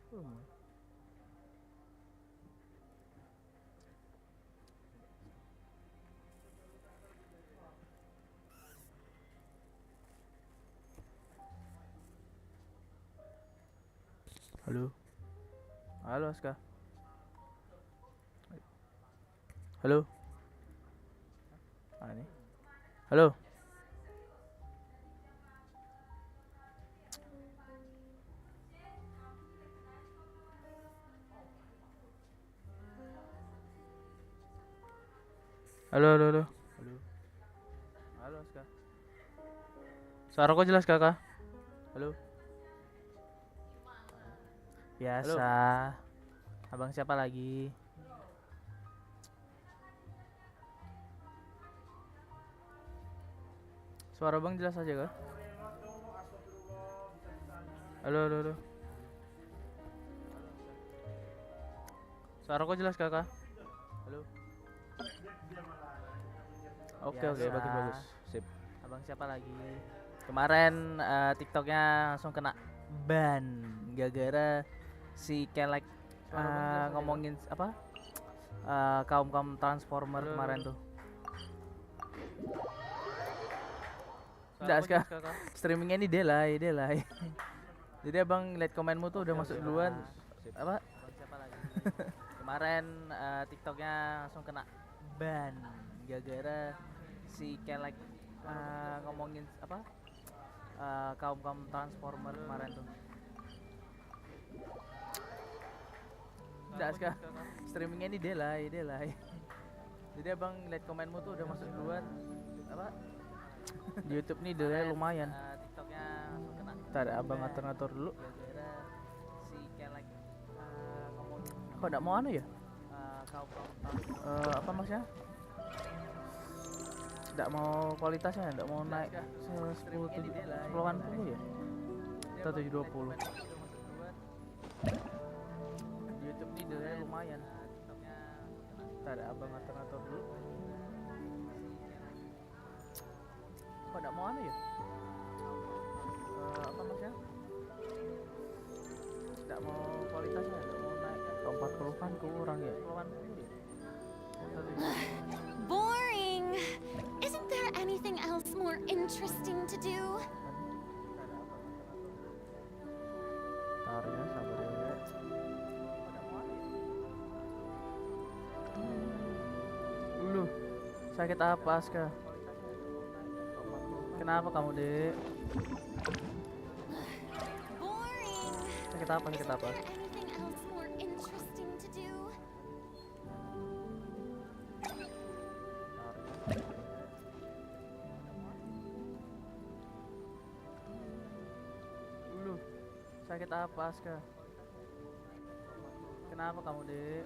Halo. Halo Aska. Halo. Ini. Halo. Halo, halo, halo. Halo. Halo Aska. Suara kok jelas kakak? Halo. Biasa. Halo. Abang siapa lagi? Suara bang jelas aja kah? Halo, halo, halo. Suara kok jelas kakak? Halo. Oke, oke, bagus, bagus. Sip. Abang siapa lagi? Kemarin TikToknya langsung kena ban gara-gara si Kelek ngomongin apa? Kaum transformer kemarin tuh. Enggak, Aska. Streamingnya ini delay. Jadi abang lihat komenmu tuh udah masuk duluan. Apa? Siapa lagi? Kemarin TikToknya langsung kena ban gara-gara si Kelek ngomongin apa? Kaum transformer kemarin tuh. Enggak, Aska. Streamingnya ini delay. Jadi abang lihat komenmu tuh udah masuk duluan. Apa? Di YouTube nih delay lumayan. TikToknya langsung kena. Ntar abang ngatur-ngatur dulu. Si Kelek ngomongin. Kok enggak mau anu ya? Apa maksudnya? Enggak mau kualitasnya, enggak mau naik 1080 ya? Atau 720. Di YouTube nih delay lumayan. Ntar abang ngatur-ngatur dulu. Kok enggak mau anu ya? Apa maksudnya? Enggak mau kualitasnya, enggak mau naik 40 kan kurang ya? 80 ya? Boring. Isn't there anything else more interesting to do? Ntar ya, sabar ya. Lu sakit apa, Aska? Kenapa kamu, Dek? Boring. Sakit apa? Isn't there anything else more interesting to do? Lu sakit apa, Aska? Kenapa kamu, Dek?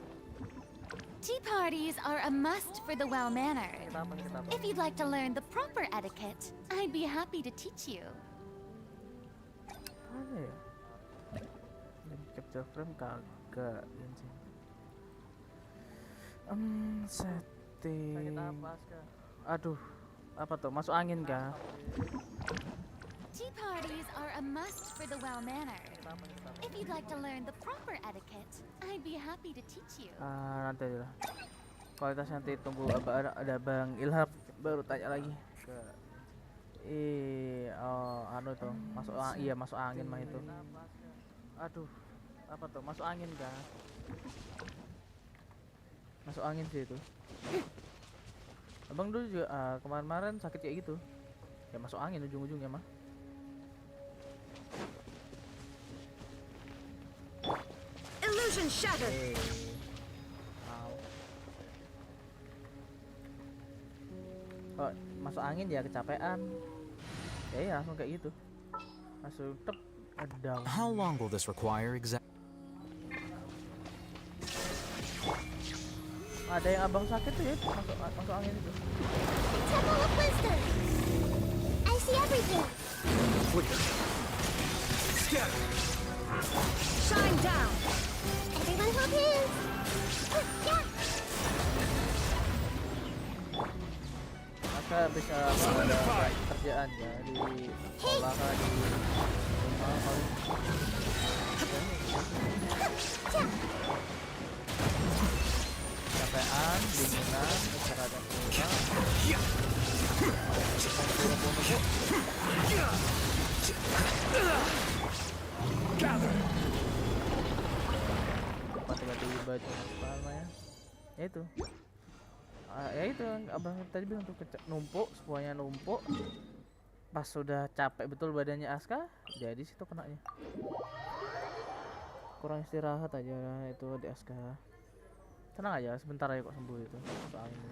Tea parties are a must for the well-mannered. Sakit apa? If you'd like to learn the proper etiquette, I'd be happy to teach you. Apa ya? Capture frame kagak Genshin. Setting. Sakit apa, Aska? Aduh, apa tuh? Masuk angin kah? Tea parties are a must for the well-mannered. If you'd like to learn the proper etiquette, I'd be happy to teach you. Nanti aja lah. Kualitas nanti tunggu ada Bang Ilham baru tanya lagi ke anu tuh masuk iya masuk angin mah itu. Aduh, apa tuh? Masuk angin kah? Masuk angin sih itu. Abang dulu juga kemarin-kemarin sakit kayak gitu. Ya masuk angin ujung-ujungnya mah. Illusion shattered. Kalau masuk angin ya kecapean. Ya langsung kayak gitu. Langsung tep down. How long will this require exactly? Ada yang abang sakit tuh ya masuk angin itu. Temple of Wisdom. I see everything. Shine down. Everyone hold hands. Yeah. Maka bisa ada kerjaan ya di sekolah kah di rumah paling. dinginan, istirahat yang kurang. Apa tiba-tiba cuma apa namanya? Ya itu. Ya itu abang tadi bilang tuh numpuk, semuanya numpuk. Pas sudah capek betul badannya Aska, jadi situ kenanya. Kurang istirahat aja itu di Aska. Tenang aja, sebentar aja kok sembuh itu. Soal ini.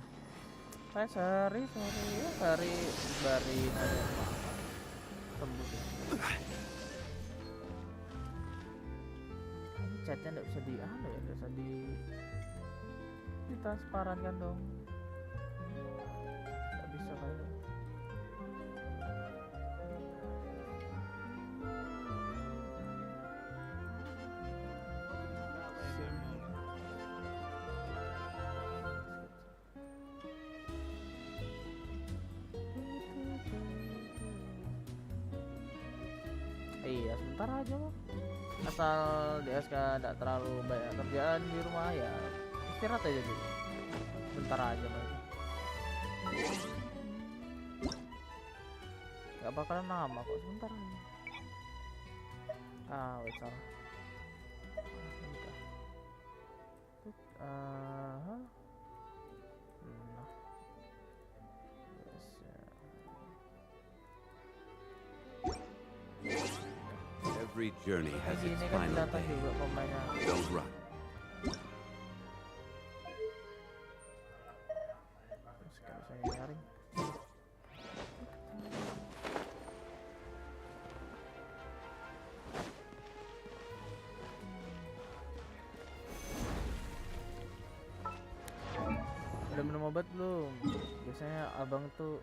Sehari barin aja sembuh ya. Ini chatnya nggak bisa di ya, nggak bisa ditransparankan dong. Nggak bisa kan? Iya sebentar aja kok. Asal di SK tidak terlalu banyak kerjaan di rumah ya istirahat aja dulu. Bentar aja mas. Gak bakalan lama kok, sebentar aja. Wait salah. Every journey has its Ini kan final datang day. juga pemainnya. Don't run. Sekarang saya nyaring. Udah minum obat belum? Biasanya abang tuh,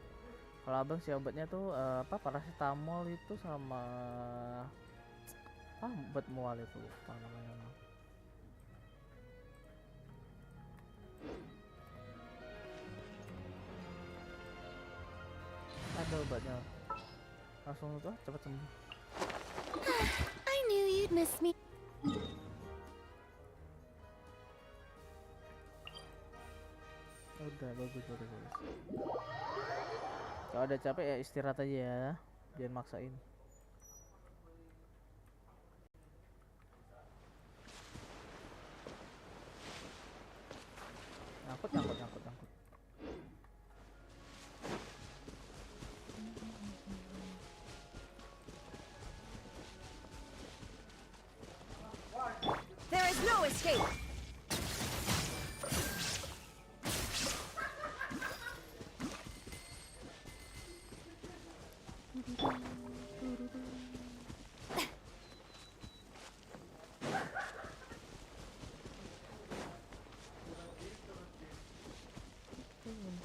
kalau abang sih obatnya tuh paracetamol itu sama obat mual itu apa namanya? Ada obatnya, langsung tuh cepat sembuh. I knew you'd miss me. Udah bagus. Kalau ada capek ya istirahat aja ya, jangan maksain. Nyangkut. There is no escape.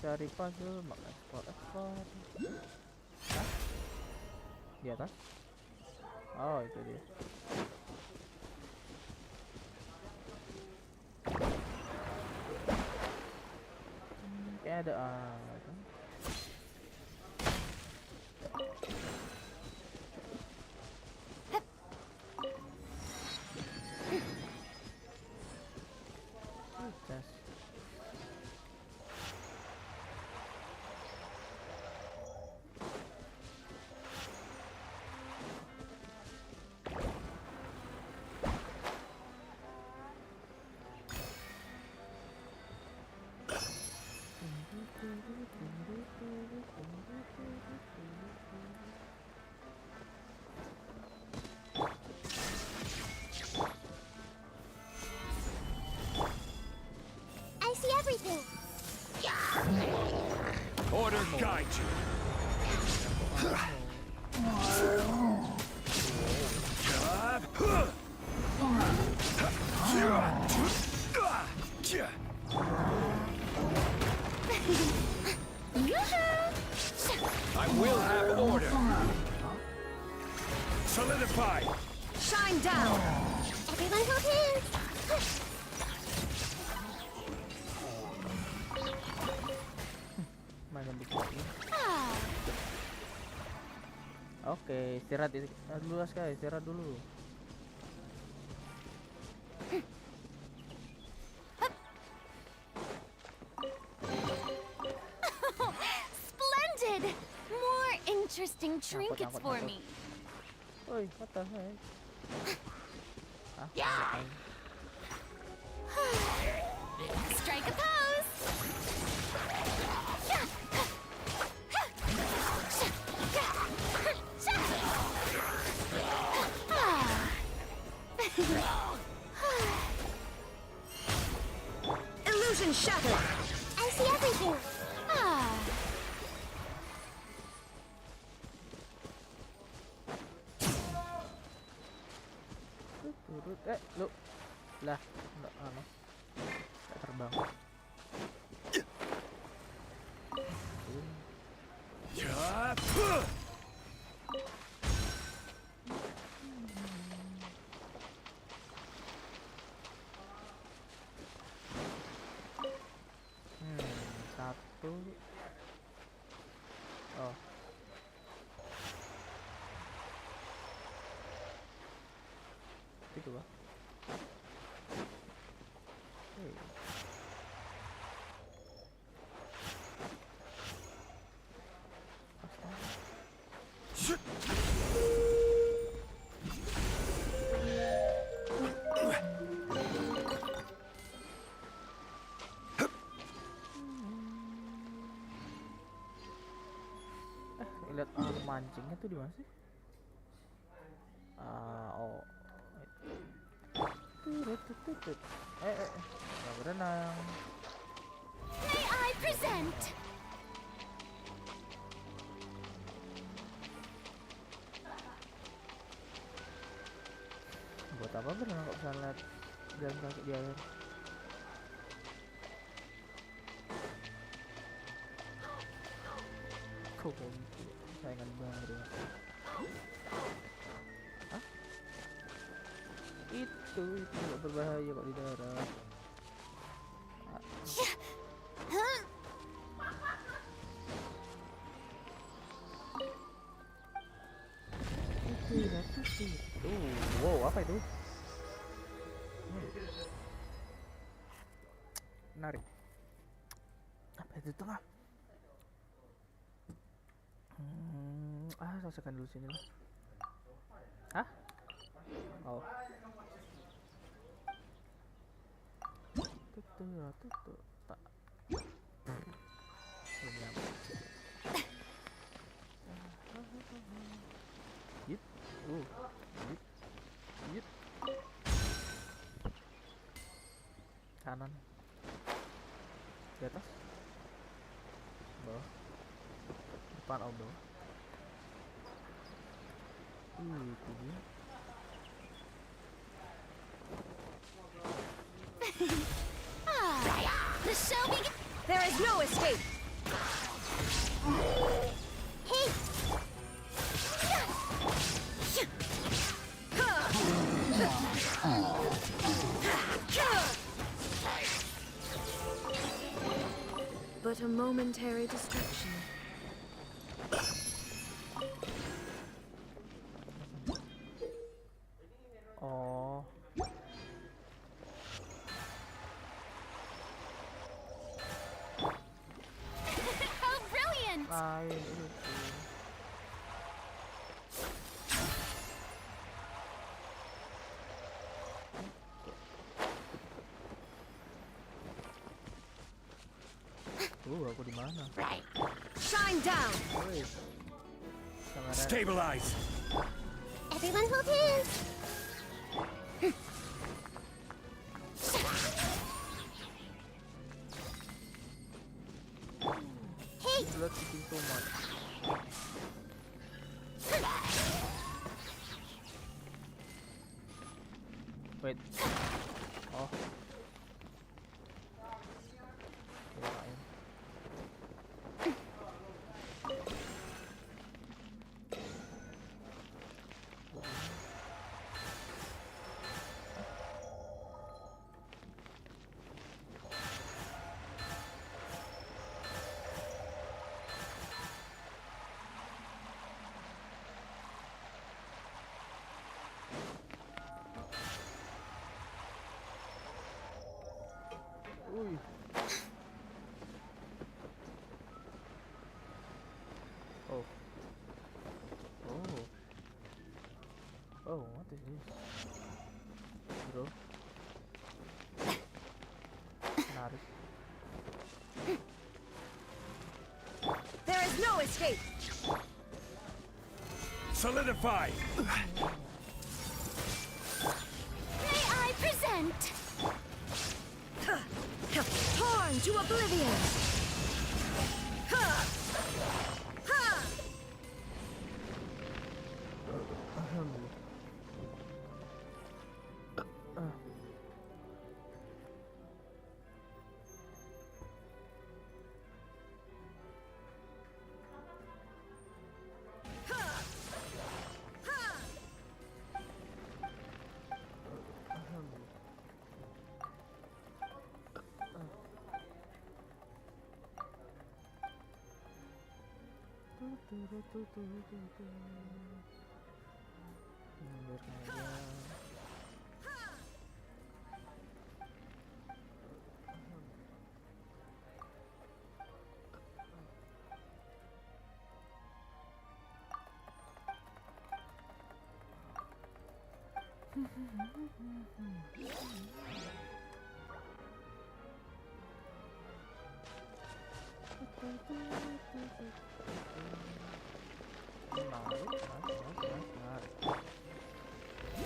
Cari puzzle, ekspor. Hah? Di atas? Oh itu dia. Kayak ada kan? Tes. I see everything. Order guide you. I will have order. Solidify. Shine down. Everyone hold hands. Mana bikin? Ah, Oke, istirahat dulu Aska, istirahat dulu. trinkets for me. Oi, what the heck? Hah? Strike a pose. Illusion shattered. I see everything. Turut, lu lah, enggak terbang. Satu. Oh. Itu lah. Lihat mancingnya tuh di mana sih? Oh. Nggak berenang. May I present? Buat apa berenang kok bisa lihat jalan kaki di air? Kok gitu ya? Saingan banget ya. Hah? Itu gak berbahaya kok di darat. Wow, apa itu? Menarik. Apa itu tengah? Selesaikan dulu sini lah. Hah? Oh. Tuh. Tak. Belum nyampe. Yit. Yit. Kanan. Di atas. Bawah. Depan bawah. Itu dia. The show begins. There is no escape. Hey. But a momentary distraction. Oh. How brilliant! Lain itu. Aku di mana? Shine down. Woi. Stabilize. Everyone hold hands. Hey. Blood eating so much. Wait. Oh. Kirain. gitu sih, bro. Menarik. There is no escape. Solidify. May I present? Torn to oblivion. Biarkan aja.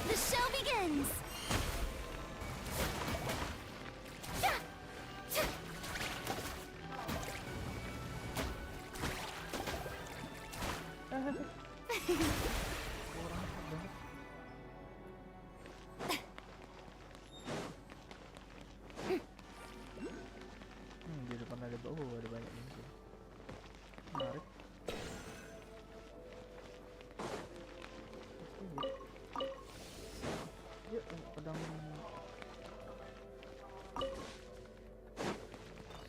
The show begins! Di depan ada ada banyak musuh. Menarik. Yuk, pedang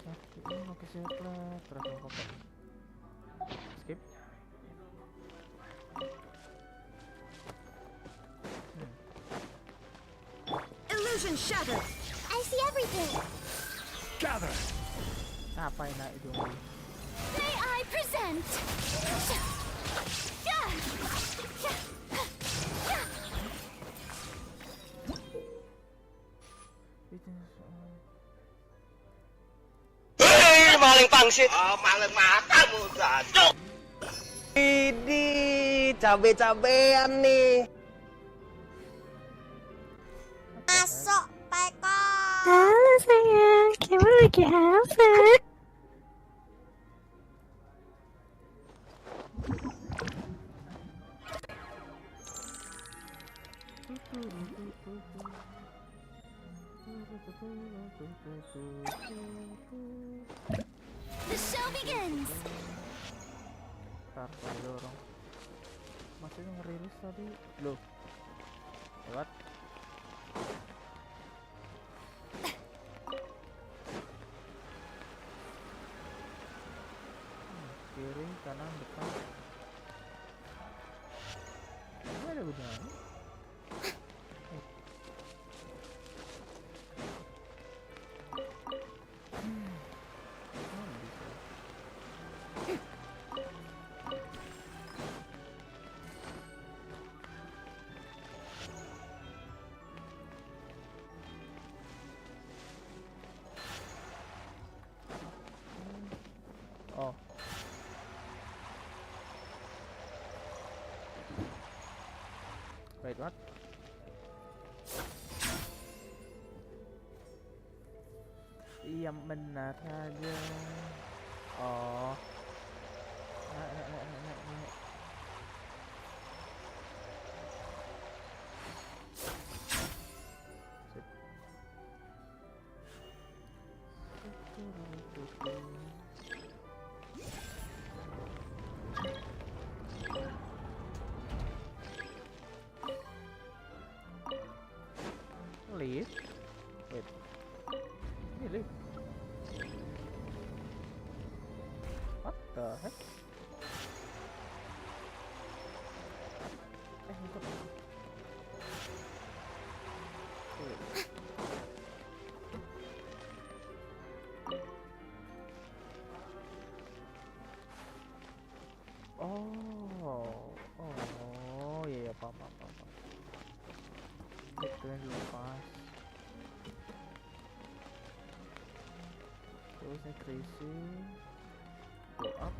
sakit ini pakai siapa? Terus apa? Skip. Illusion shattered. I see everything! Gather. Apa yang naik itu? May I present? Maling pangsit. Oh, maling matamu, gadok. Ini cabe-cabean nih. Masuk, Peko! Halo sayang, kamu lagi apa? The show begins! Ntar kalau dorong masih ngerilis tadi loh lewat kiri kanan depan ini ada gunanya. Oh. Wait, what? Iya benar saja. Oh. Naik. Leave? Wait. Ini leave? What the heck? Bukan. Wait. Oh, iya, paham. Itu yang dilepas. Terus ini tracing. Go up.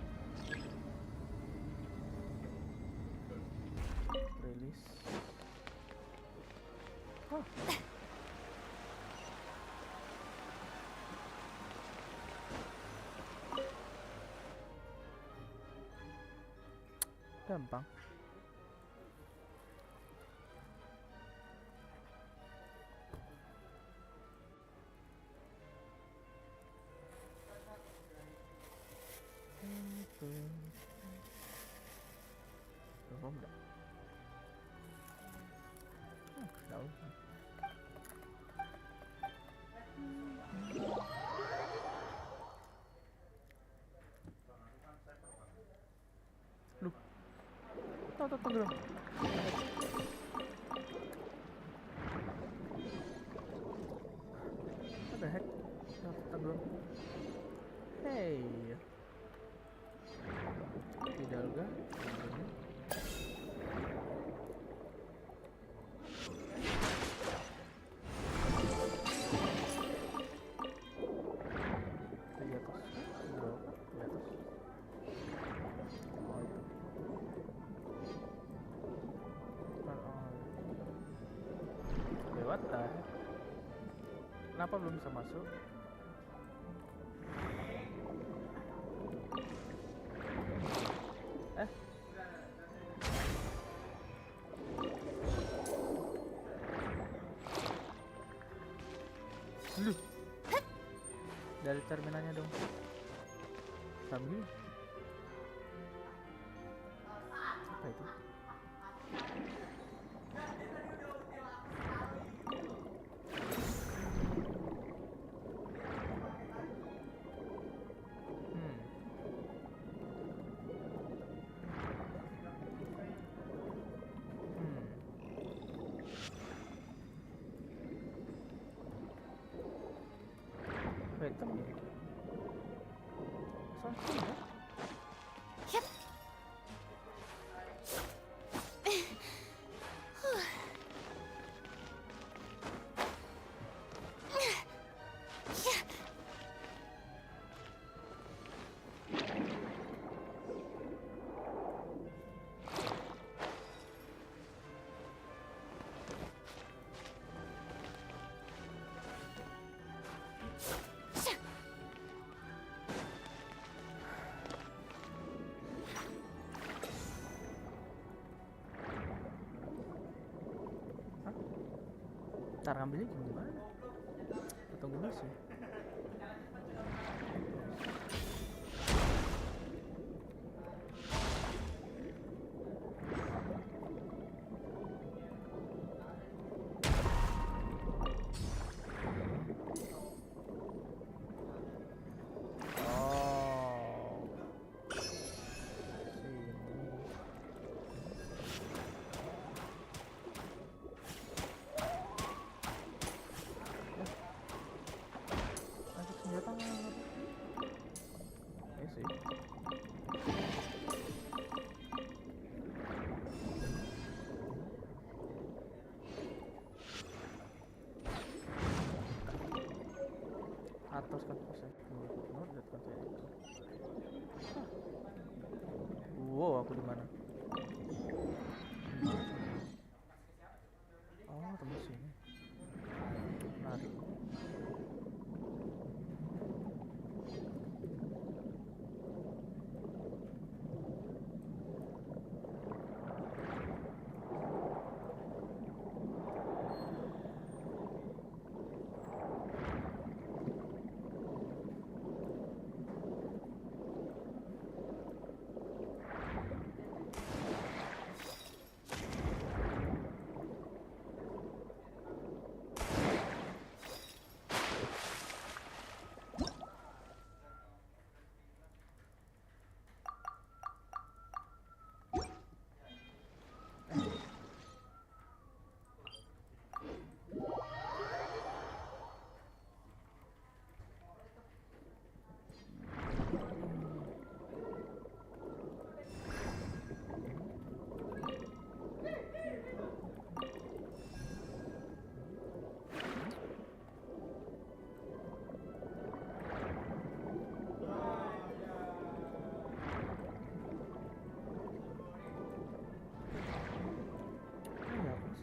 Release. Hah. Gampang. Belum enggak? Daun. Loh. Tahu tenggelam. What the heck? Tenggelam. Hey. Tidak juga. Di atas. Berapa? Di atas. Oh itu. Turn on. Lewat dah. Kenapa belum bisa masuk? Lu dari terminalnya dong. Sambil apa itu? Hitam ya? Soalnya ya? Yep. Ntar ngambilnya gimana? Tunggu dulu sih. Senjata nggak? Ya sih. Atas kan bisa. Wow, aku di mana? Oh, tembus sini. Menarik.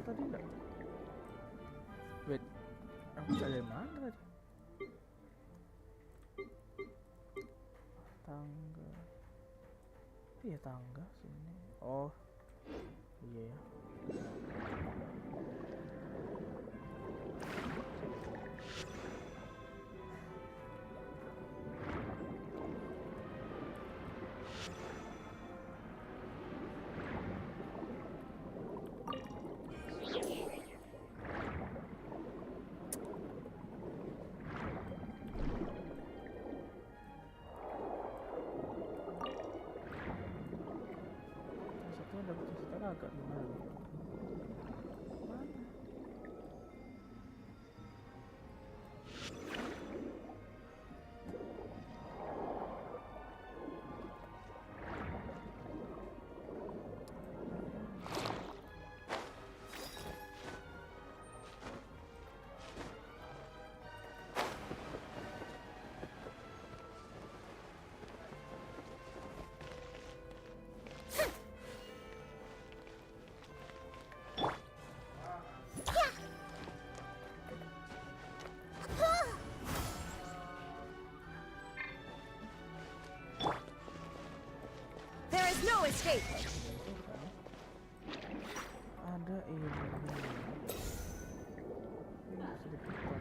tadi enggak? Wait, aku bisa dari mana tadi? Tangga. Iya tangga sini. Oh, iya ya. Satu dapat satu agak gimana? There is no escape. Ada ini. Sedikit tar.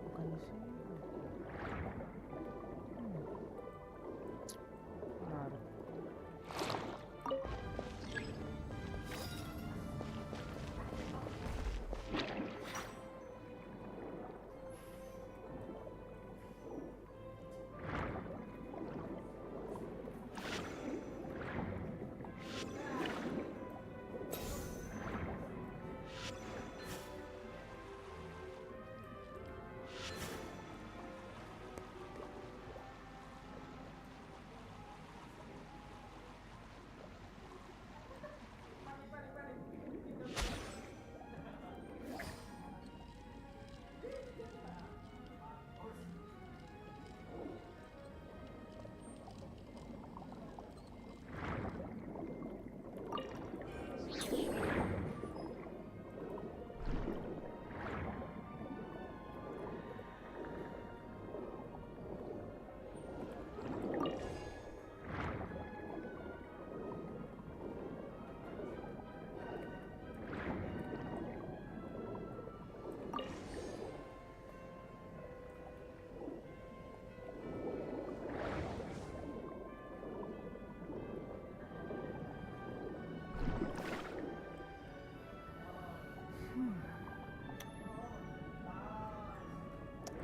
Bukan di sini. Menarik.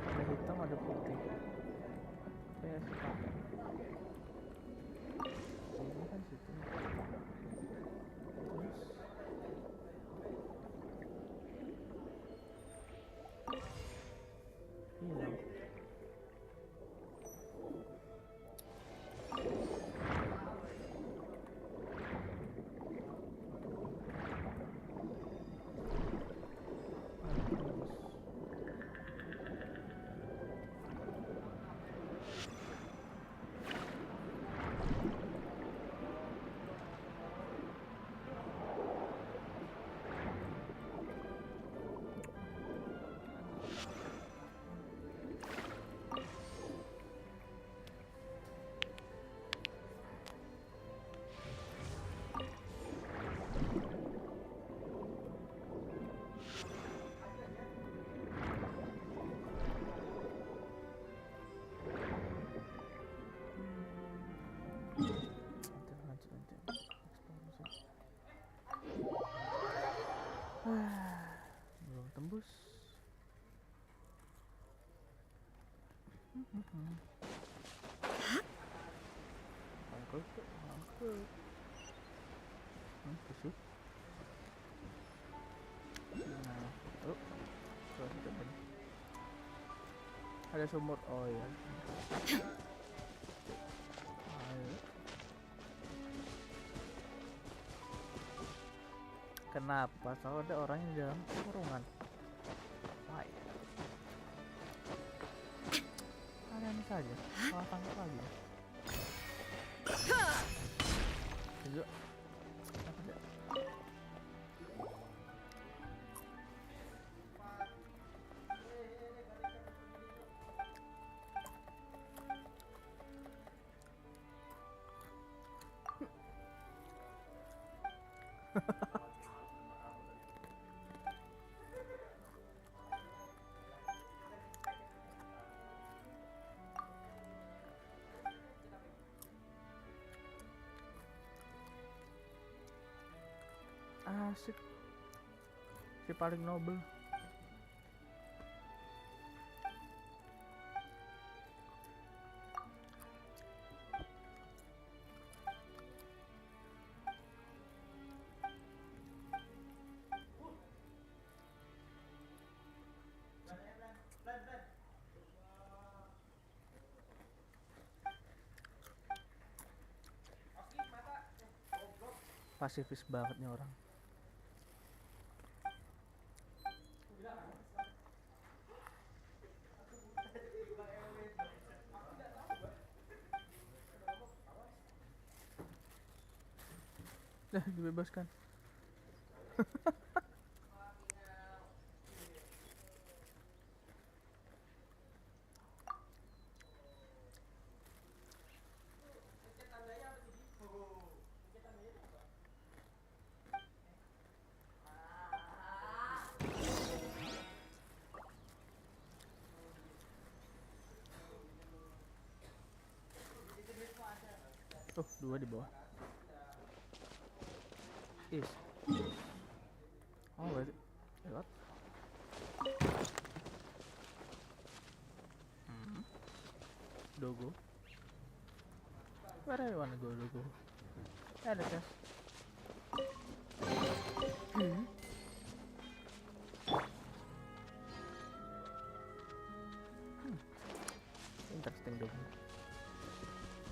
Ada hitam, ada putih. Saya suka. Ini kan situ. Terus hilang. Belum tembus. Angkut, angkut. Kusut. Nah, oh, terus coba. Ada sumur. Oh iya. Ayo. Kenapa? Soalnya ada orang yang di dalam kurungan. Why? Aneh saja. Malah tangkap lagi. Ayo. Apa dia? Asik. Si paling noble. Pasifis banget nih orang. Dah dibebaskan. Tuh, 2 di bawah. Is. Oh, wait. What? Dogo. Where do you wanna go, Dogo? Ada chest. Interesting, Dogo.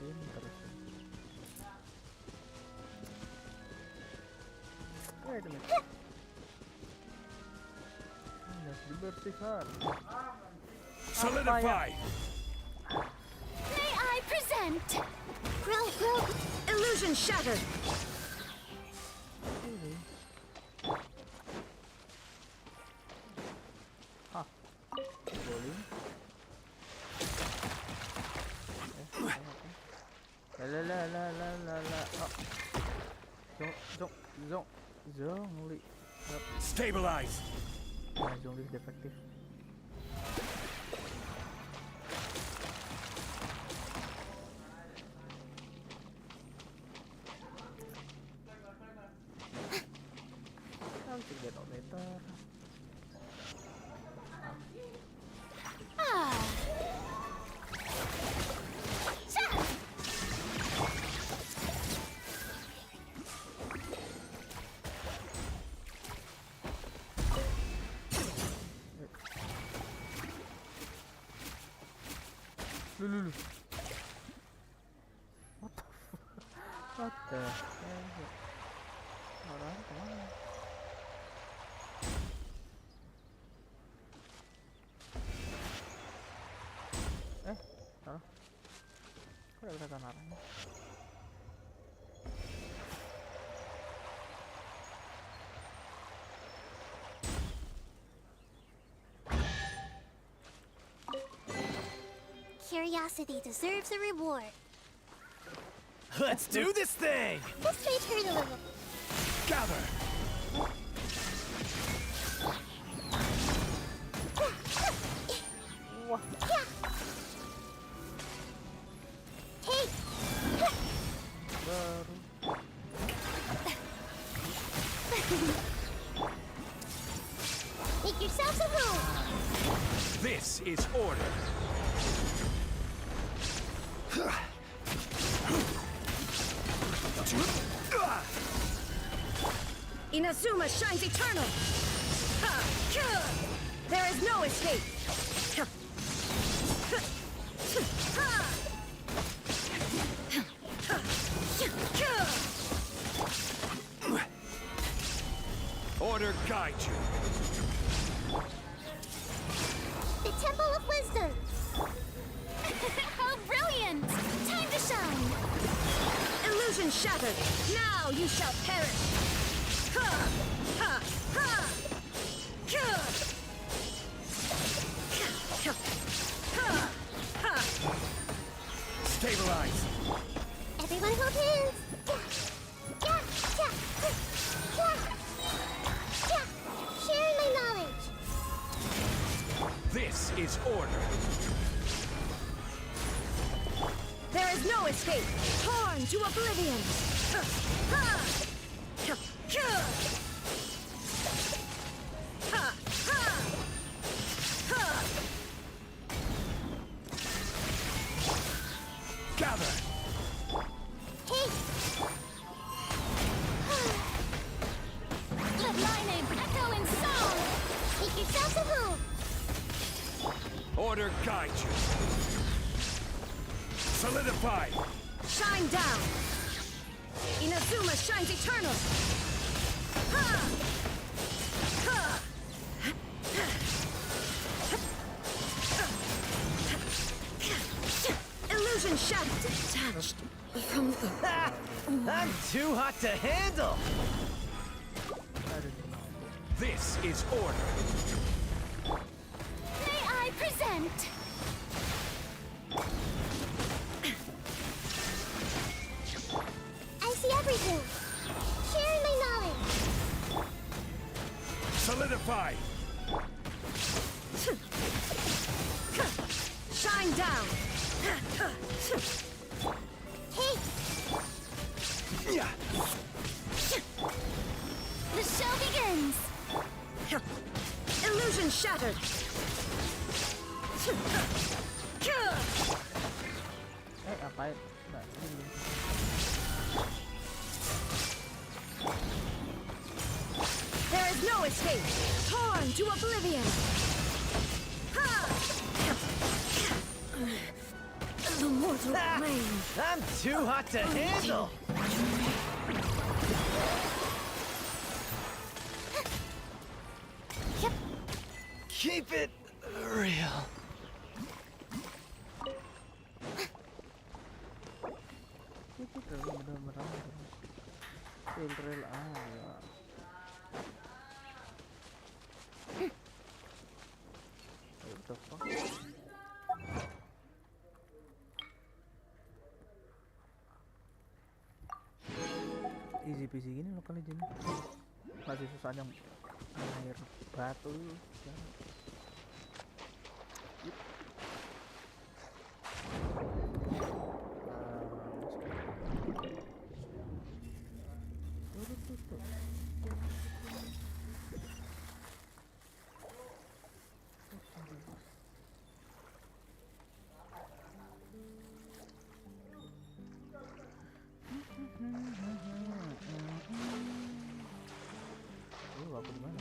Interesting. Wait a minute. Let's dibersihkan. Solidify! May I present? Grill. Illusion shattered. Ah, rolling. La. Oh. Zongli. Stabilize! Nah, Zongli defektif. How to get on later? Lulu. What the fuck? What the hell? Orang kemana? Salah. Kok ada kelihatan arahnya? Curiosity deserves a reward. Let's do this thing! This may hurt a little. Gather! Take. Baru. Make yourselves a room. This is order! Inazuma shines eternal. There is no escape. guide you. The Temple of Wisdom. How brilliant! Time to shine. Illusion shattered. Now you shall perish. Ha! Ha! Ha! Ha! Ha! Ha! Stabilize. Everyone hold hands. Yeah, yeah, yeah, yeah. Sharing my knowledge. This is order. There is no escape. Torn to oblivion. Ha! Ha! Ha! Ha! Ha! Ha! Gather. Hey. Let my name echo in song. Take yourself to home. Order guide you. Solidify. Shine down. Inazuma shines eternal. Ha! Ha! Illusion shattered. Detached from the... I'm too hot to handle! This is order. May I present? I see everything. Sharing my knowledge. Solidify. Shine down. Hey, Yeah. the show begins. Illusion shattered. Apain? Nah, ini belum. There is no escape. Torn to oblivion. Ha! The mortal flame. I'm too hot to handle! Yep. Keep it real. Itu bener-bener real aja. What the fuck? Easy peasy gini lokal legend. Masih susahnya air batu. Aku di mana?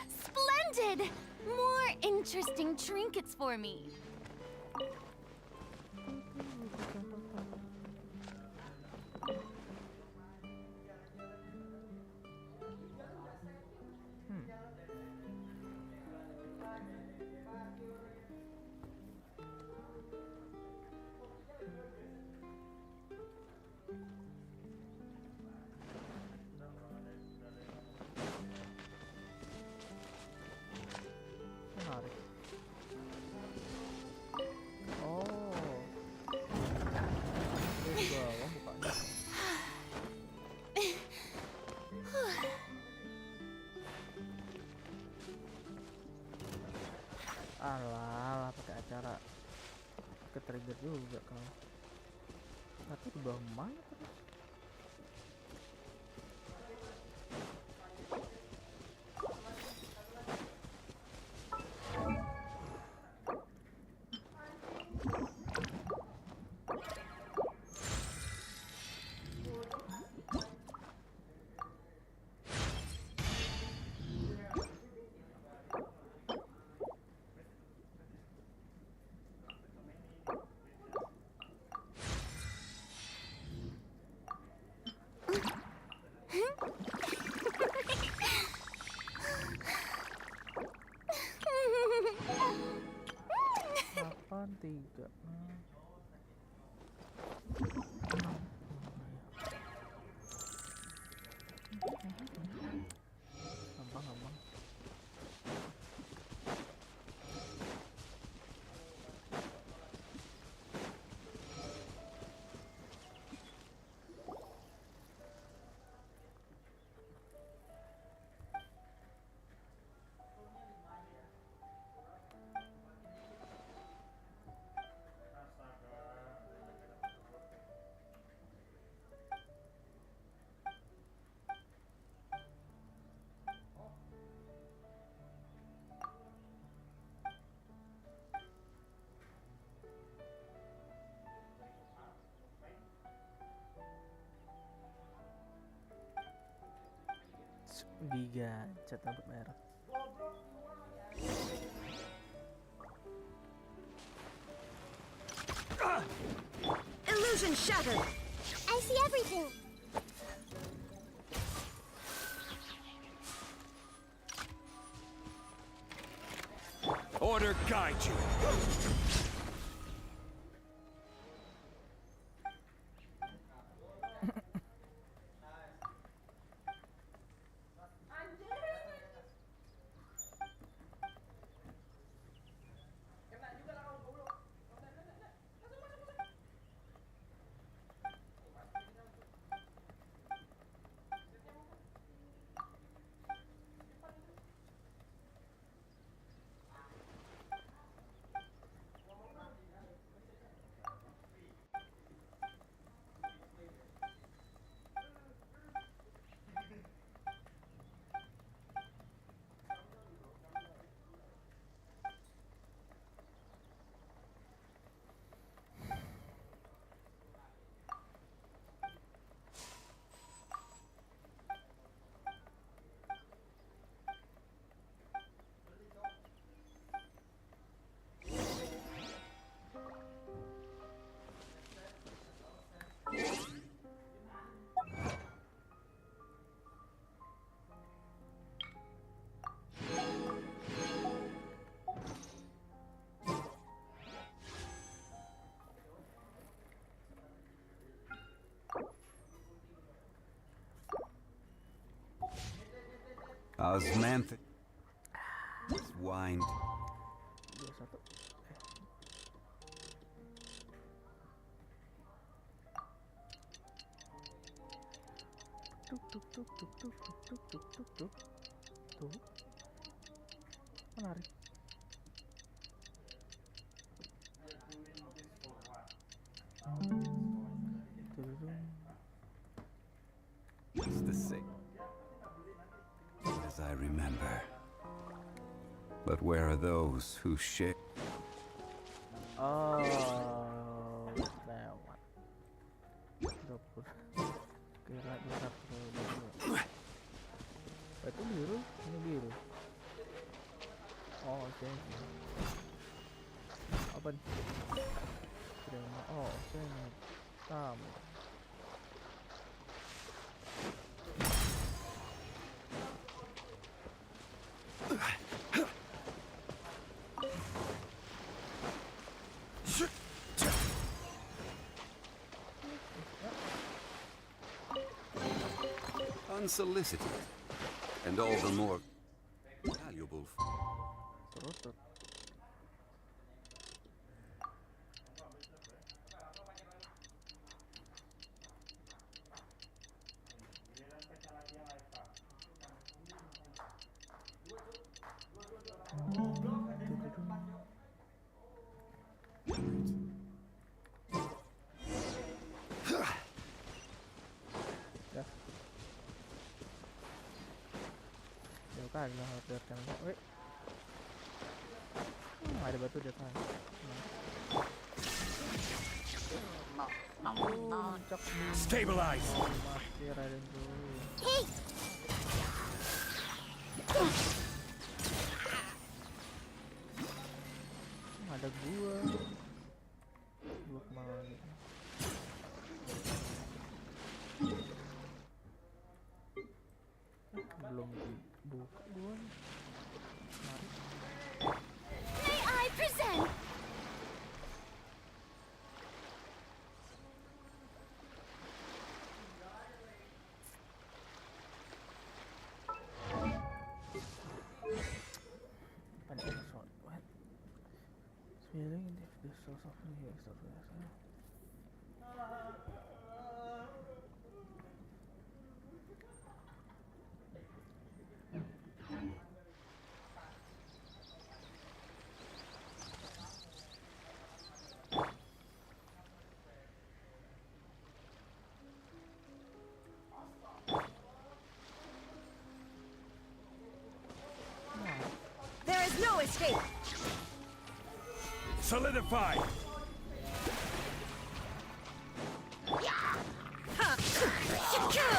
Splendid! More interesting trinkets for me. Menarik. Oh. Di bawah bukanya. Alah, pakai acara ke trigger juga kau. Tapi di bawah mana terus? Giga cat rambut merah. Illusion shattered. I see everything. Order guide you. Osmanthic. Wind. 21. Tuk tuk tuk tuk tuk tuk tuk tuk tuk tuk. Tuh. Menarik. It's the same as I remember. But where are those who share? Oh, lewat. Dapur. Kira dapur. Itu biru, ini biru. Oh, oke. Apa nih? Terima. Oh, ini tamu. Unsolicited, and all the more valuable. Terus. Kan harus biarkan. Wait. Ada batu di atas. Stabilize. Masih Raden dulu. Hey! Ada gua kemana lagi? Belum dibuka gua. May I present? What? Feeling if the source of me is of There is no escape. Solidify. Secure.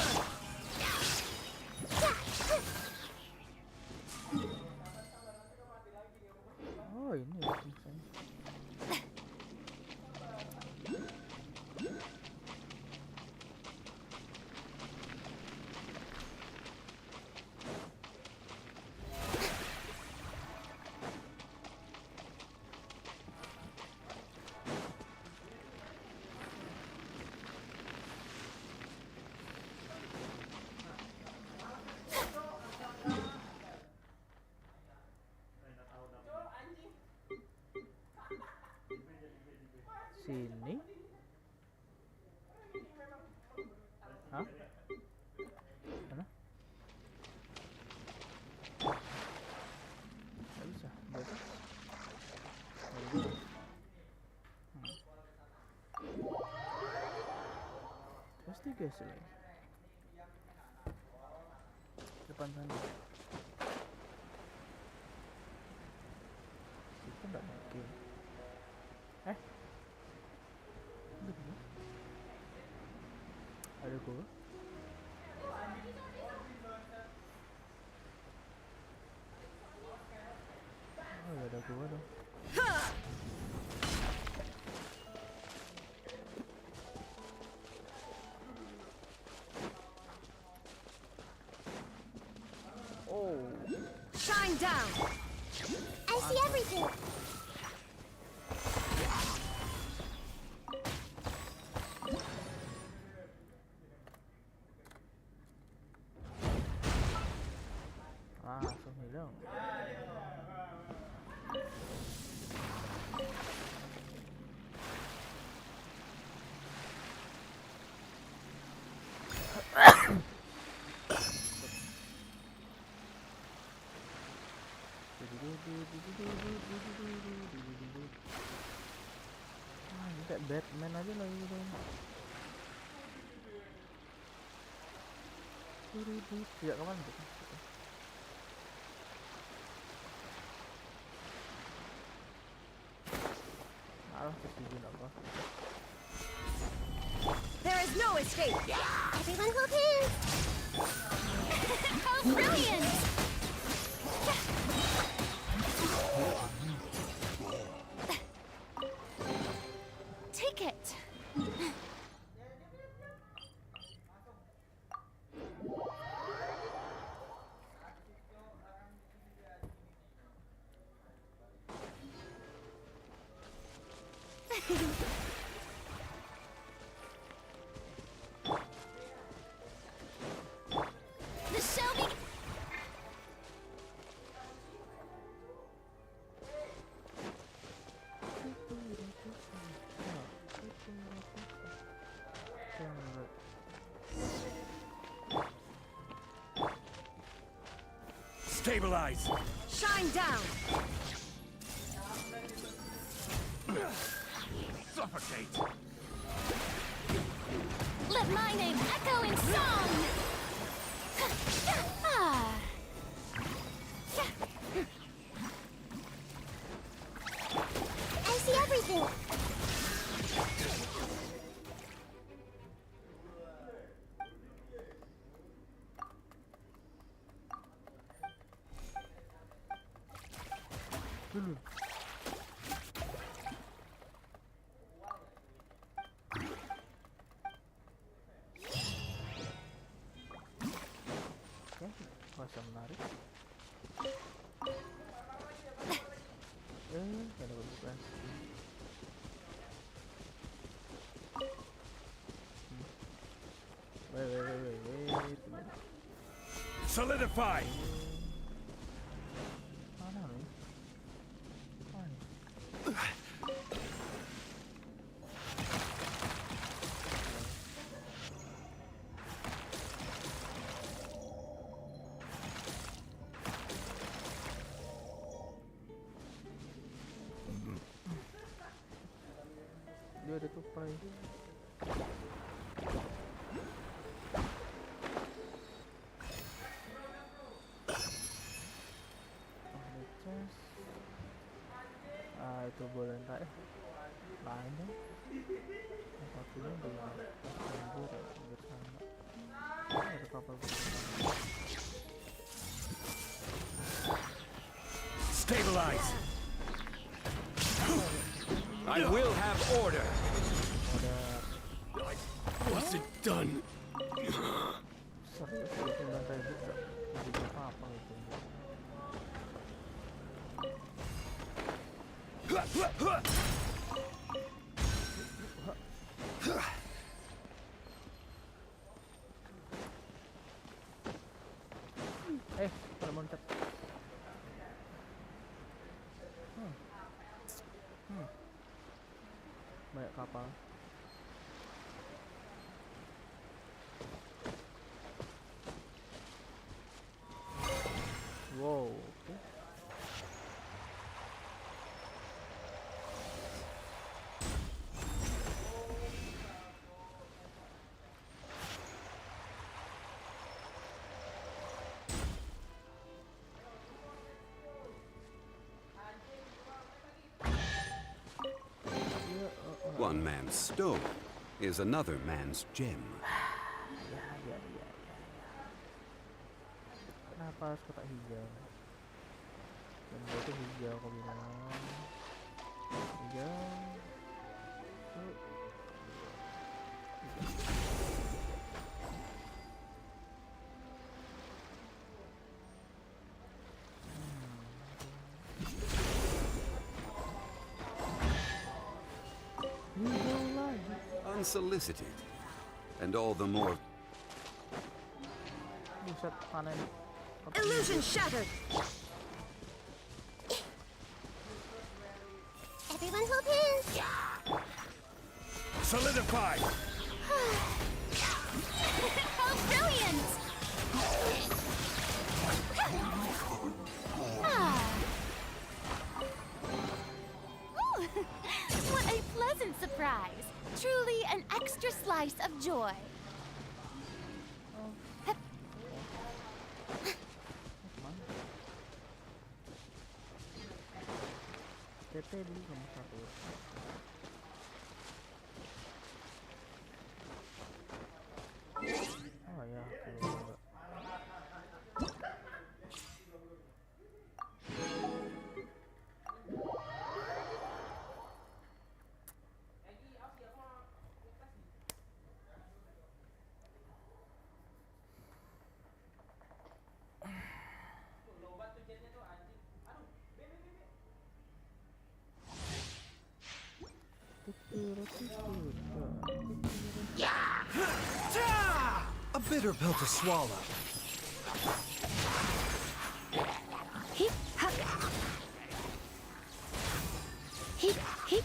sini. Hah? Mana? Nggak bisa, di atas. Dari bawah. Pasti guys ini. Depan sana. Itu nggak mungkin. Ada gua. Oh, ya ada gua dong. Oh, Shine down. I see everything. langsung hilang. Ini kayak Batman aja lagi gitu. Tidak kemana tuh? Malah kesini apa? There is no escape. Everyone hold hands. How brilliant! Take it. The show be Stabilize. Shine down. Suffocate. let my name echo in song. Ah. I see everything. Dulu. Oke, masa menarik. Ada bukan. Wait. Solidify. Mana nih? Mana? Dia ada tupai. Itu boleh enggak ya? Lain dong. Kapalnya di Singapura bersama. Ada kapal bersama. Stabilize. I will have order. Ada Wasn't done. serius itu lantai juga. Jadi apa itu? Kalau loncat. kayak kapal. Wow, oke. One man's stone is another man's gem. Ya. Kenapa harus kotak hijau? Dan itu hijau kau bilang. Hijau. Unsolicited, and all the more. Buset, panen. Illusion shattered. Everyone hold hands. Solidify! How brilliant! Ooh, what a pleasant surprise! Truly an extra slice of joy. TP dulu nomor 1. Oh ya, coba. A bitter pill to swallow. Heep, hup. Heep, heep.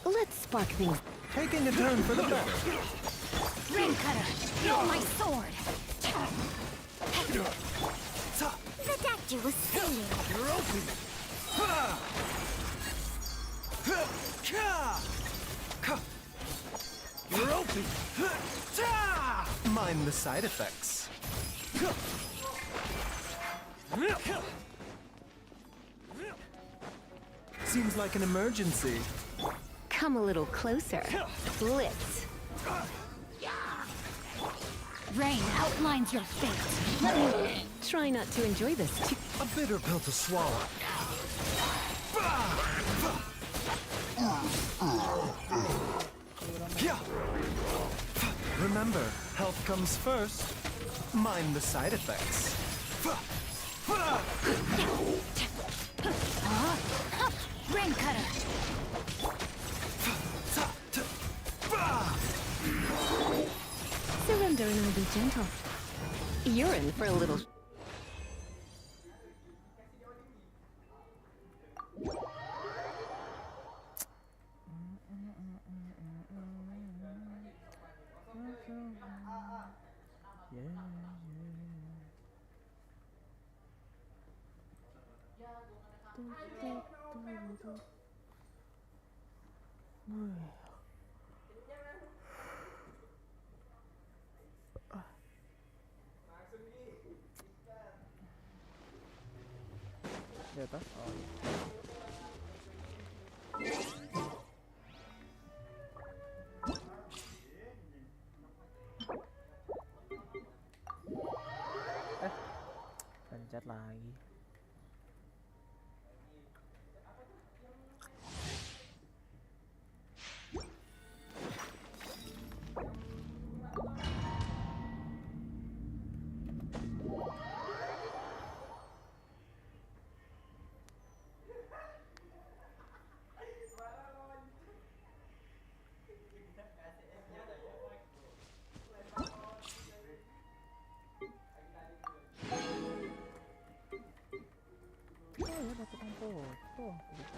Let's spark things. Taking a turn for the better. Rain cutter, feel my sword. The doctor was saying. You're open. You're open. Mind the side effects. Seems like an emergency. Come a little closer. Blitz. Rain outlines your fate. Let me try not to enjoy this too. A bitter pill to swallow. Remember, health comes first. Mind the side effects. Rain cutter. Surrender and I'll be gentle. You're in for a little. Di atas? Oh iya. Pencet lagi. ada tukang foto. Oh iya.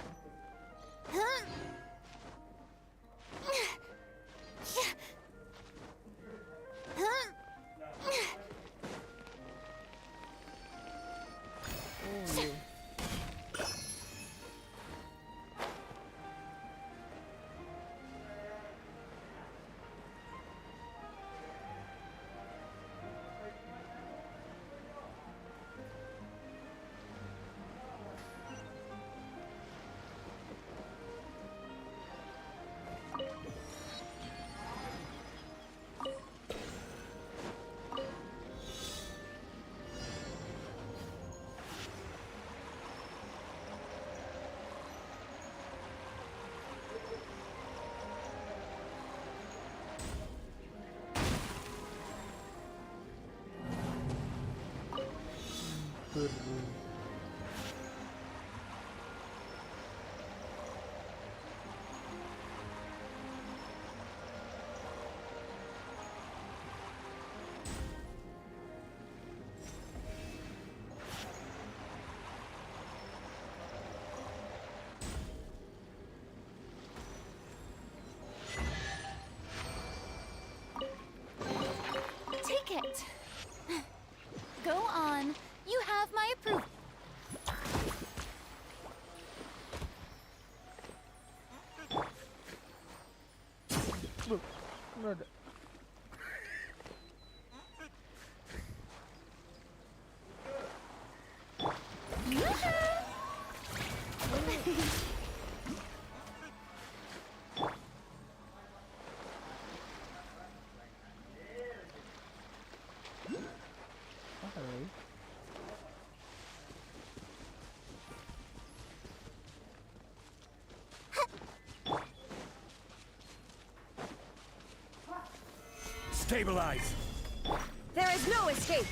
Take it. Go on. You have my approval. Nggak ada. Apa lagi? Stabilize. There is no escape.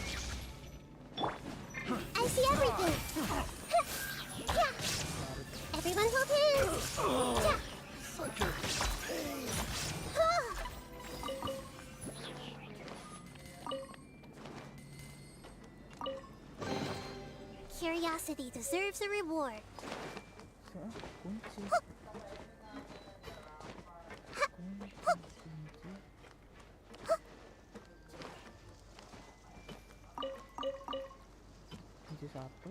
I see everything. Everyone hold hands. Curiosity deserves a reward. Kunci. Kunci satu.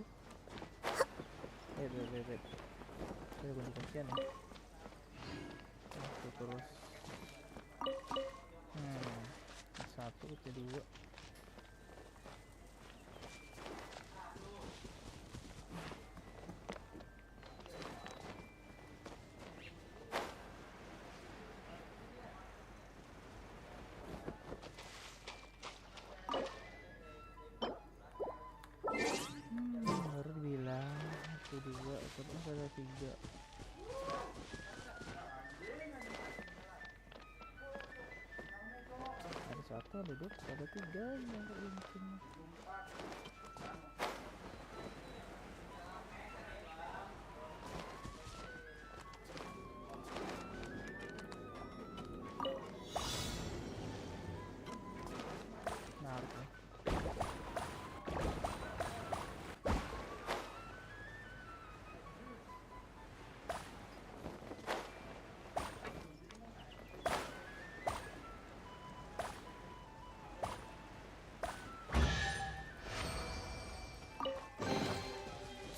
Wait. Saya kunci kuncian ya. Oke, terus. Satu, kunci dua. Baru bilang itu dua, terus ada tiga. Ada satu, ada dua, ada tiga yang keincin. Menarik nih.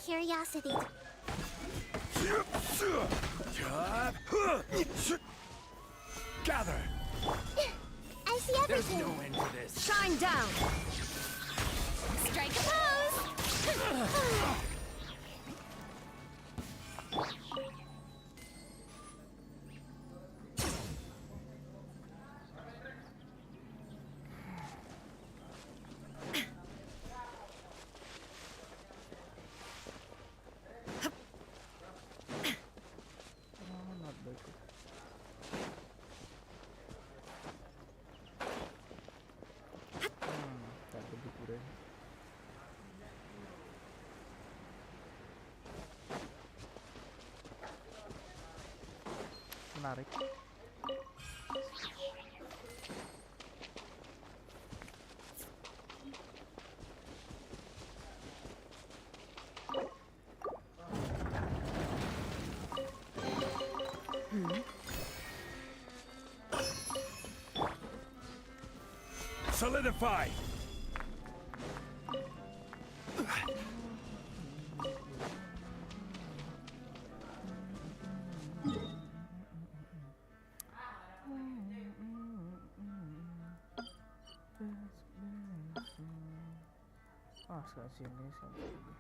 Curiosity. Gather. I see There's everything. no end to this. Shine down. Strike a pose. Not bad. Tak begitu deh. Menarik. Solidify! Ah, sekarang sini, sekarang sini.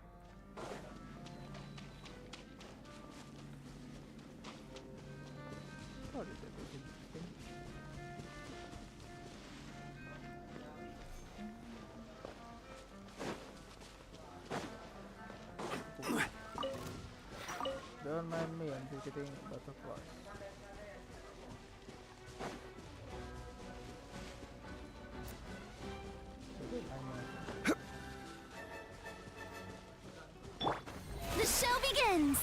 Oh, dia tak boleh sini. Don't mind me, I'm just getting butterflies. The show begins!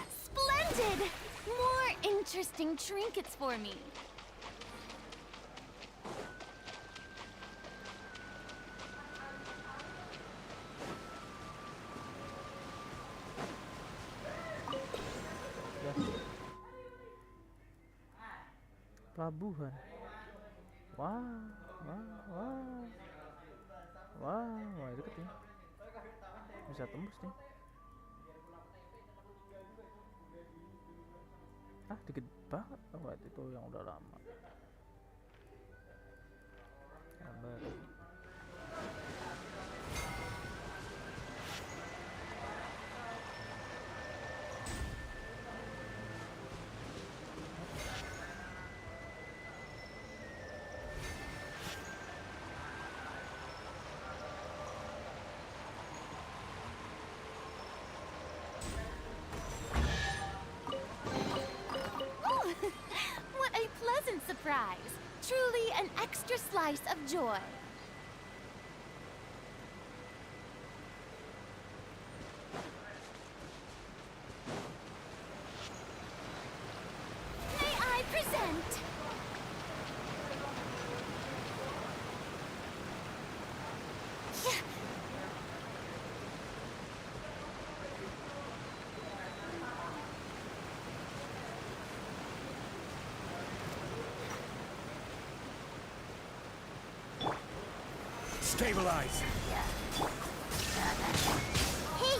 Splendid! More interesting trinkets for me. Pelabuhan. Wah, deket nih. Bisa tembus nih. Ah, dikit banget. Oh, itu yang udah lama. Sabar. What a pleasant surprise! Truly an extra slice of joy. May I present? Stabilize! Hey!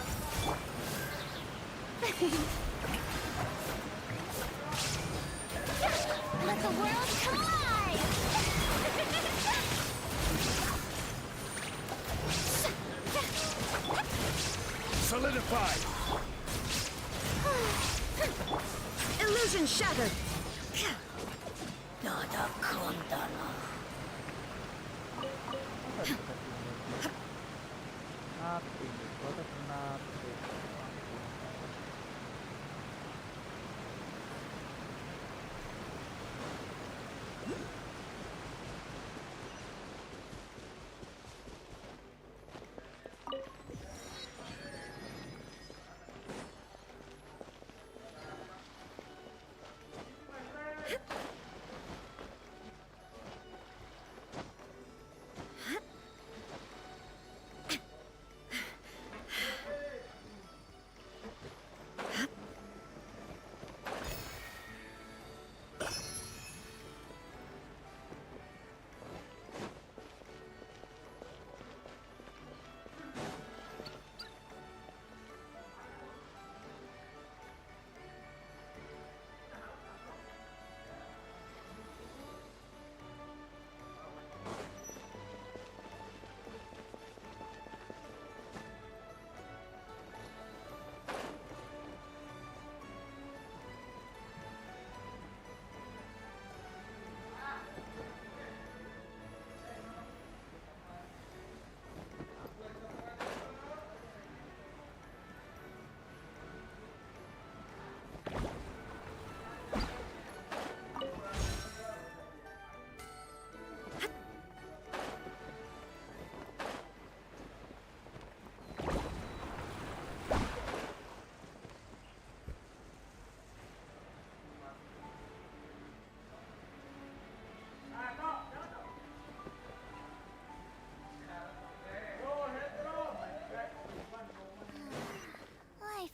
Let the world come alive! Solidify! Illusion shattered.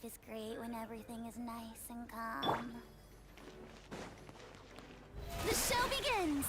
is great when everything is nice and calm. The show begins!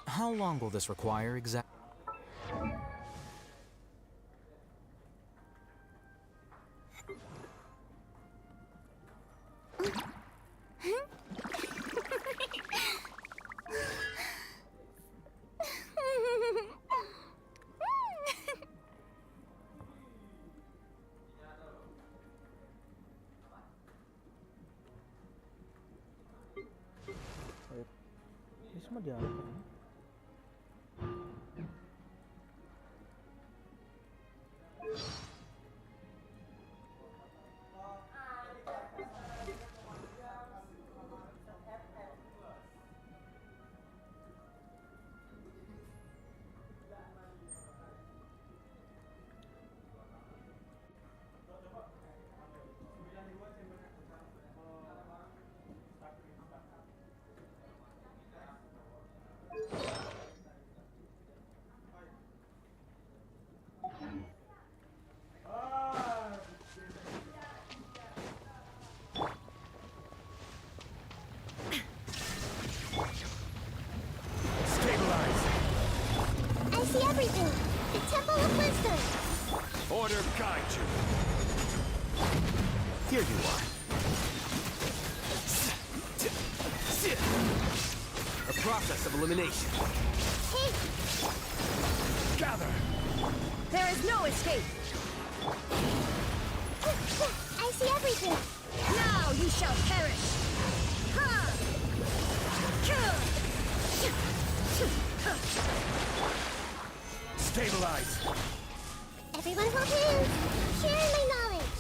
How long will this require exactly? Ini semua dialog. I see everything! The Temple of Wisdom! Order guide you. Here you are. A process of elimination. Hey! Gather. There is no escape. I see everything! Now you shall perish. Ha! Stabilize. Everyone hold hands! Share my knowledge!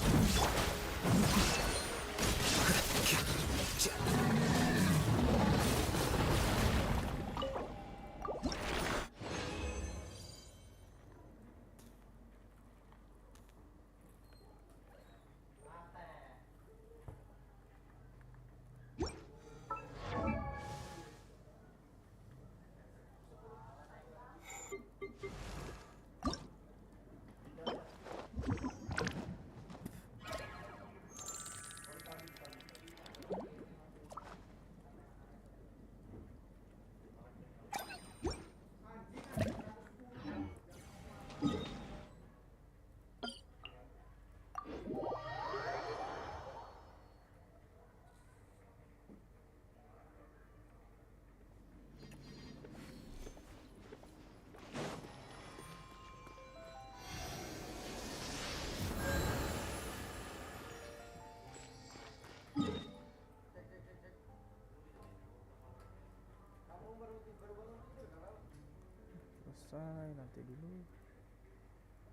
Selesai nanti dulu.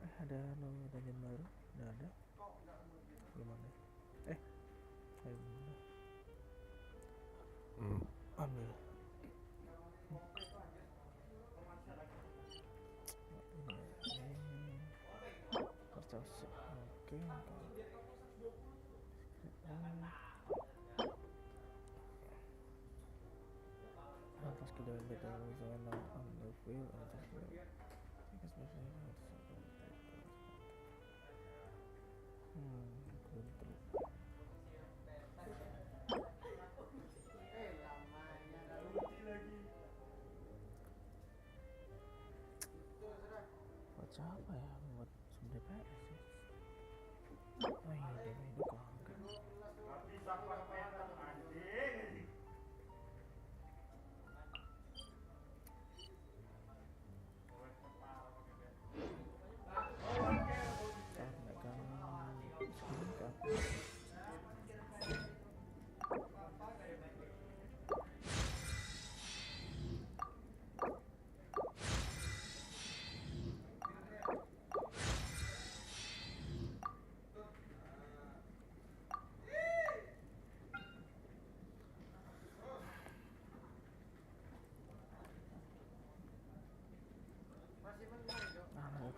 Ada lo dungeon baru? Udah ada? Gimana? Ayo gimana? Ambil. Percasa. Oke. Atas kedua betul misalnya on the wheel atas kedua. Buat siapa ya? Buat sum DPS sih. Oh iya, itu kangen.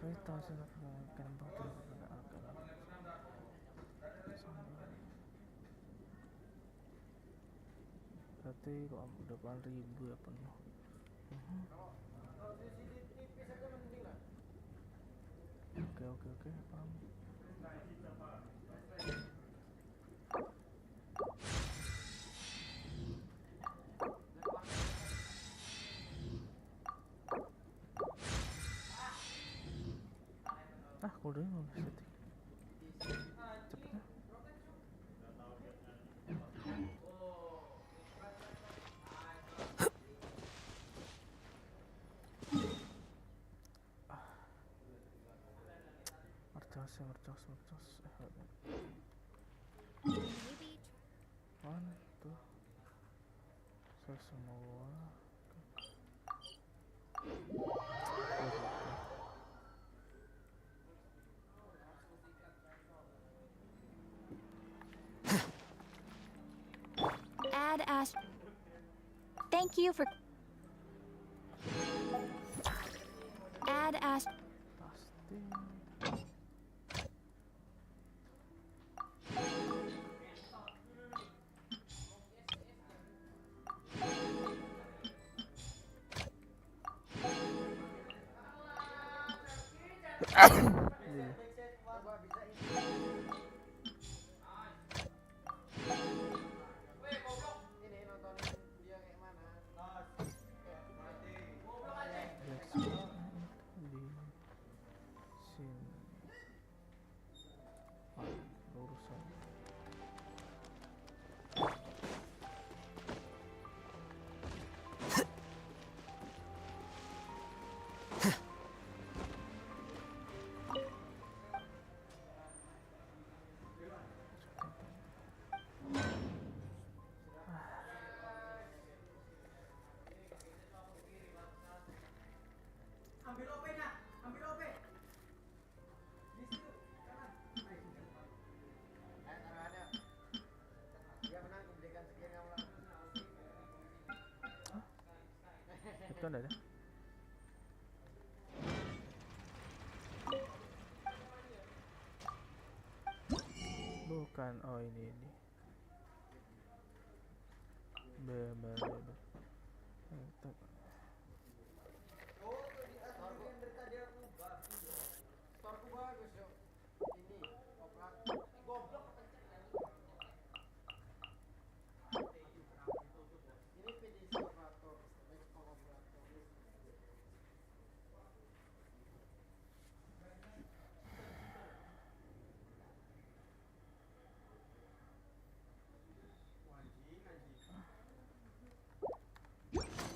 Kereta sangat gampang berarti kok 8.000 ya penuh. Oke, paham. Udah 15 detik. Cepetnya. Mercos. Maybe One, tuh. Saya semua. add Ash. Thank you for add Ash. Pasti. Itu ada. Bukan, oh ini. Bener.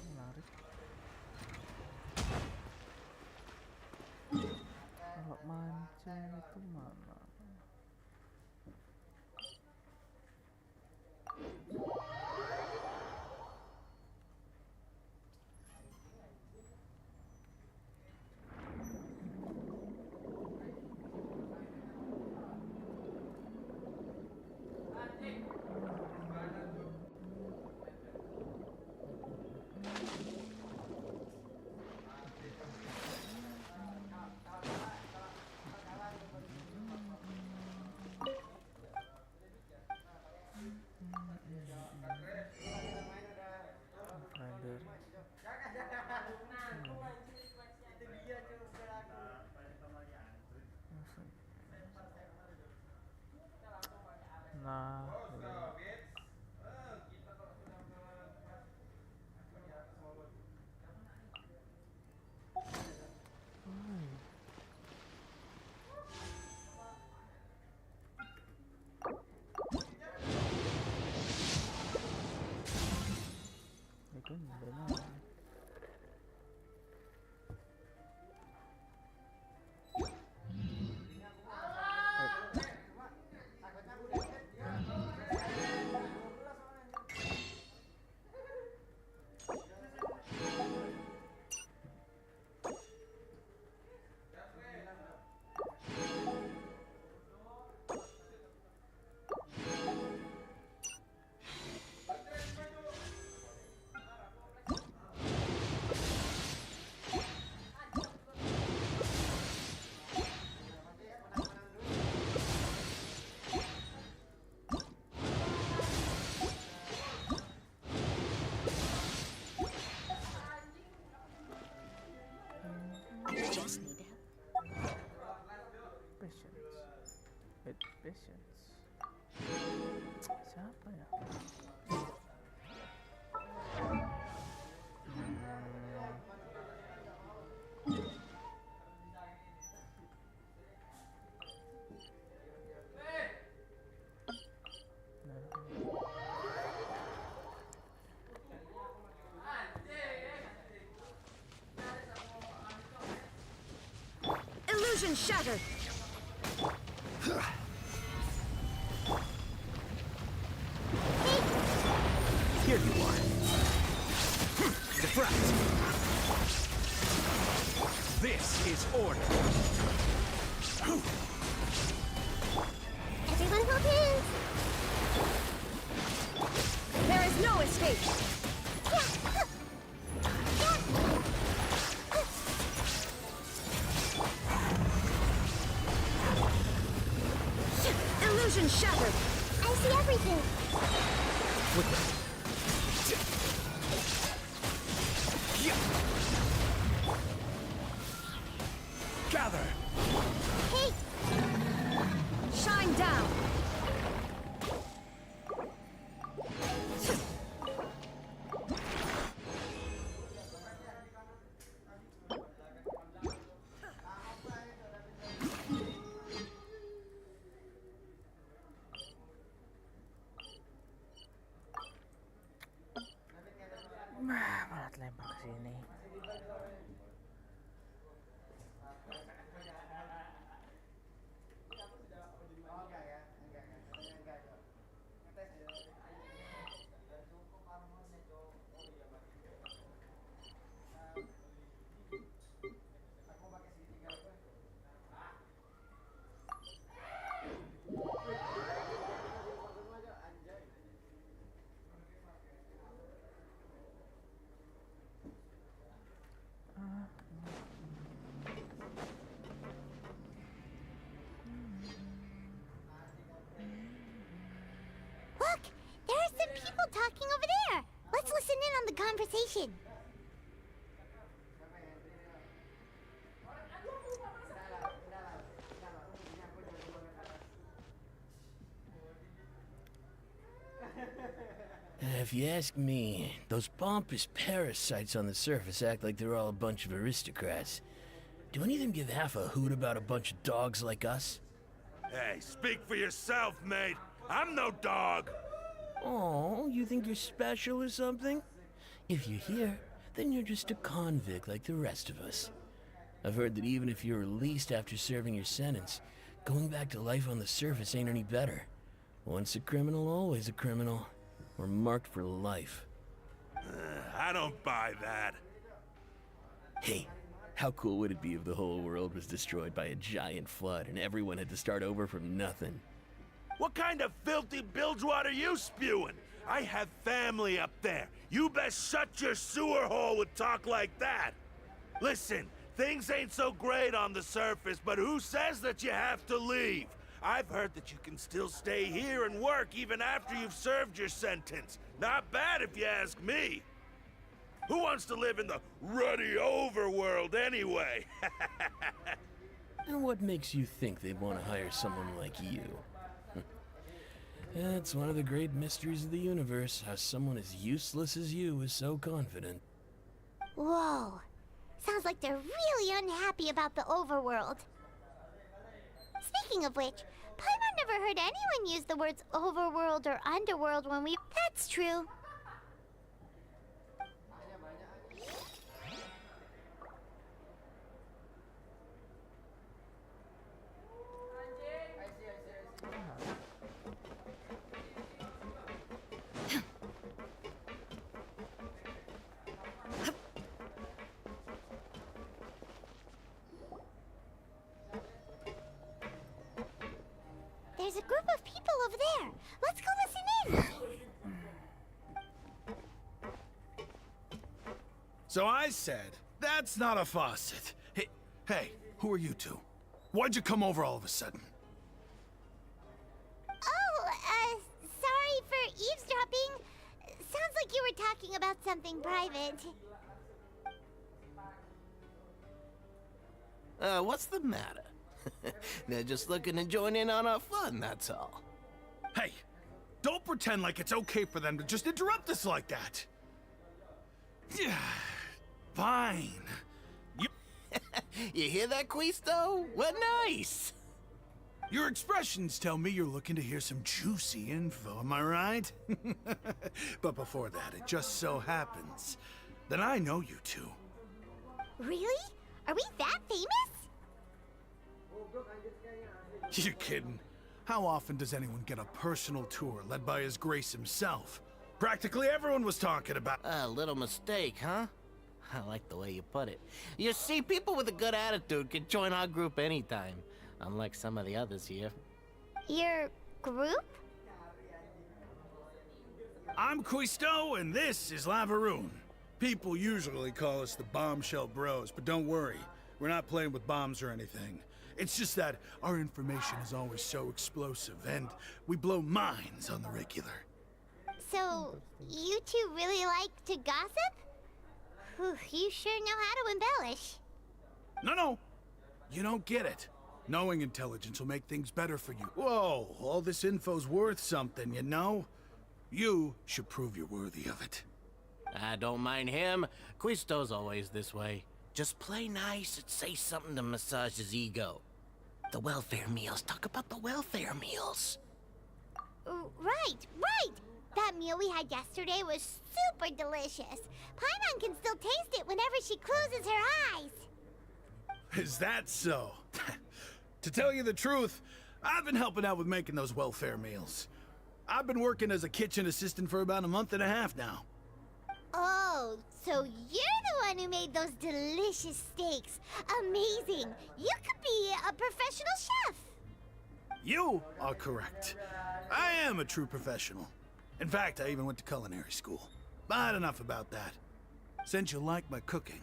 Menarik. Kalau mancing itu mana? Grinder. Nah, itu benar. Patience. Siapa ya? Illusion shattered. Here you are. Defract. This is order. Everyone hold hands. There is no escape. Illusion shattered. I see everything. Gather. Hey! Shine down. Malah lempar ke sini. Look! There are some people talking over there! Let's listen in on the conversation. If you ask me, those pompous parasites on the surface act like they're all a bunch of aristocrats. Do any of them give half a hoot about a bunch of dogs like us? Hey, speak for yourself, mate. I'm no dog. Oh, you think you're special or something? If you're here, then you're just a convict like the rest of us. I've heard that even if you're released after serving your sentence, going back to life on the surface ain't any better. Once a criminal, always a criminal. We're marked for life. I don't buy that. Hey, how cool would it be if the whole world was destroyed by a giant flood and everyone had to start over from nothing? What kind of filthy bilgewater you spewing? I have family up there. You best shut your sewer hole with talk like that. Listen, things ain't so great on the surface, but who says that you have to leave? I've heard that you can still stay here and work even after you've served your sentence. Not bad if you ask me. Who wants to live in the ruddy overworld anyway? And what makes you think they'd want to hire someone like you? It's one of the great mysteries of the universe, how someone as useless as you is so confident. Whoa. Sounds like they're really unhappy about the overworld. Speaking of which, Paimon never heard anyone use the words overworld or underworld when we... That's true. There's a group of people over there. Let's go listen in. So I said, that's not a faucet. Hey, who are you two? Why'd you come over all of a sudden? Oh, sorry for eavesdropping. Sounds like you were talking about something private. What's the matter? They're just looking to join in on our fun, that's all. Hey, don't pretend like it's okay for them to just interrupt us like that. Yeah, fine. You hear that, Quisto? What nice! Your expressions tell me you're looking to hear some juicy info, am I right? But before that, it just so happens that I know you two. Really? Are we that famous? You're kidding. How often does anyone get a personal tour led by His Grace himself? Practically everyone was talking about— A little mistake, huh? I like the way you put it. You see, people with a good attitude can join our group anytime, unlike some of the others here. Your group? I'm Quisto, and this is Lavaroon. People usually call us the Bombshell Bros, but don't worry. We're not playing with bombs or anything. It's just that our information is always so explosive, and we blow minds on the regular. So, you two really like to gossip? Whew, you sure know how to embellish. No. You don't get it. Knowing intelligence will make things better for you. Whoa, all this info's worth something, you know? You should prove you're worthy of it. I don't mind him. Quisto's always this way. Just play nice and say something to massage his ego. The welfare meals. Talk about the welfare meals. Right. That meal we had yesterday was super delicious. Paimon can still taste it whenever she closes her eyes. Is that so? To tell you the truth, I've been helping out with making those welfare meals. I've been working as a kitchen assistant for about a month and a half now. Oh, so you're the one who made those delicious steaks. Amazing. You could be a professional chef. You are correct. I am a true professional. In fact, I even went to culinary school. But enough about that. Since you like my cooking,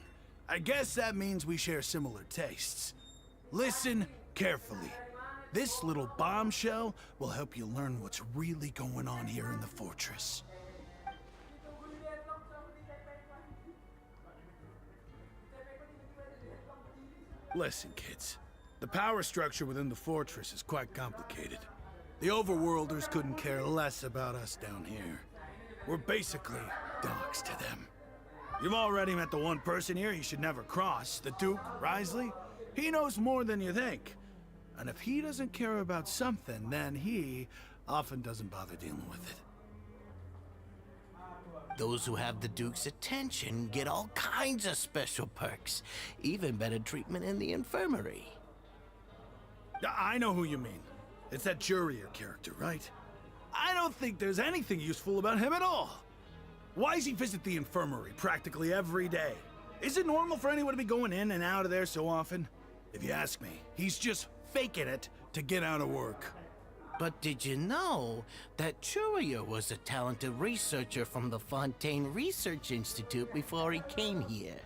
I guess that means we share similar tastes. Listen carefully. This little bombshell will help you learn what's really going on here in the fortress. Listen, kids. The power structure within the fortress is quite complicated. The overworlders couldn't care less about us down here. We're basically dogs to them. You've already met the one person here you should never cross, the Duke, Risley. He knows more than you think. And if he doesn't care about something, then he often doesn't bother dealing with it. Those who have the Duke's attention get all kinds of special perks, even better treatment in the infirmary. I know who you mean. It's that Jurier character, right? I don't think there's anything useful about him at all. Why does he visit the infirmary practically every day? Is it normal for anyone to be going in and out of there so often? If you ask me, he's just faking it to get out of work. But did you know that Jurier was a talented researcher from the Fontaine Research Institute before he came here?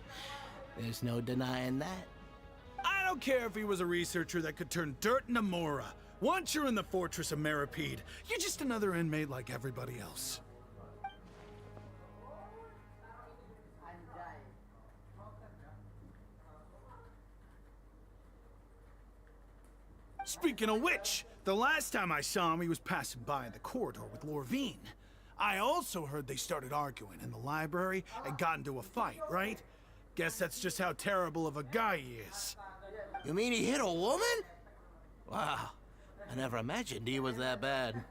There's no denying that. I don't care if he was a researcher that could turn dirt into Mora. Once you're in the fortress of Meripede, you're just another inmate like everybody else. Speaking of which, the last time I saw him, he was passing by in the corridor with Lorvine. I also heard they started arguing in the library and got into a fight, right? Guess that's just how terrible of a guy he is. You mean he hit a woman? Wow, I never imagined he was that bad.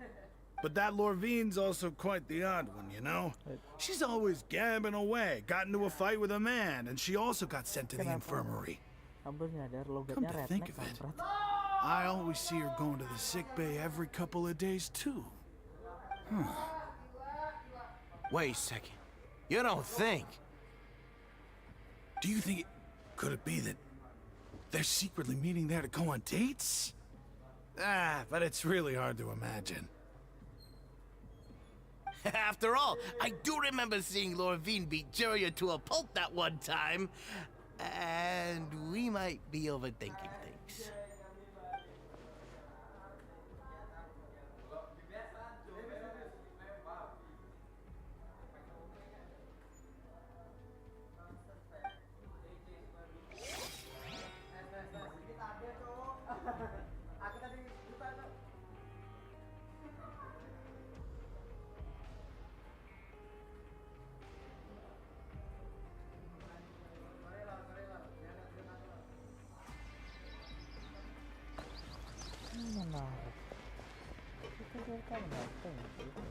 But that Lorvine's also quite the odd one, you know? She's always gabbing away, got into a fight with a man, and she also got sent to the infirmary. Come to think of it, I always see her going to the sick bay every couple of days, too. Wait a second. You don't think? Do you think could it be that they're secretly meeting there to go on dates? But it's really hard to imagine. After all, I do remember seeing Lorvine beat Jurier to a pulp that one time. And we might be overthinking things. menarik. Kita biarkan datang gitu.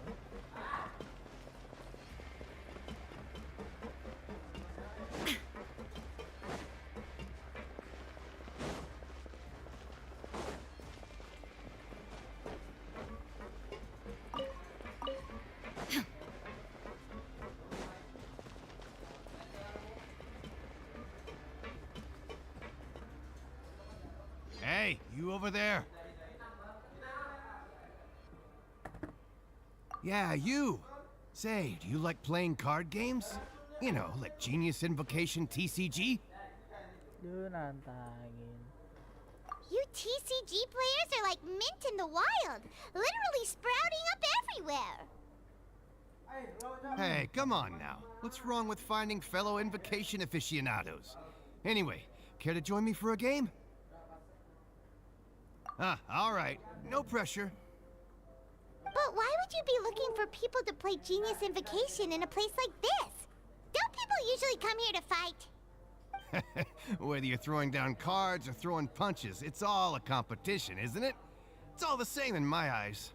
Hey, you over there. Yeah, you. Say, do you like playing card games? You know, like Genius Invocation TCG? Duh, nantangin. You TCG players are like mint in the wild, literally sprouting up everywhere. Hey, come on now. What's wrong with finding fellow Invocation aficionados? Anyway, care to join me for a game? All right. No pressure. But why would you be looking for people to play Genius Invocation in a place like this? Don't people usually come here to fight? Whether you're throwing down cards or throwing punches, it's all a competition, isn't it? It's all the same in my eyes.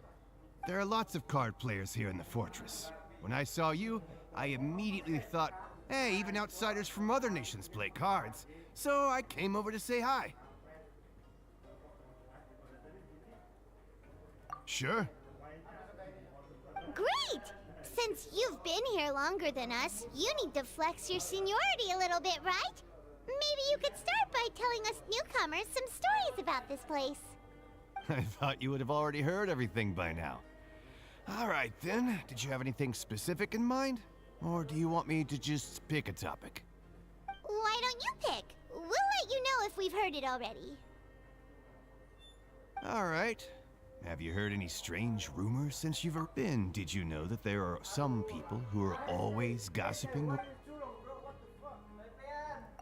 There are lots of card players here in the fortress. When I saw you, I immediately thought, hey, even outsiders from other nations play cards. So I came over to say hi. Sure. Great! Since you've been here longer than us, you need to flex your seniority a little bit, right? Maybe you could start by telling us newcomers some stories about this place. I thought you would have already heard everything by now. All right, then. Did you have anything specific in mind? Or do you want me to just pick a topic? Why don't you pick? We'll let you know if we've heard it already. All right. Have you heard any strange rumors since you've been? Did you know that there are some people who are always gossiping?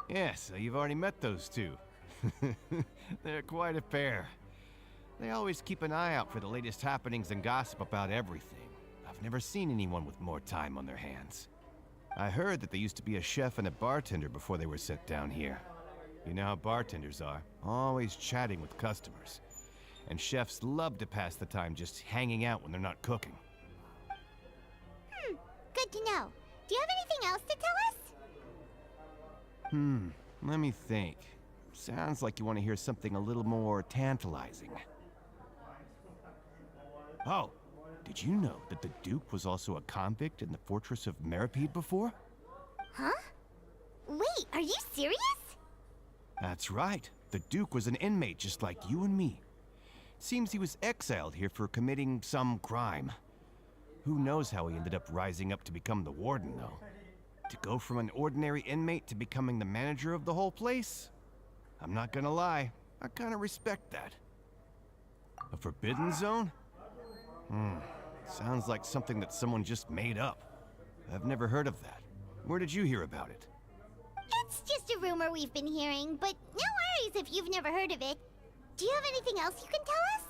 Yes, so you've already met those two. They're quite a pair. They always keep an eye out for the latest happenings and gossip about everything. I've never seen anyone with more time on their hands. I heard that they used to be a chef and a bartender before they were sent down here. You know how bartenders are, always chatting with customers. And chefs love to pass the time just hanging out when they're not cooking. Good to know. Do you have anything else to tell us? Let me think. Sounds like you want to hear something a little more tantalizing. Oh, did you know that the Duke was also a convict in the fortress of Meripede before? Huh? Wait, are you serious? That's right. The Duke was an inmate just like you and me. Seems he was exiled here for committing some crime. Who knows how he ended up rising up to become the warden, though. To go from an ordinary inmate to becoming the manager of the whole place? I'm not gonna lie, I kinda respect that. A forbidden zone? Sounds like something that someone just made up. I've never heard of that. Where did you hear about it? It's just a rumor we've been hearing, but no worries if you've never heard of it. Do you have anything else you can tell us?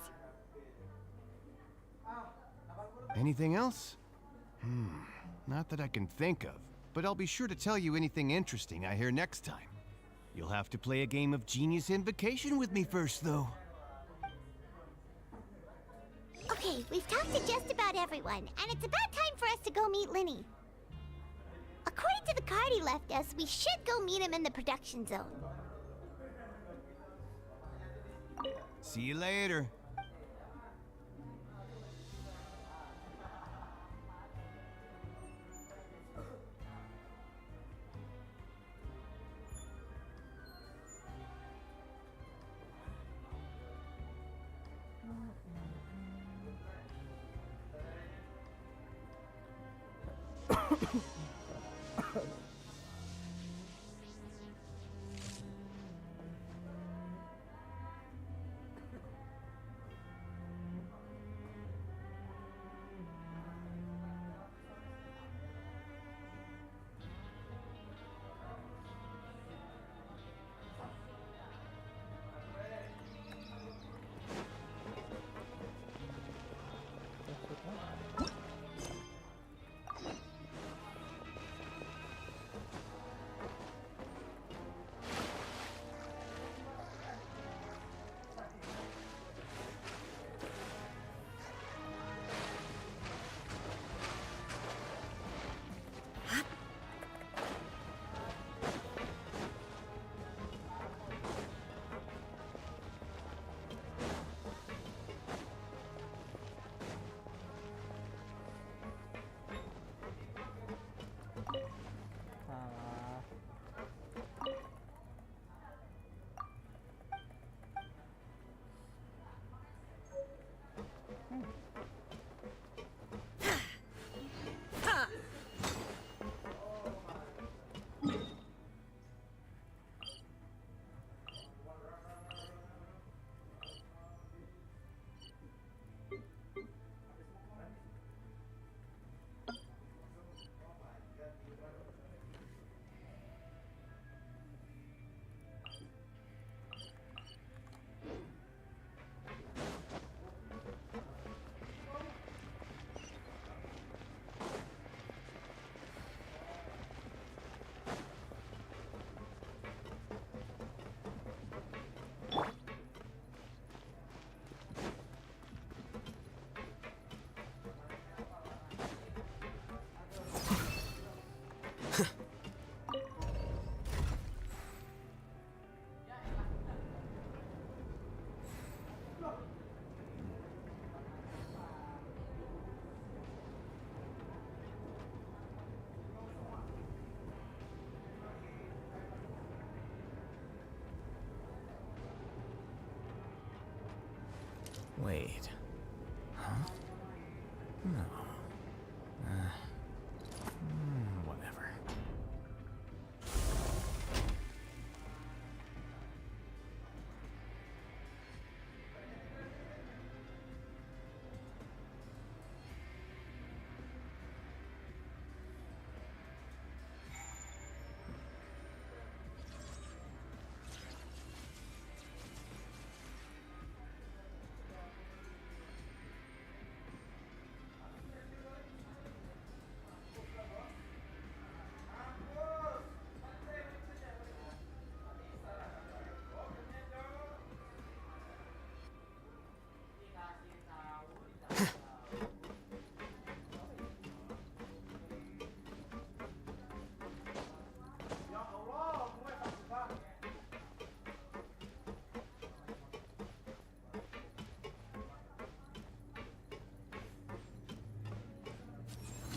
Anything else? Not that I can think of, but I'll be sure to tell you anything interesting I hear next time. You'll have to play a game of Genius Invocation with me first, though. Okay, we've talked to just about everyone, and it's about time for us to go meet Linny. According to the card he left us, we should go meet him in the production zone. See you later. Wait. Huh? No. Whatever.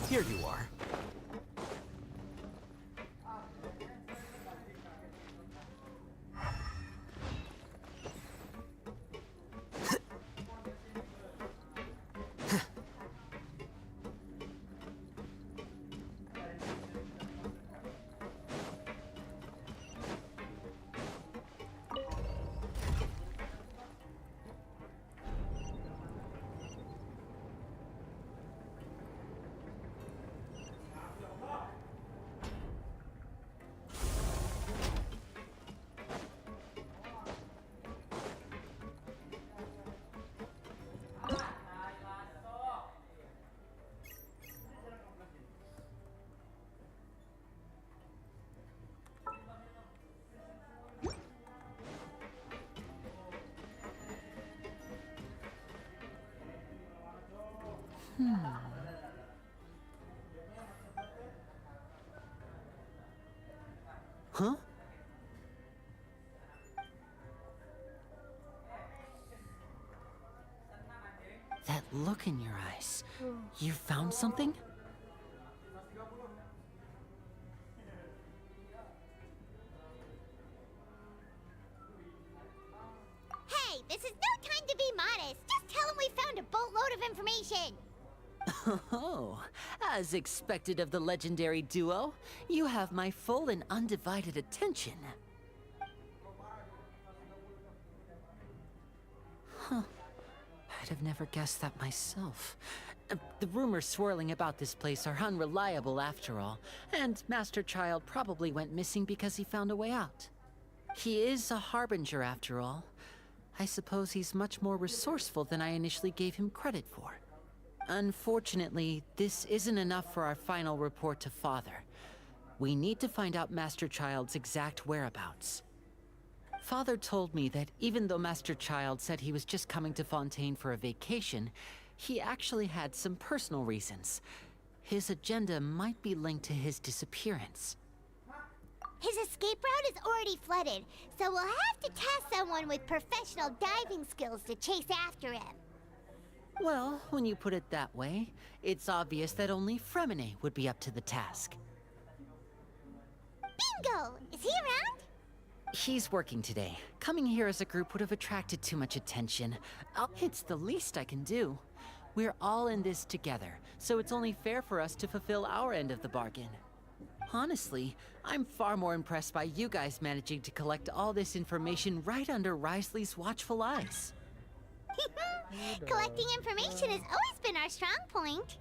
Here you are. Huh? That look in your eyes. You found something? Hey, this is no time to be modest. Just tell him we found a boatload of information. Oh, as expected of the legendary duo, you have my full and undivided attention. Huh. I'd have never guessed that myself. The rumors swirling about this place are unreliable after all, and Master Child probably went missing because he found a way out. He is a harbinger after all. I suppose he's much more resourceful than I initially gave him credit for. Unfortunately, this isn't enough for our final report to Father. We need to find out Master Child's exact whereabouts. Father told me that even though Master Child said he was just coming to Fontaine for a vacation, he actually had some personal reasons. His agenda might be linked to his disappearance. His escape route is already flooded, so we'll have to task someone with professional diving skills to chase after him. Well, when you put it that way, it's obvious that only Fremine would be up to the task. Bingo! Is he around? He's working today. Coming here as a group would have attracted too much attention. It's the least I can do. We're all in this together, so it's only fair for us to fulfill our end of the bargain. Honestly, I'm far more impressed by you guys managing to collect all this information right under Risley's watchful eyes. Collecting information has always been our strong point.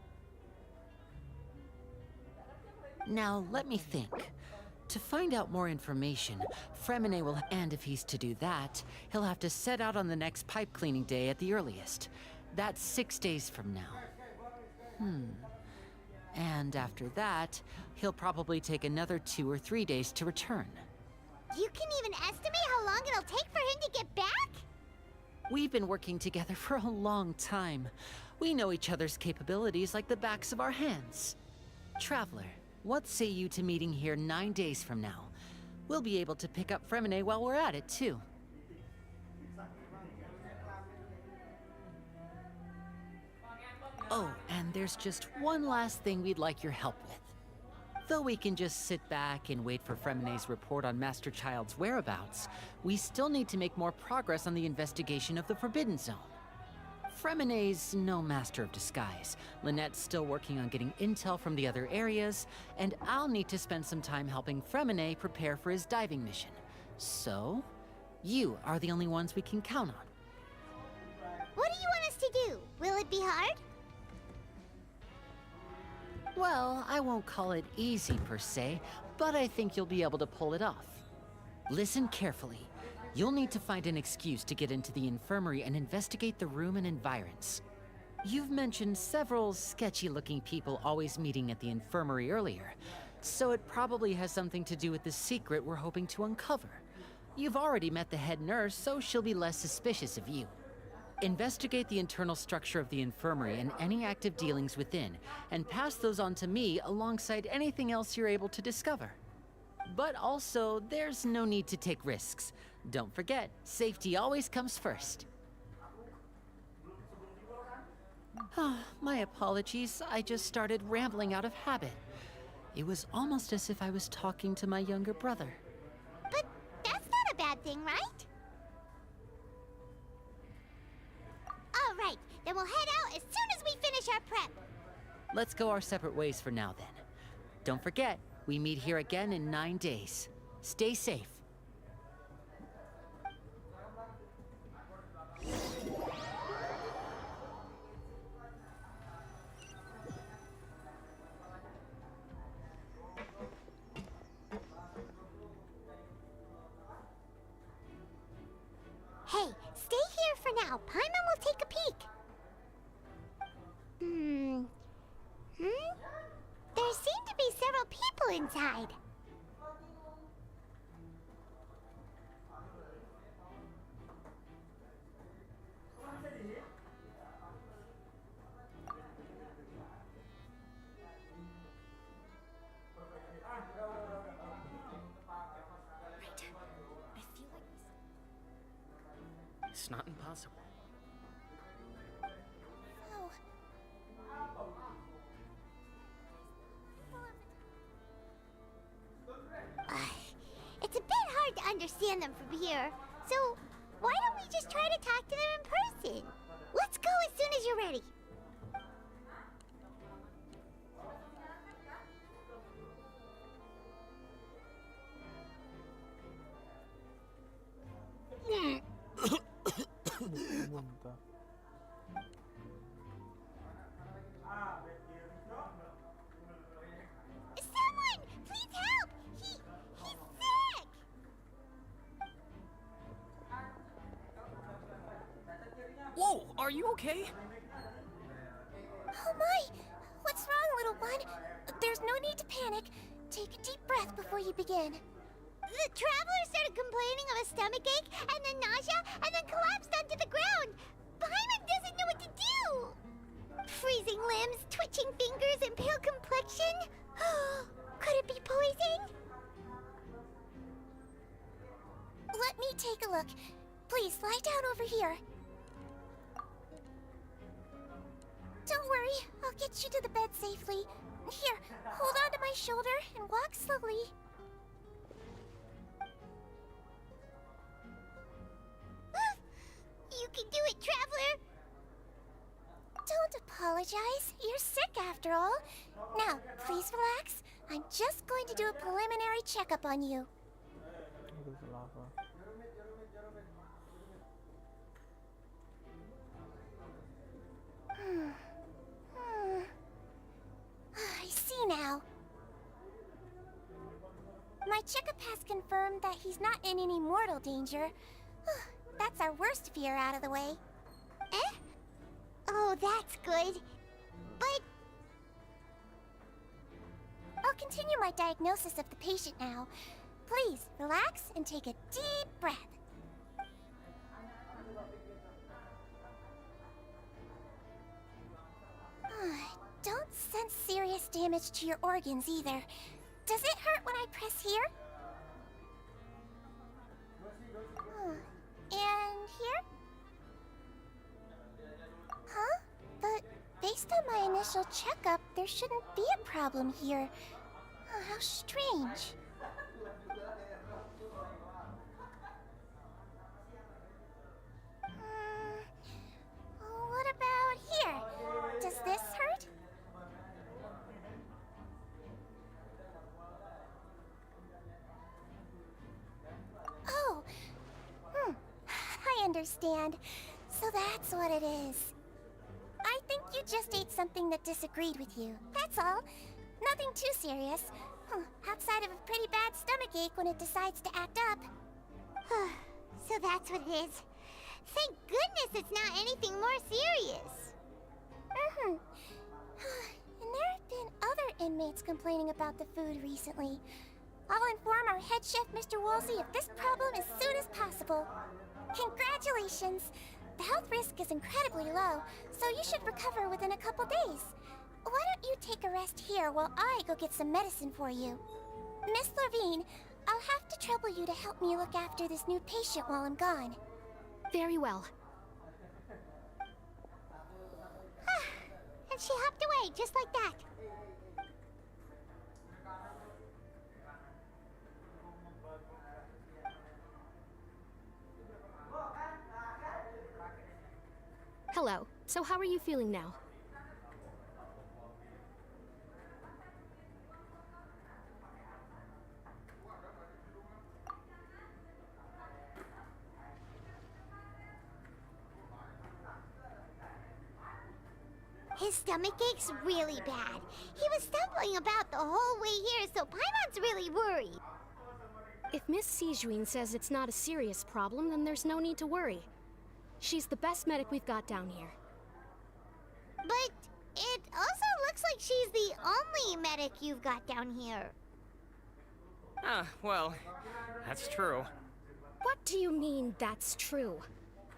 Now, let me think. To find out more information, Fremine will, and if he's to do that, he'll have to set out on the next pipe cleaning day at the earliest. That's 6 days from now. And after that, he'll probably take another 2 or 3 days to return. You can even estimate how long it'll take for him to get back? We've been working together for a long time. We know each other's capabilities like the backs of our hands. Traveler, what say you to meeting here 9 days from now? We'll be able to pick up Fremine while we're at it, too. Oh, and there's just one last thing we'd like your help with. Though we can just sit back and wait for Fremine's report on Master Child's whereabouts, we still need to make more progress on the investigation of the Forbidden Zone. Fremonet's no master of disguise. Lynette's still working on getting intel from the other areas, and I'll need to spend some time helping Fremonet prepare for his diving mission. So, you are the only ones we can count on. What do you want us to do? Will it be hard? Well, I won't call it easy per se, but I think you'll be able to pull it off. Listen carefully. You'll need to find an excuse to get into the infirmary and investigate the room and environs. You've mentioned several sketchy-looking people always meeting at the infirmary earlier, so it probably has something to do with the secret we're hoping to uncover. You've already met the head nurse, so she'll be less suspicious of you. Investigate the internal structure of the infirmary and any active dealings within, and pass those on to me alongside anything else you're able to discover. But also, there's no need to take risks. Don't forget, safety always comes first. My apologies, I just started rambling out of habit. It was almost as if I was talking to my younger brother. But that's not a bad thing, right? All right, then we'll head out as soon as we finish our prep. Let's go our separate ways for now, then. Don't forget, we meet here again in 9 days. Stay safe. Hey, stay here for now. Paimon will take a peek. There seem to be several people inside. It's not impossible. Oh. It's a bit hard to understand them from here, so why don't we just try to talk to them in person? Let's go as soon as you're ready. Someone, please help! He's sick! Whoa, are you okay? Oh my! What's wrong, little one? There's no need to panic. Take a deep breath before you begin. The traveler started complaining of a stomachache, and then nausea, and then collapsed onto the ground. Paimon doesn't know what to do. Freezing limbs, twitching fingers, and pale complexion. Could it be poison? Let me take a look. Please, lie down over here. Don't worry, I'll get you to the bed safely. Here, hold on to my shoulder and walk slowly. You can do it, traveler! Don't apologize. You're sick after all. Now, please relax. I'm just going to do a preliminary checkup on you. I see now. My checkup has confirmed that he's not in any mortal danger. That's our worst fear out of the way. Eh? Oh, that's good. But... I'll continue my diagnosis of the patient now. Please, relax and take a deep breath. Don't sense serious damage to your organs either. Does it hurt when I press here? And here? Huh? But based on my initial checkup, there shouldn't be a problem here. Oh, how strange. What understand. So that's what it is. I think you just ate something that disagreed with you. That's all. Nothing too serious. Outside of a pretty bad stomachache when it decides to act up. So that's what it is. Thank goodness it's not anything more serious. And there have been other inmates complaining about the food recently. I'll inform our head chef, Mr. Woolsey, of this problem as soon as possible. Congratulations! The health risk is incredibly low, so you should recover within a couple days. Why don't you take a rest here while I go get some medicine for you? Miss Levine, I'll have to trouble you to help me look after this new patient while I'm gone. Very well. And she hopped away just like that. Hello. So how are you feeling now? His stomach ache's really bad. He was stumbling about the whole way here, so Paimon's really worried. If Miss Sijuin says it's not a serious problem, then there's no need to worry. She's the best medic we've got down here. But it also looks like she's the only medic you've got down here. Well, that's true. What do you mean, that's true?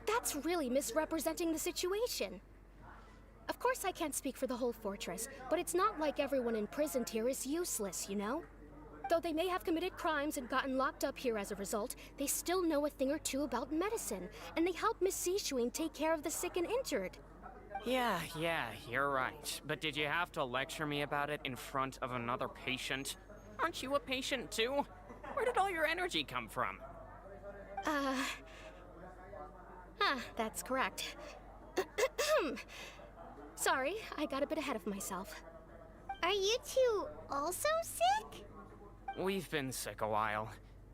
That's really misrepresenting the situation. Of course I can't speak for the whole fortress, but it's not like everyone imprisoned here is useless, you know? Though they may have committed crimes and gotten locked up here as a result, they still know a thing or two about medicine, and they help Miss Sijuin take care of the sick and injured. Yeah, you're right. But did you have to lecture me about it in front of another patient? Aren't you a patient too? Where did all your energy come from? That's correct. Sorry, I got a bit ahead of myself. Are you two also sick? We've been sick a while.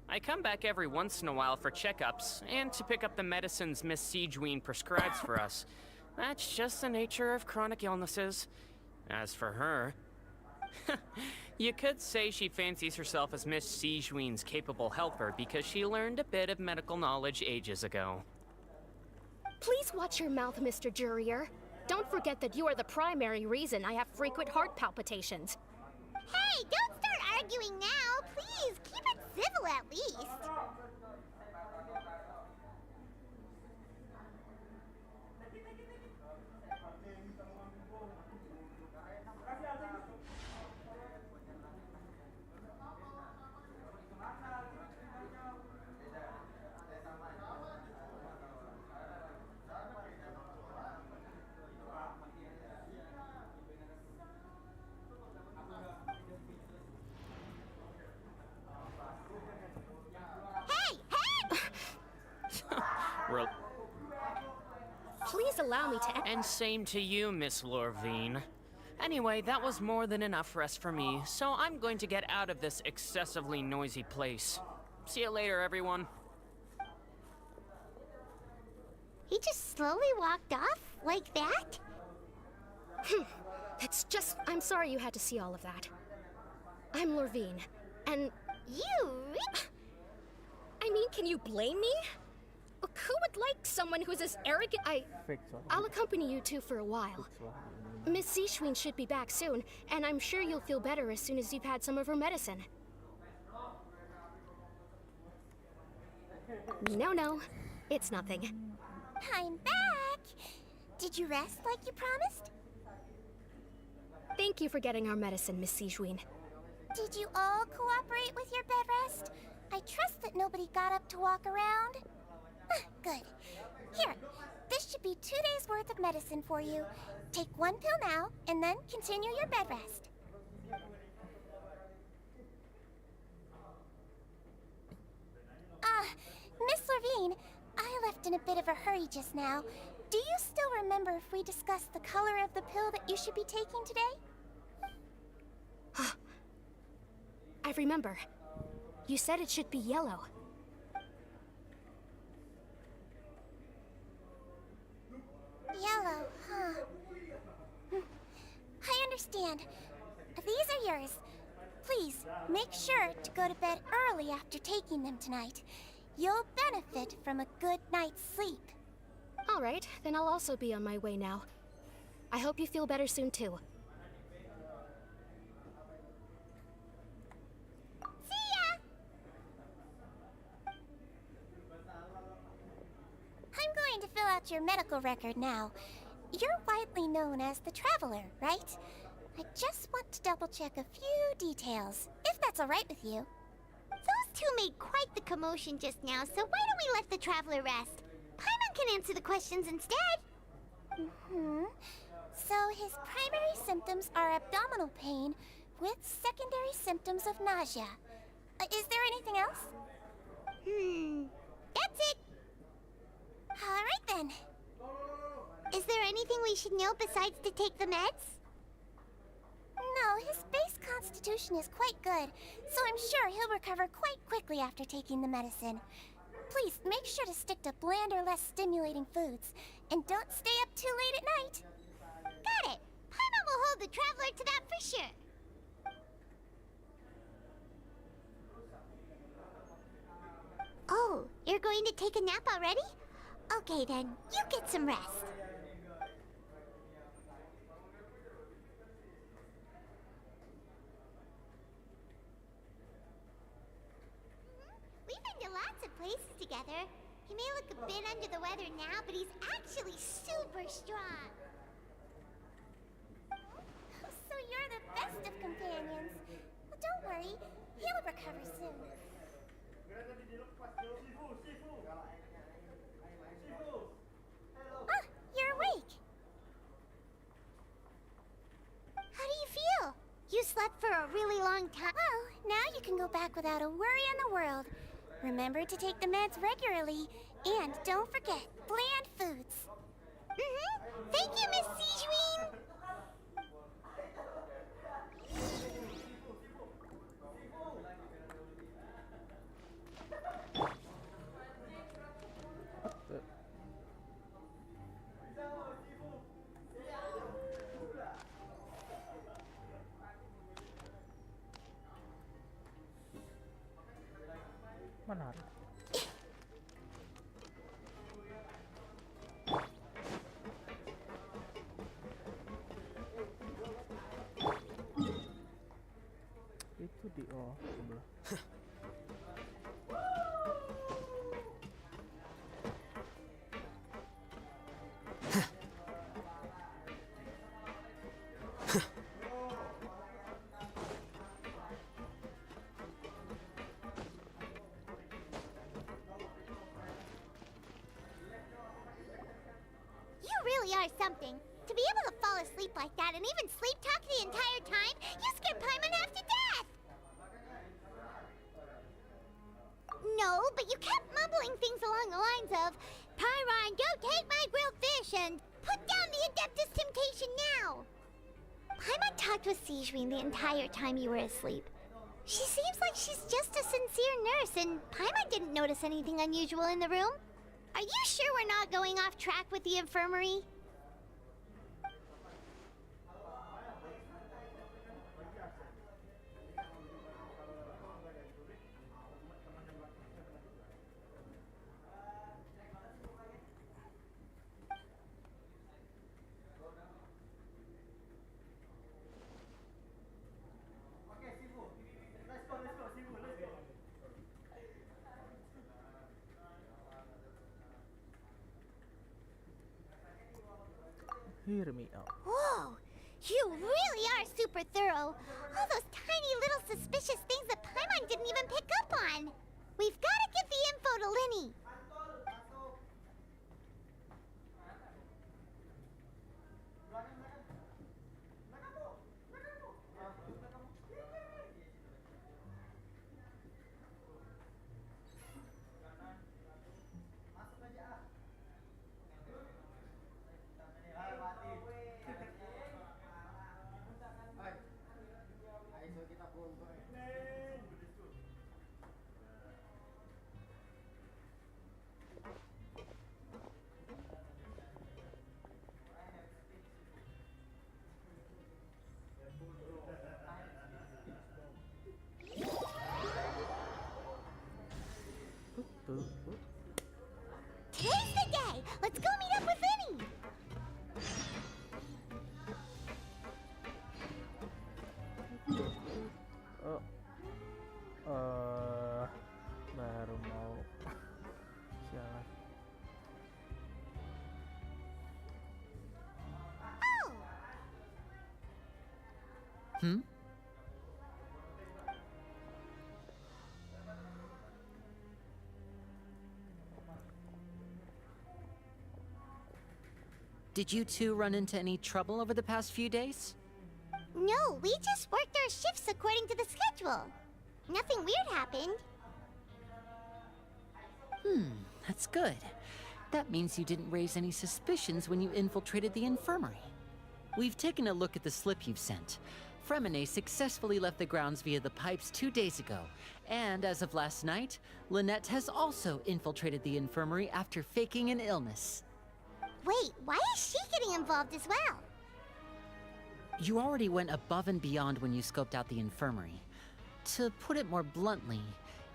I come back every once in a while for checkups, and to pick up the medicines Miss Sijuin prescribes for us. That's just the nature of chronic illnesses. As for her... you could say she fancies herself as Miss Sijuin's capable helper because she learned a bit of medical knowledge ages ago. Please watch your mouth, Mr. Jurrier. Don't forget that you are the primary reason I have frequent heart palpitations. Hey, don't start arguing now, please. Keep it civil at least. Please allow me to... And same to you, Miss Lorvine. Anyway, that was more than enough rest for me, so I'm going to get out of this excessively noisy place. See you later, everyone. He just slowly walked off like that? It's just... I'm sorry you had to see all of that. I'm Lorvine, and... You... I mean, can you blame me? Who would like someone who's as arrogant? I'll accompany you two for a while. Miss Sijuin should be back soon, and I'm sure you'll feel better as soon as you've had some of her medicine. No, it's nothing. I'm back! Did you rest like you promised? Thank you for getting our medicine, Miss Sijuin. Did you all cooperate with your bed rest? I trust that nobody got up to walk around. Good. Here, this should be 2 days' worth of medicine for you. Take one pill now, and then continue your bed rest. Miss Lorvine, I left in a bit of a hurry just now. Do you still remember if we discussed the color of the pill that you should be taking today? I remember. You said it should be yellow. understand. These are yours. Please, make sure to go to bed early after taking them tonight. You'll benefit from a good night's sleep. All right, then I'll also be on my way now. I hope you feel better soon, too. See ya! I'm going to fill out your medical record now. You're widely known as the Traveler, right? I just want to double-check a few details, if that's all right with you. Those two made quite the commotion just now, so why don't we let the traveler rest? Paimon can answer the questions instead. So his primary symptoms are abdominal pain with secondary symptoms of nausea. Is there anything else? That's it. All right then. Is there anything we should know besides to take the meds? No, his base constitution is quite good, so I'm sure he'll recover quite quickly after taking the medicine. Please, make sure to stick to bland or less stimulating foods, and don't stay up too late at night. Got it. Paimon will hold the traveler to that for sure. Oh, you're going to take a nap already? Okay then, you get some rest. We've been to lots of places together. He may look a bit under the weather now, but he's actually super strong. So you're the best of companions. Well, don't worry, he'll recover soon. Ah, you're awake. How do you feel? You slept for a really long time. Well, now you can go back without a worry in the world. Remember to take the meds regularly, and don't forget, bland foods. Thank you, Miss Sijuin. Mana? Itu di sebelah. You really are something. To be able to fall asleep like that and even sleep talk the entire time, you scared Paimon half to death! No, but you kept mumbling things along the lines of, Pyron, don't take my grilled fish, and put down the Adeptus Temptation now! Paimon talked with Sijuin the entire time you were asleep. She seems like she's just a sincere nurse, and Paimon didn't notice anything unusual in the room. Are you sure we're not going off track with the infirmary? Hear me out. Whoa! You really are super thorough. All those tiny little suspicious things that Paimon didn't even pick up on. We've got to give the info to Linny. Today's the day! Let's go meet up with Vinny! Baru mau sialan. Hmm? Did you two run into any trouble over the past few days? No, we just worked our shifts according to the schedule. Nothing weird happened. That's good. That means you didn't raise any suspicions when you infiltrated the infirmary. We've taken a look at the slip you've sent. Fremine successfully left the grounds via the pipes 2 days ago, and as of last night, Lynette has also infiltrated the infirmary after faking an illness. Wait, why is she getting involved as well? You already went above and beyond when you scoped out the infirmary. To put it more bluntly,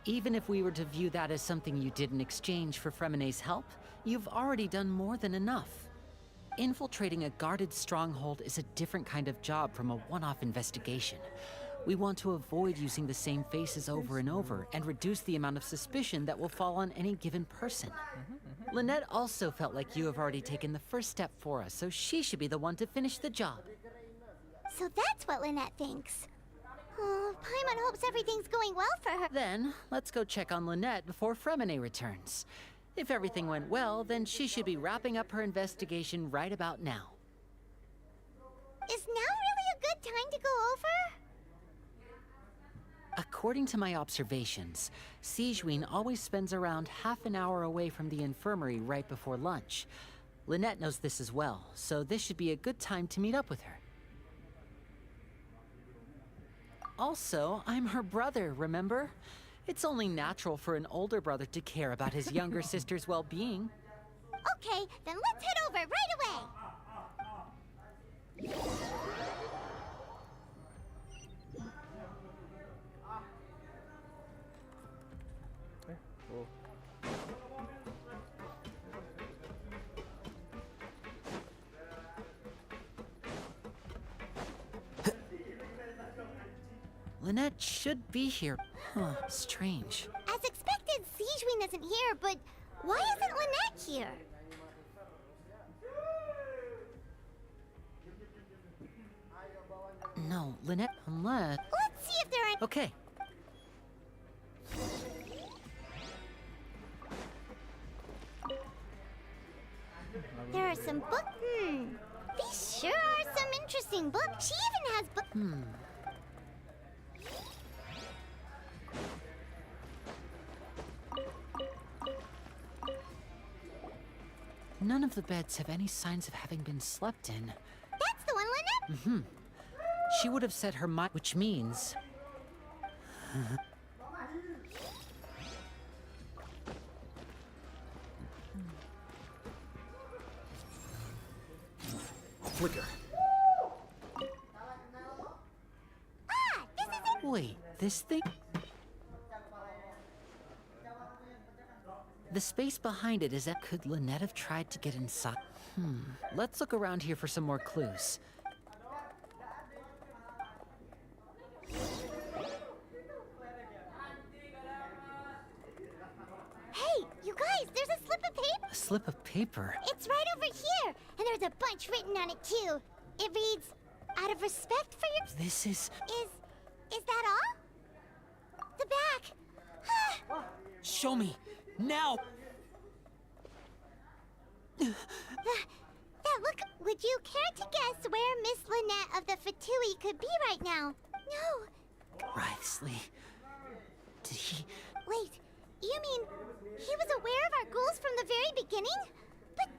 even if we were to view that as something you did in exchange for Fremine's help, you've already done more than enough. Infiltrating a guarded stronghold is a different kind of job from a one-off investigation. We want to avoid using the same faces over and over and reduce the amount of suspicion that will fall on any given person. Lynette also felt like you have already taken the first step for us, so she should be the one to finish the job. So that's what Lynette thinks. Oh, Paimon hopes everything's going well for her. Then, let's go check on Lynette before Fremine returns. If everything went well, then she should be wrapping up her investigation right about now. Is now really a good time to go over? According to my observations, Sigewinne always spends around half an hour away from the infirmary right before lunch. Lynette knows this as well, so this should be a good time to meet up with her. Also, I'm her brother, remember? It's only natural for an older brother to care about his younger sister's well-being. Okay, then let's head over right away! Lynette should be here. Huh, strange. As expected, Sigewinne isn't here, but why isn't Lynette here? No, Lynette, unless... Let's see if there are... Okay. There are some books. These sure are some interesting books. She even has books. None of the beds have any signs of having been slept in. That's the one, Lynette? She would have set her mind, which means... Flicker. Ah, this is it! Wait, this thing? The space behind it is that... Could Lynette have tried to get inside? Let's look around here for some more clues. Hey, you guys, there's a slip of paper. A slip of paper? It's right over here, and there's a bunch written on it too. It reads, "Out of respect for your..." This is... Is that all? The back. Show me! Now! That look... Would you care to guess where Miss Lynette of the Fatui could be right now? No. Writhely. Did he... Wait, you mean he was aware of our goals from the very beginning? But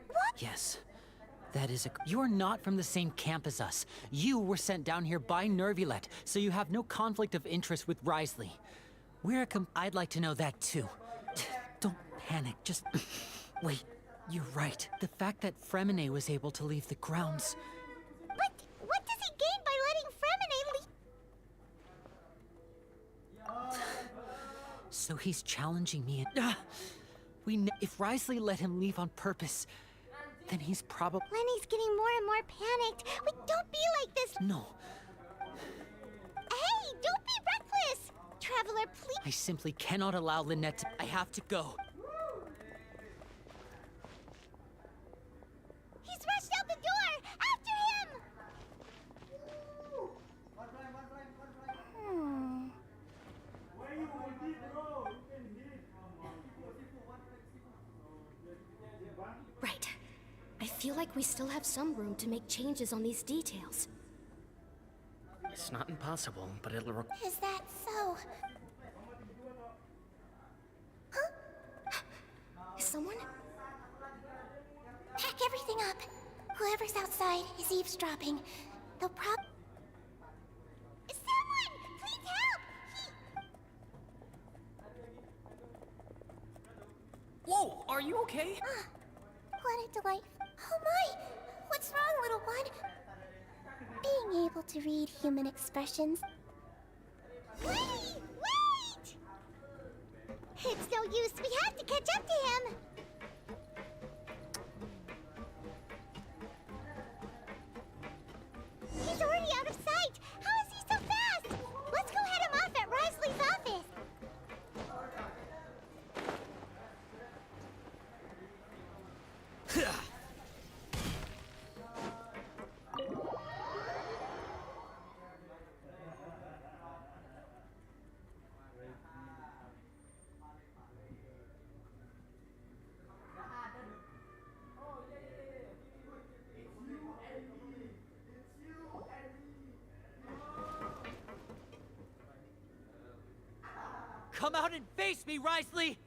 what? Yes. That is a... You're not from the same camp as us. You were sent down here by Nervulette, so you have no conflict of interest with Writhely. We're a I'd like to know that too. Don't panic, just... Wait, you're right. The fact that Fremine was able to leave the grounds... But what does he gain by letting Fremine leave? So he's challenging me and... If Risley let him leave on purpose, then he's probably... Lenny's getting more and more panicked. Wait, don't be like this. No. Hey, don't be reckless. Traveler, please. I simply cannot allow Lynette to... I have to go. He's rushed out the door. After him. Right. I feel like we still have some room to make changes on these details. It's not impossible, but it'll require... Is that so? Huh? Is someone? Pack everything up. Whoever's outside is eavesdropping. They'll Someone, please help. Whoa, are you okay? What a delight. Oh my! What's wrong, little one? Being able to read human expressions. Wait! It's no use. We have to catch up to him. He's already out of sight. How is he so fast? Let's go head him off at Risley's office. Come out and face me, Risley!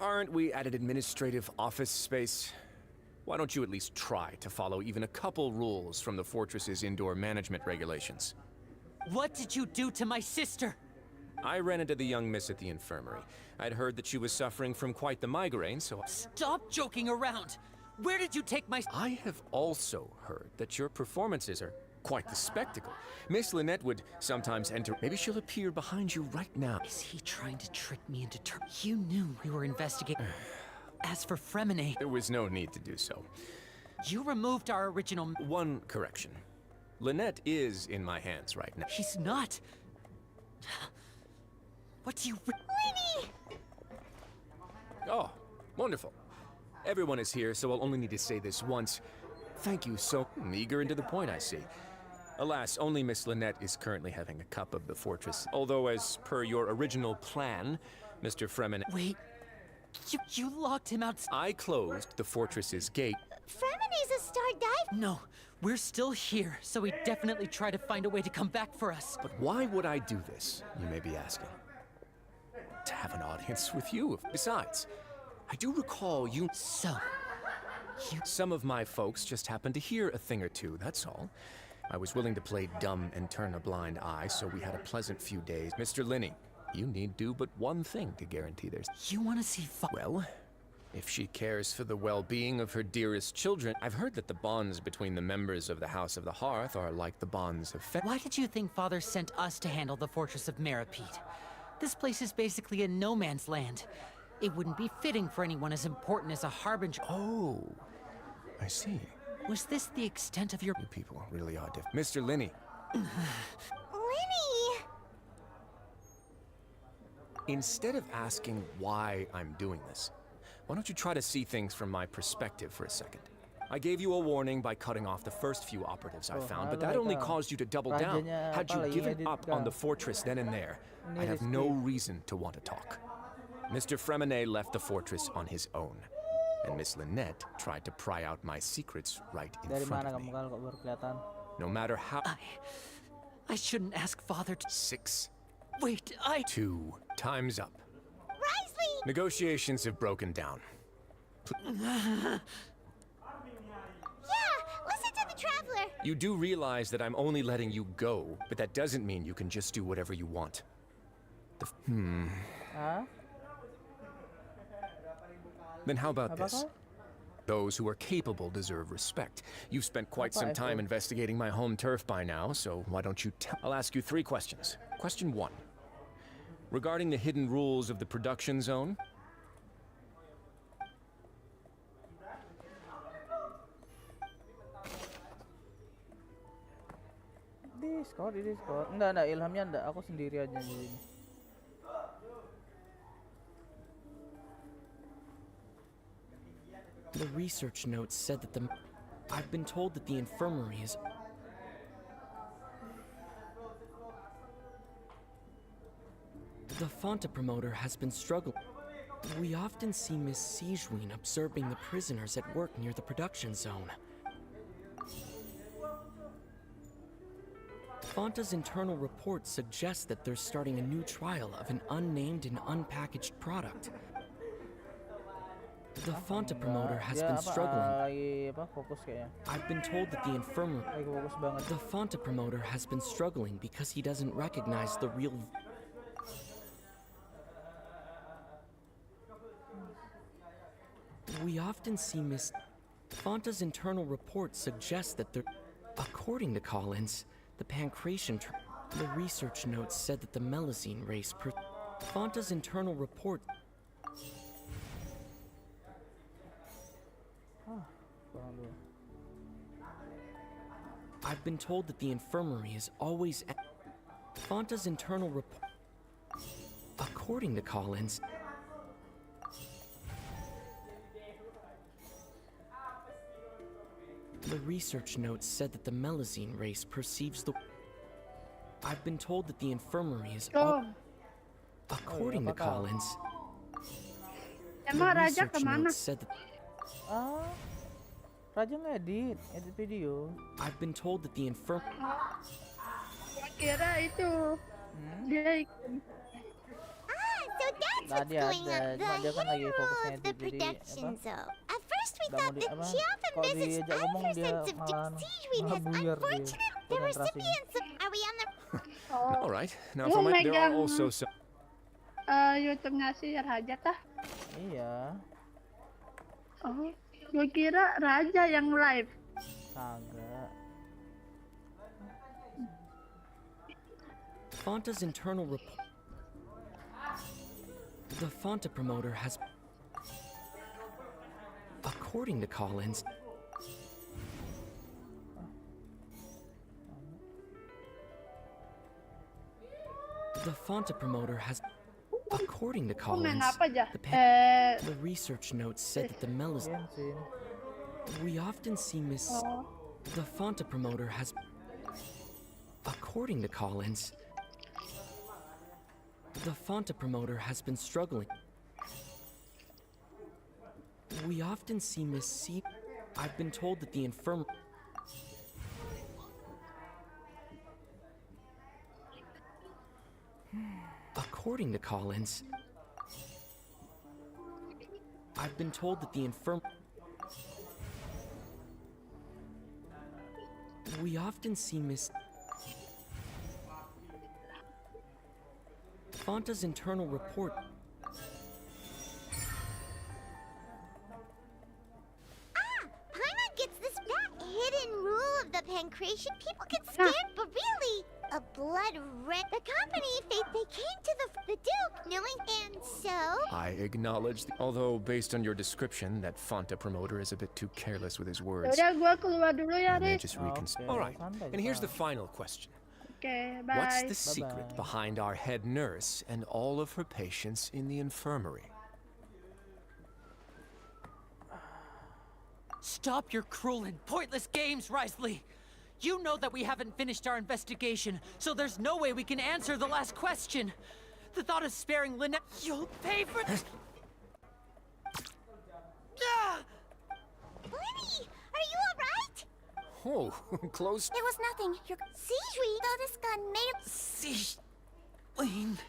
Aren't we at an administrative office space? Why don't you at least try to follow even a couple rules from the fortress's indoor management regulations? What did you do to my sister? I ran into the young miss at the infirmary. I'd heard that she was suffering from quite the migraine, so... Stop joking around! Where did you take my... I have also heard that your performances are quite the spectacle. Miss Lynette would sometimes enter. Maybe she'll appear behind you right now. Is he trying to trick me into You knew we were investigating. As for Fremine... There was no need to do so. You removed our original... One correction. Lynette is in my hands right now. He's not. What do you... Lenny! Oh, wonderful. Everyone is here, so I'll only need to say this once. Thank you so... Eager and to the point, I see. Alas, only Miss Lynette is currently having a cup of the fortress. Although, as per your original plan, Mr. Fremen... Wait. You locked him out... I closed the fortress's gate. Fremine's a star dive... No, we're still here, so he definitely tried to find a way to come back for us. But why would I do this, you may be asking? To have an audience with you. Besides, I do recall you... So... Some of my folks just happened to hear a thing or two, that's all. I was willing to play dumb and turn a blind eye, so we had a pleasant few days. Mr. Linney, you need do but one thing to guarantee there's... You want to see Well, if she cares for the well-being of her dearest children... I've heard that the bonds between the members of the House of the Hearth are like the bonds of... Why did you think Father sent us to handle the Fortress of Meripede? This place is basically a no-man's land. It wouldn't be fitting for anyone as important as a harbinger. Oh, I see. Was this the extent of your... You people really are different. Mr. Linney. Lenny! Instead of asking why I'm doing this, why don't you try to see things from my perspective for a second? I gave you a warning by cutting off the first few operatives I found, but that only caused you to double down. Had you given up on the fortress then and there, I'd have no reason to want to talk. Mr. Fremine left the fortress on his own, and Miss Lynette tried to pry out my secrets right in front of me. No matter how... I shouldn't ask Father to... 6. Wait, 2. Time's up. Risley! Negotiations have broken down. Yeah, listen to the Traveler! You do realize that I'm only letting you go, but that doesn't mean you can just do whatever you want. Then how about this? Those who are capable deserve respect. You've spent quite some time investigating my home turf by now, so why don't you I'll ask you 3 questions. Question 1. Regarding the hidden rules of the production zone, Discord, di Discord. Enggak, Ilhamnya enggak. Aku sendiri aja di sini. The research notes said that I've been told that the infirmary is... The Fonta promoter has been struggling. We often see Miss Sijween observing the prisoners at work near the production zone. Fonta's internal report suggests that they're starting a new trial of an unnamed and unpackaged product. The Fonta promoter has been struggling. I've been told that the infirmary... The Fonta promoter has been struggling because he doesn't recognize the real... We often see Miss... Fonta's internal report suggests that they're... According to Collins, the pancreation... The research notes said that the Melazine race... Fonta's internal report... I've been told that the infirmary is always... Fonta's internal report... According to Collins... The research notes said that the Melazine race perceives the... I've been told that the infirmary is... According to Collins... The research notes said that... Raja ngedit video. I've been told that the infirmary... Kira itu dia So that's what's going on. The hidden rule of the production zone. At first we thought that she often visits other sets of Sijween has unfortunate the recipients of... Are we on the... All right. Now for my... There are also some... YouTube-nya si Raja tah. Iya. Oh, gue kira Raja yang live. Kagak. Fonta's internal report... The Fonta promoter has... According to Collins... The Fonta promoter has... According to Collins... The research notes said that the Melazine... We often see Miss... The Fonta promoter has... According to Collins... The Fonta promoter has been struggling. We often see Miss C... I've been told that the infirm... According to Collins... I've been told that the infirm... We often see Miss... Fonta's internal report... Paimon gets this back. Hidden rule of the pancreation. People get scared, but really... A blood red. The company, they came to the Duke knowing, and so... I acknowledge, although based on your description, that Fonta promoter is a bit too careless with his words. Udah, gua keluar dulu ya, I may Rick. just reconsider. All right, and here's the final question. Okay, bye. What's the secret behind our head nurse and all of her patients in the infirmary? Stop your cruel and pointless games, Risley! You know that we haven't finished our investigation, so there's no way we can answer the last question. The thought of sparing Lynette... You'll pay for... Lenny, are you alright? Oh, close. It was nothing. Your Sijween, though this gun may... Sijween...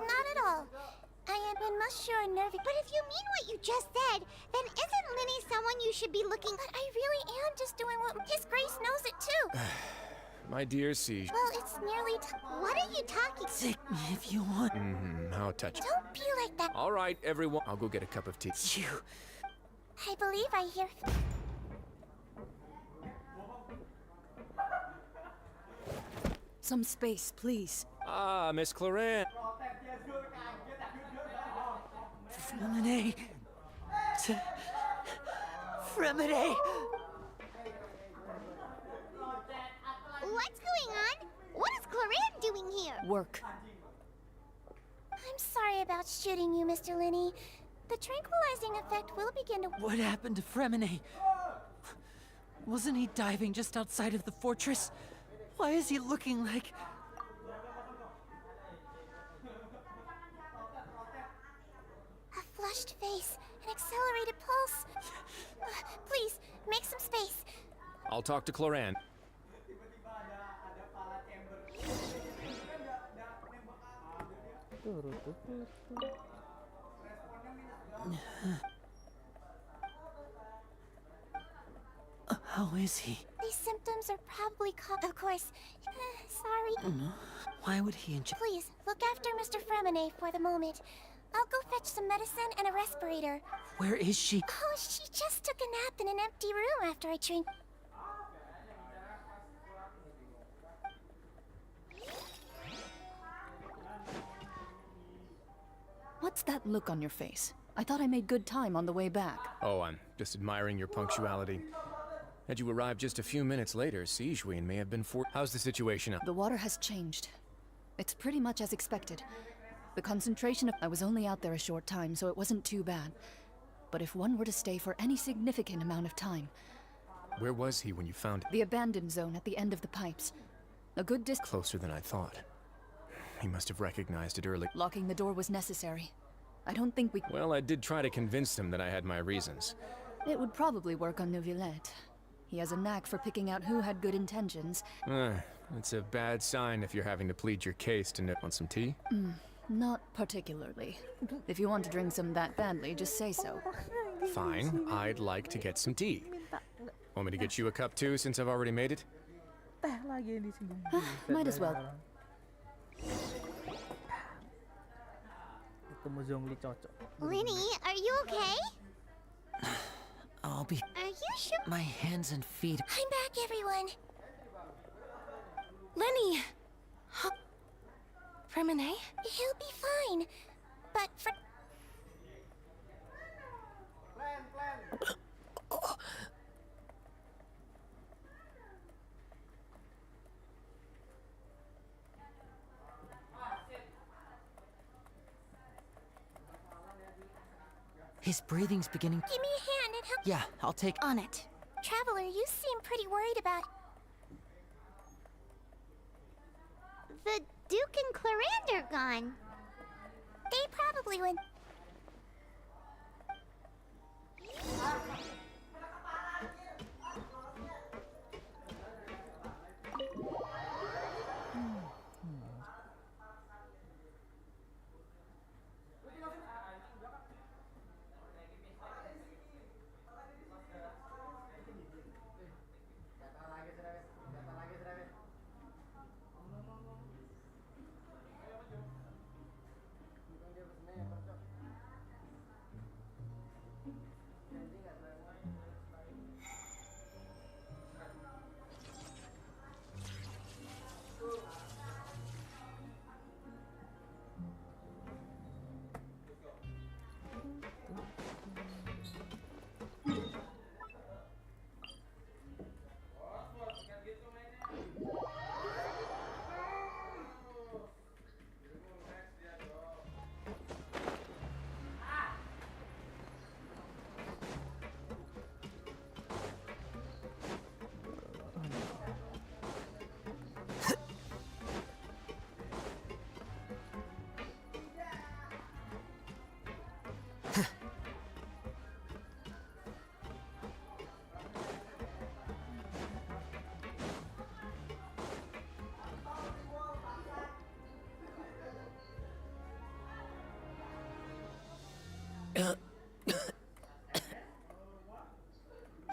Not at all. I am been much sure and nervy. But if you mean what you just said, then isn't Linny someone you should be looking... But I really am just doing what... His Grace knows it too. My dear Siege. Well, it's nearly... What are you talking... Take me if you want. How touching. Don't be like that. All right, everyone. I'll go get a cup of tea. You... I believe I hear... Some space, please. Ah, Miss Clarin. Fremine. Fremine. What's going on? What is Clarin doing here? Work. I'm sorry about shooting you, Mr. Linney. The tranquilizing effect will begin to... What happened to Fremine? Wasn't he diving just outside of the fortress? Why is he looking like... A flushed face, an accelerated pulse. Please, make some space. I'll talk to Clarin. How is he? These symptoms are probably of course. Sorry. Why would he inject... Please, look after Mr. Fremine for the moment. I'll go fetch some medicine and a respirator. Where is she? Oh, she just took a nap in an empty room after I trained. What's that look on your face? I thought I made good time on the way back. Oh, I'm just admiring your punctuality. Had you arrived just a few minutes later, Sigewinne may have been How's the situation up? The water has changed. It's pretty much as expected. The concentration of... I was only out there a short time, so it wasn't too bad. But if one were to stay for any significant amount of time... Where was he when you found him? The abandoned zone at the end of the pipes. A good distance... Closer than I thought. He must have recognized it early. Locking the door was necessary. I don't think we... Well, I did try to convince him that I had my reasons. It would probably work on Neuvillette. He has a knack for picking out who had good intentions. It's a bad sign if you're having to plead your case to nip on some tea. Not particularly. If you want to drink some that badly, just say so. Fine, I'd like to get some tea. Want me to get you a cup too, since I've already made it? Might as well. Linny, are you okay? I'll be... Are you sure? My hands and feet... I'm back, everyone. Lenny! Fremine? He'll be fine. But for... His breathing's beginning... Give me a hand and help... Yeah, I'll take... On it. Traveler, you seem pretty worried about... The Duke and Clarin are gone. They probably went...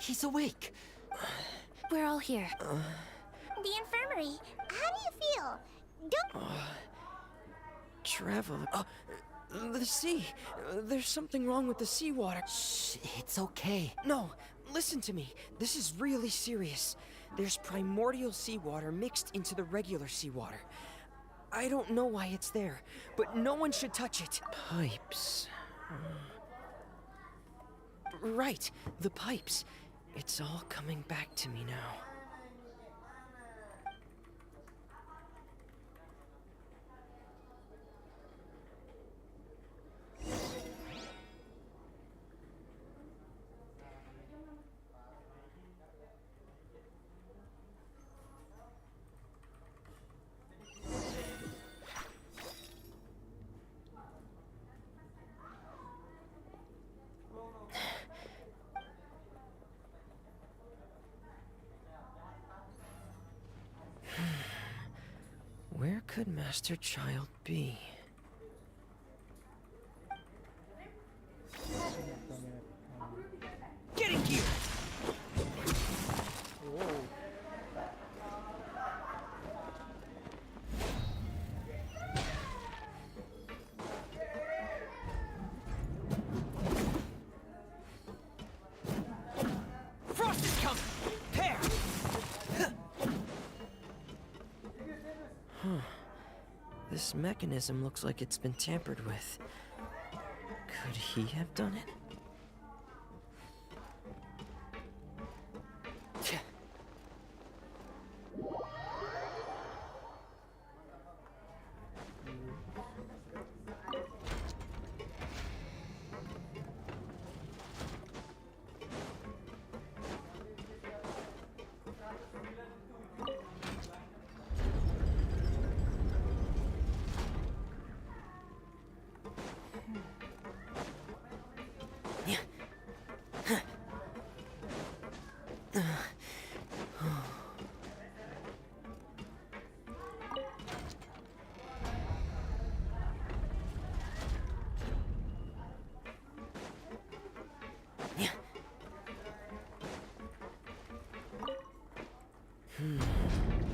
He's awake. We're all here. The infirmary. How do you feel? Don't... Traveler. The sea. There's something wrong with the seawater. Shh, it's okay. No, listen to me. This is really serious. There's primordial seawater mixed into the regular seawater. I don't know why it's there, but no one should touch it. Pipes. Right, the pipes. It's all coming back to me now. Where could Master Child be? Get in gear! Frost is coming! There! Huh. This mechanism looks like it's been tampered with. Could he have done it?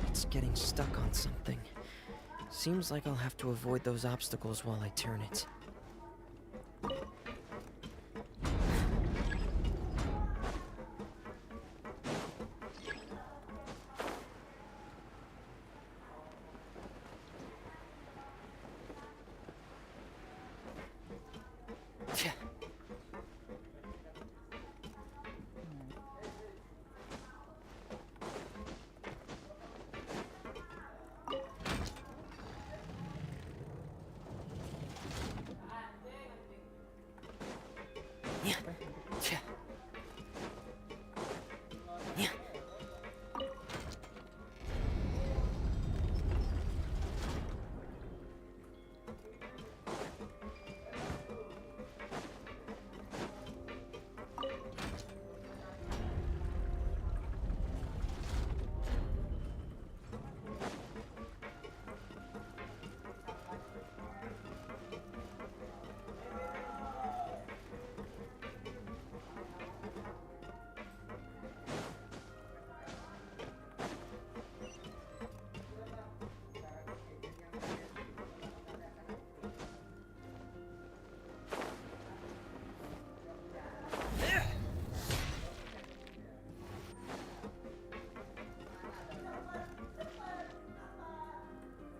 It's getting stuck on something. Seems like I'll have to avoid those obstacles while I turn it.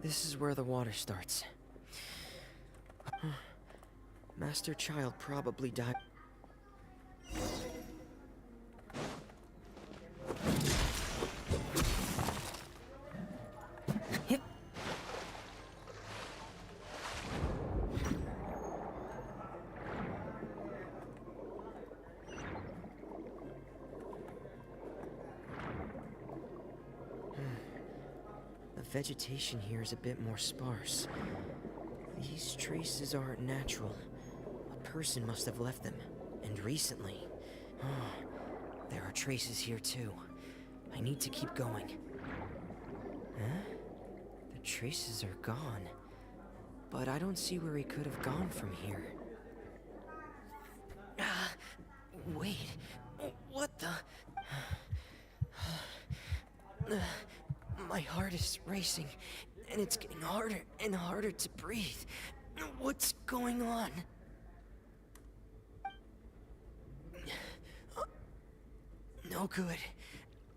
This is where the water starts. Master Child probably died. The vegetation here is a bit more sparse. These traces aren't natural. A person must have left them, and recently. There are traces here too. I need to keep going. Huh? The traces are gone. But I don't see where he could have gone from here. Wait. What the? My heart is racing, and it's getting harder and harder to breathe. What's going on? No good.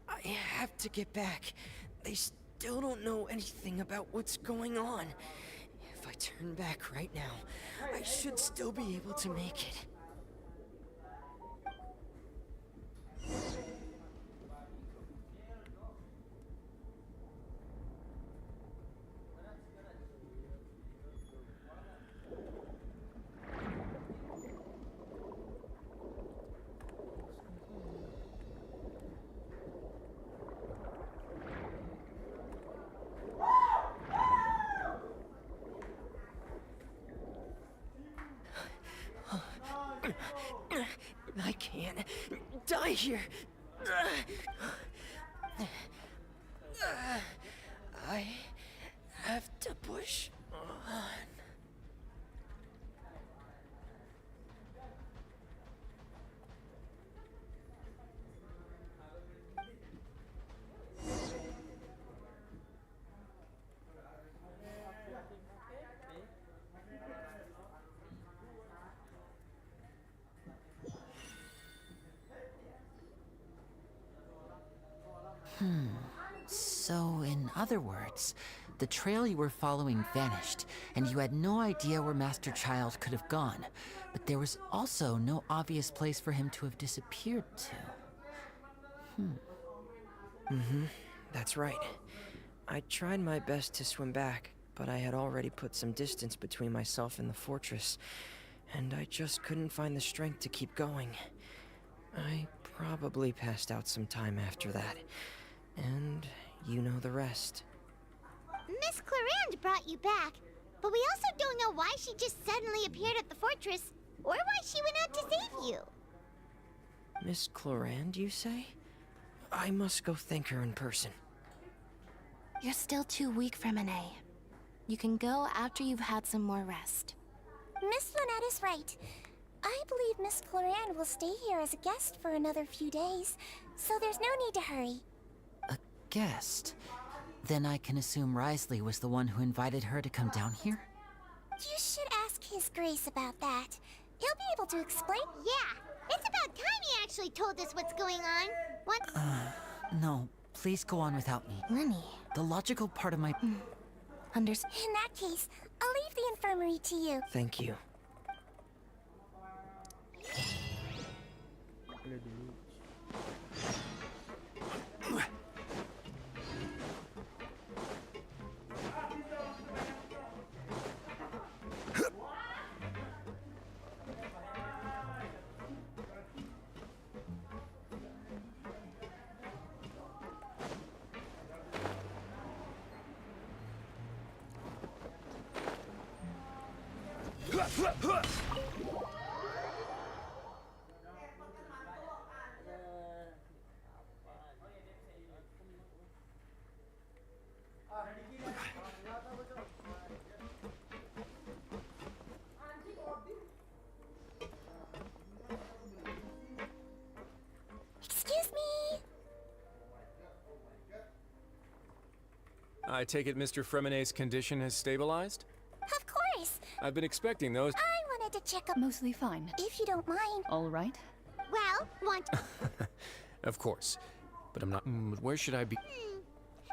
I have to get back. They still don't know anything about what's going on. If I turn back right now, I should still be able to make it. I can't die here. I have to push on. So, in other words, the trail you were following vanished, and you had no idea where Master Child could have gone. But there was also no obvious place for him to have disappeared to. That's right. I tried my best to swim back, but I had already put some distance between myself and the fortress, and I just couldn't find the strength to keep going. I probably passed out some time after that, and you know the rest. Miss Clarande brought you back, but we also don't know why she just suddenly appeared at the fortress, or why she went out to save you. Miss Clarande, you say? I must go thank her in person. You're still too weak, Fremine. You can go after you've had some more rest. Miss Lynette is right. I believe Miss Clarande will stay here as a guest for another few days, so there's no need to hurry. A guest? Then I can assume Risley was the one who invited her to come down here? You should ask His Grace about that. He'll be able to explain. Yeah, it's about time he actually told us what's going on. What? No, please go on without me. Lenny. The logical part of my... In that case, I'll leave the infirmary to you. Thank you. Excuse me. I take it Mr. Fremine's condition has stabilized? Of course. I've been expecting those. I wanted to check up. Mostly fine. If you don't mind. All right. Well, want... Of course. But I'm not... where should I be?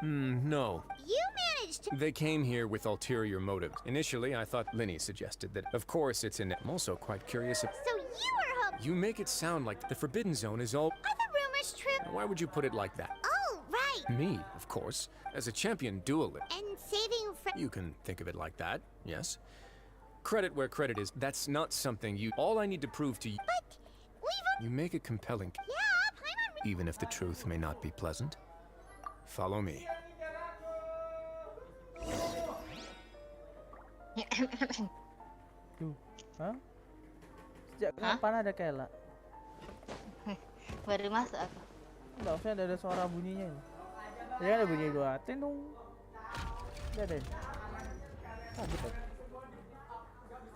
No. You managed to... They came here with ulterior motives. Initially, I thought Linny suggested that, of course, it's in... I'm also quite curious if... So you were hoping... You make it sound like the Forbidden Zone is all... Are the rumors true? Why would you put it like that? Oh, right. Me, of course. As a champion duelist. And saving You can think of it like that, yes. Credit where credit is. That's not something you... All I need to prove to you... But we've... You make it compelling. Yeah, Paimon... Even if the truth may not be pleasant. Follow me. Tuh, hah? Sejak kapan ada Kela? Baru masuk aku. Enggak, maksudnya ada suara bunyinya ini. Ya ada bunyi dua, tindung. Udah deh. Oh, betul.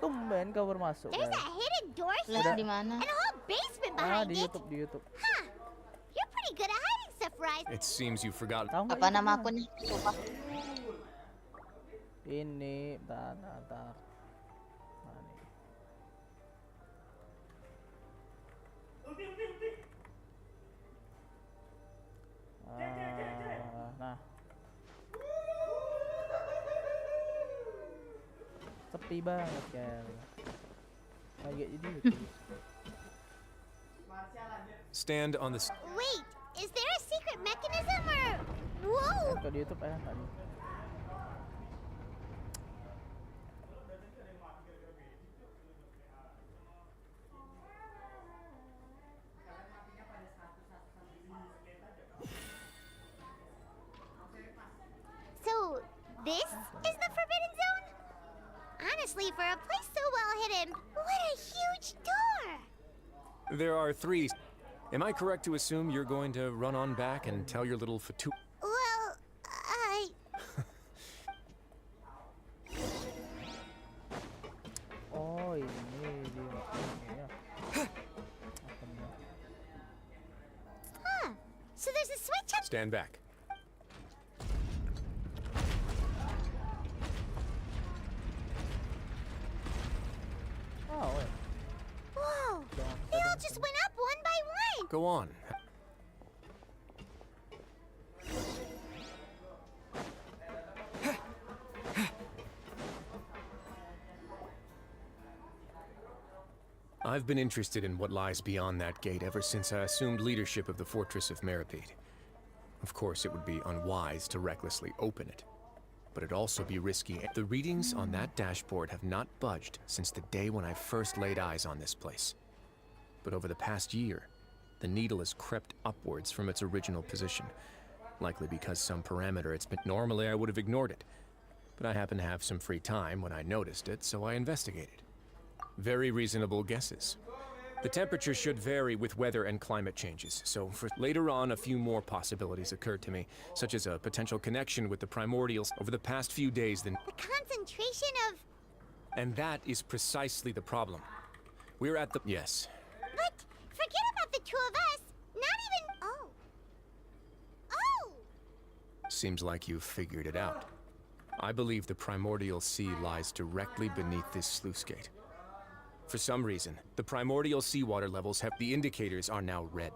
Tumben kau bermasuk. There's a hidden door here. Di mana? And a whole basement behind di it. YouTube, di YouTube. Huh. You're pretty good at hiding stuff, Rise. It seems you forgot. Apa nama akunnya? Lupa. Ini, bentar. Mana nih? Nah. sepi banget kan. Kayak jadi YouTube. Stand on the... Wait, is there a secret mechanism or... Whoa! Kalau di YouTube tadi. So, this is the Forbidden Zone? Honestly, for a place so well hidden, what a huge door! There are 3... Am I correct to assume you're going to run on back and tell your little fatu... Well, I... Oh, ini dia. Huh. So there's a switch up... Stand back. Oh, wait. Whoa! They all just went up one by one! Go on. I've been interested in what lies beyond that gate ever since I assumed leadership of the Fortress of Meripede. Of course, it would be unwise to recklessly open it, but it'd also be risky. The readings on that dashboard have not budged since the day when I first laid eyes on this place. But over the past year, the needle has crept upwards from its original position, likely because some parameter it's been... Normally, I would have ignored it, but I happened to have some free time when I noticed it, so I investigated. Very reasonable guesses. The temperature should vary with weather and climate changes, so for later on a few more possibilities occurred to me, such as a potential connection with the primordials over the past few days. The concentration of... And that is precisely the problem. We're at the... Yes. But forget about the two of us. Not even... Oh. Oh! Seems like you've figured it out. I believe the primordial sea lies directly beneath this sluice gate. For some reason, the primordial seawater levels have... The indicators are now red.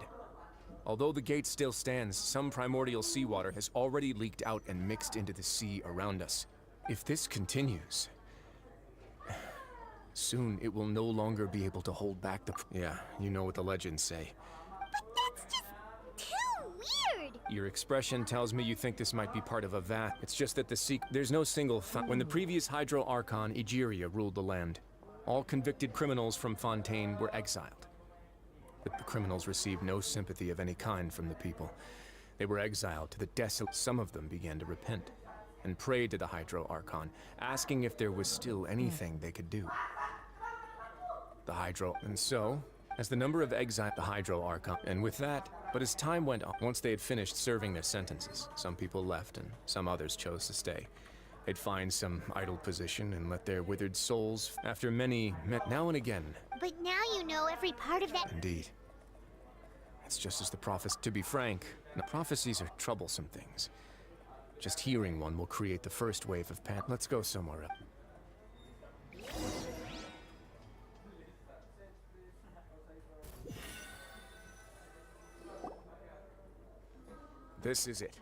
Although the gate still stands, some primordial seawater has already leaked out and mixed into the sea around us. If this continues, soon it will no longer be able to hold back the... Yeah, you know what the legends say. But that's just too weird! Your expression tells me you think this might be part of a vat. It's just that there's no single... When the previous Hydro Archon, Egeria, ruled the land, all convicted criminals from Fontaine were exiled. But the criminals received no sympathy of any kind from the people. They were exiled to the desolate... Some of them began to repent and prayed to the Hydro Archon, asking if there was still anything they could do. The Hydro... And so, as the number of exiled... The Hydro Archon... And with that... But as time went on, once they had finished serving their sentences, some people left and some others chose to stay. They'd find some idle position and let their withered souls, after many, now and again. But now you know every part of that... Indeed. It's just as the prophecy... To be frank, prophecies are troublesome things. Just hearing one will create the first wave of panic. Let's go somewhere else. This is it.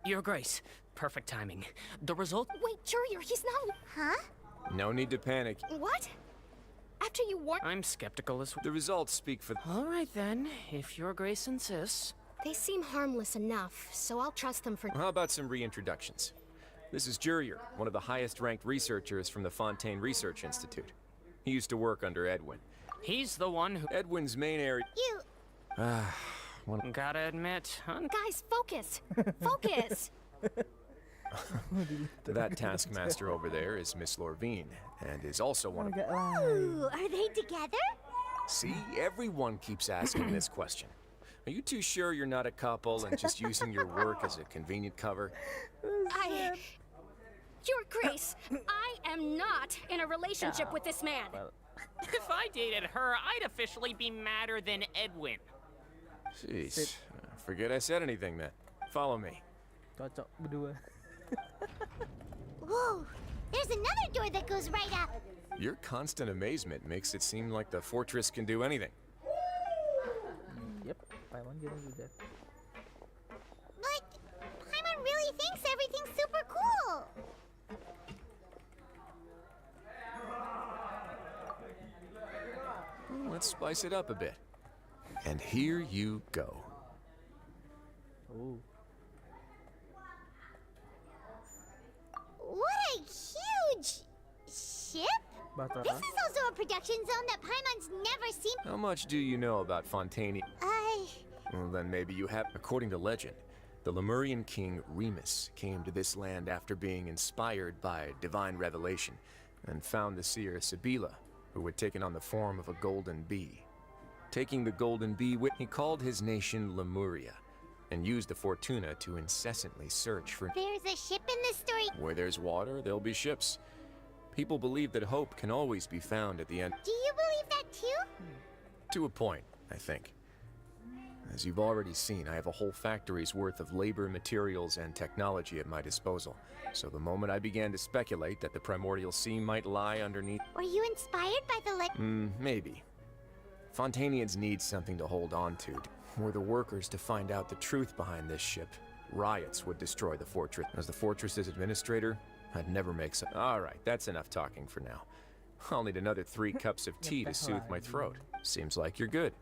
Your Grace, perfect timing. The result... Wait, Jurier, he's not... Huh? No need to panic. What? After you warned... I'm skeptical as well. The results speak for... All right then, if Your Grace insists. They seem harmless enough, so I'll trust them for... How about some reintroductions? This is Jurier, one of the highest-ranked researchers from the Fontaine Research Institute. He used to work under Edwin. He's the one who... Edwin's main area... You... Gotta admit, Guys, focus! Focus! That taskmaster over there is Miss Lorvine, and is also one of... Ooh, are they together? See, everyone keeps asking this question. Are you too sure you're not a couple and just using your work as a convenient cover? Your Grace, I am not in a relationship with this man. If I dated her, I'd officially be madder than Edwin. Jeez, forget I said anything then. Follow me. Cocok berdua. Whoa, there's another door that goes right up. Your constant amazement makes it seem like the fortress can do anything. Yep, Paimon gini juga. But Paimon really thinks everything's super cool. Let's spice it up a bit. And here you go. Oh. What a huge ship! This is also a production zone that Paimon's never seen. How much do you know about Fontaine? Well, then maybe you have. According to legend, the Lemurian king Remus came to this land after being inspired by divine revelation and found the seer Sibila, who had taken on the form of a golden bee. Taking the golden bee with, he called his nation Lemuria and used the Fortuna to incessantly search for. There's a ship in this story. Where there's water, there'll be ships. People believe that hope can always be found at the end. Do you believe that too? To a point, I think. As you've already seen, I have a whole factory's worth of labor, materials, and technology at my disposal. So the moment I began to speculate that the primordial sea might lie underneath... Were you inspired by the maybe. Fontainians need something to hold on to. Were the workers to find out the truth behind this ship, riots would destroy the fortress. As the fortress's administrator, I'd never make some... Alright, that's enough talking for now. I'll need another 3 cups of tea to soothe my throat. Seems like you're good.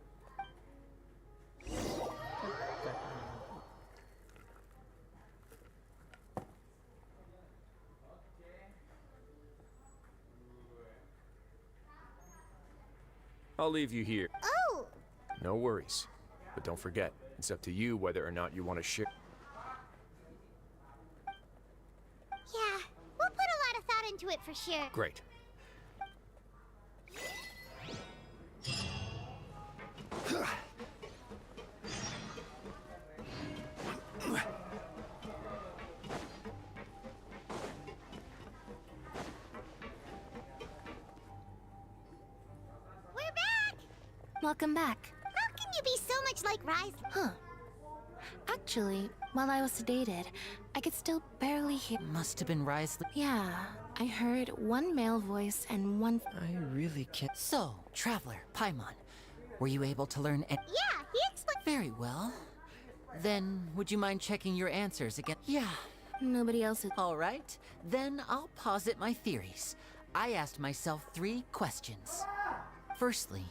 I'll leave you here. Oh! No worries. But don't forget, it's up to you whether or not you want to share. Yeah, we'll put a lot of thought into it for sure. Great. Welcome back. How can you be so much like Rise? Huh. Actually, while I was sedated, I could still barely hear. Must have been Risley. Yeah, I heard one male voice and one. I really can't. So, Traveler, Paimon, were you able to learn Yeah, he explained. Very well. Then, would you mind checking your answers again? Yeah, nobody else is. All right, then I'll posit my theories. I asked myself 3 questions. Firstly,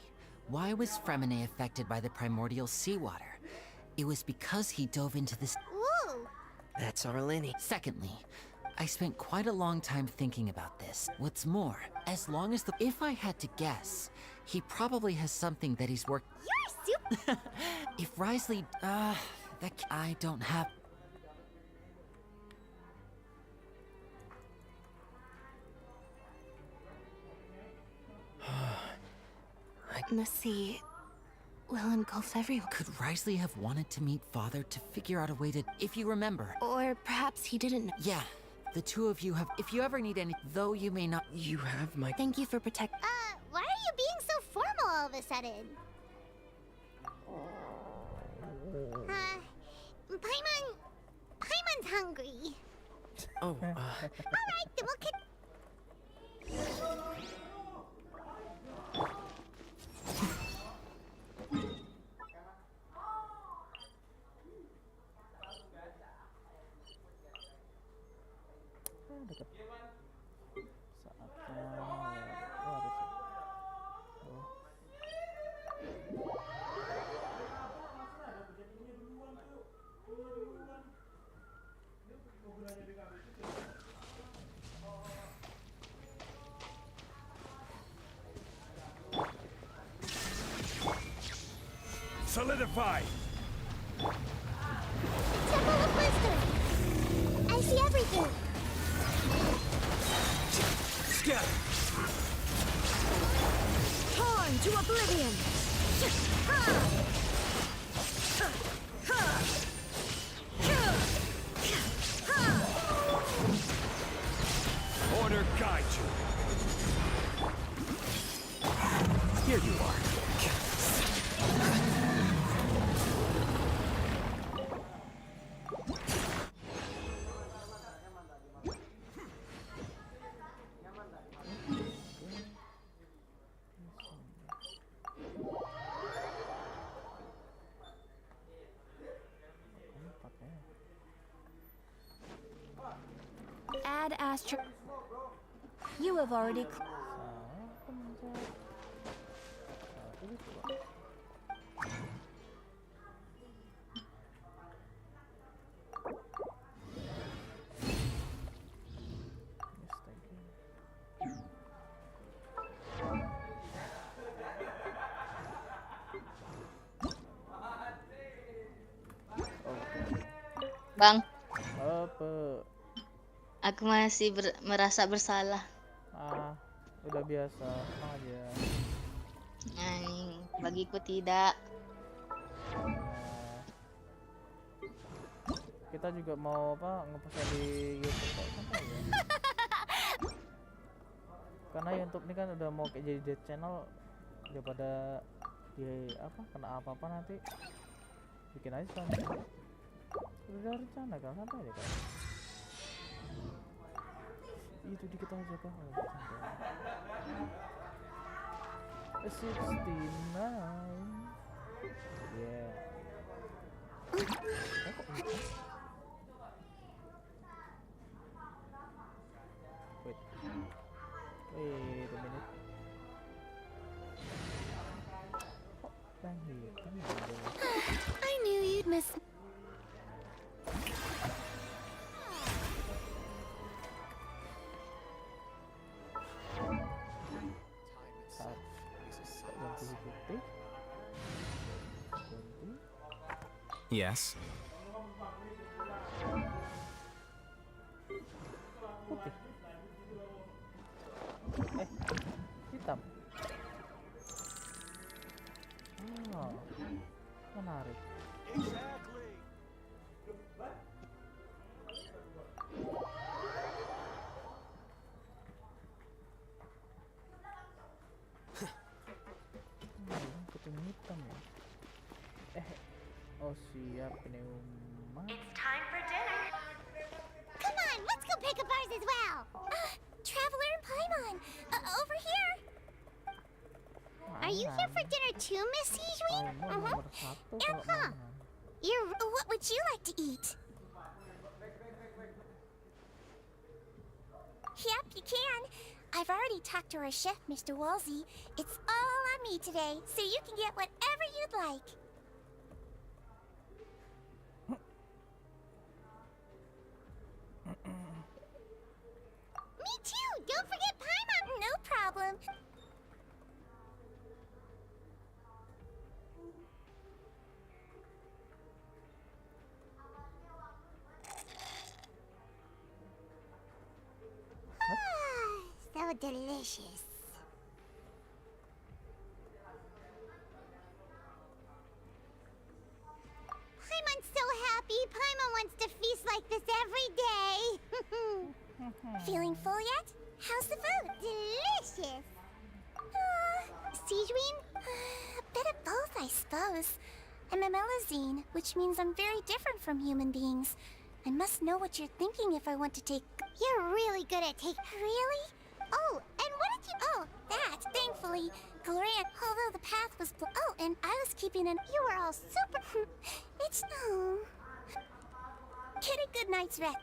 why was Fremine affected by the primordial seawater? It was because he dove into this... Ooh! That's Arlene. Secondly, I spent quite a long time thinking about this. What's more, as long as the... If I had to guess, he probably has something that he's worked... You're super... If Risley... I don't have... The sea will engulf everyone. Could Risley have wanted to meet Father to figure out a way to... If you remember... Or perhaps he didn't know. Yeah, the 2 of you have... If you ever need any... Though you may not... You have my... Thank you for protecting... why are you being so formal all of a sudden? Paimon's hungry. Oh, Alright, then we'll get... Solidify! Temple of Wisdom! I see everything! Scatter! Torn to oblivion! Order guide you. Here you are. Add Astro. You have already. Bang, Apa? aku masih merasa bersalah. Udah biasa, tenang aja. Bagiku tidak. Kita juga mau ngepostnya di YouTube kok, santai ya. Karena YouTube ini kan udah mau kayak jadi dead channel, daripada kena apa-apa nanti. Bikin aja santai. Udah rencana kan, santai deh kan. Itu dikit aja kan. 69. Yeah. Wait a minute. I knew you'd miss. Yes. Putih. Hitam. Menarik. Putih hitam ya. Oh siap, pneuma. It's time for dinner. Come on, let's go pick up ours as well. Traveler and Paimon, over here. Are you here for dinner too, Miss Sijui? What would you like to eat? Yep, you can. I've already talked to our chef, Mr. Wolsey. It's all on me today, so you can get whatever you'd like. Me too! Don't forget Paimon! No problem. So delicious. Paimon's so happy. Paimon wants to feast like this every day. Feeling full yet? How's the food? Delicious. Sijween? A bit of both, I suppose. I'm a Melazine, which means I'm very different from human beings. I must know what you're thinking if I want to take... You're really good at Really? Oh, and what did you... Oh, that, thankfully. Gloria, although the path was... Oh, and I was keeping an... You were all super... It's no... Get a good night's rest.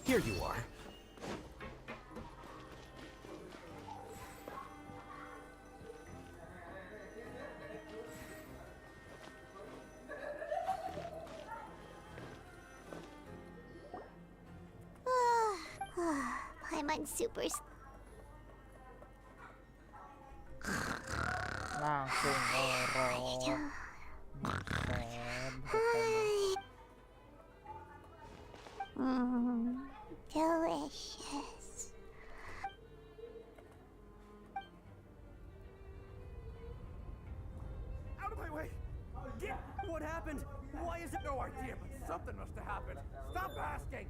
Here you are. Paimon's super... Langsung ngorok. Delicious. it. Stop asking.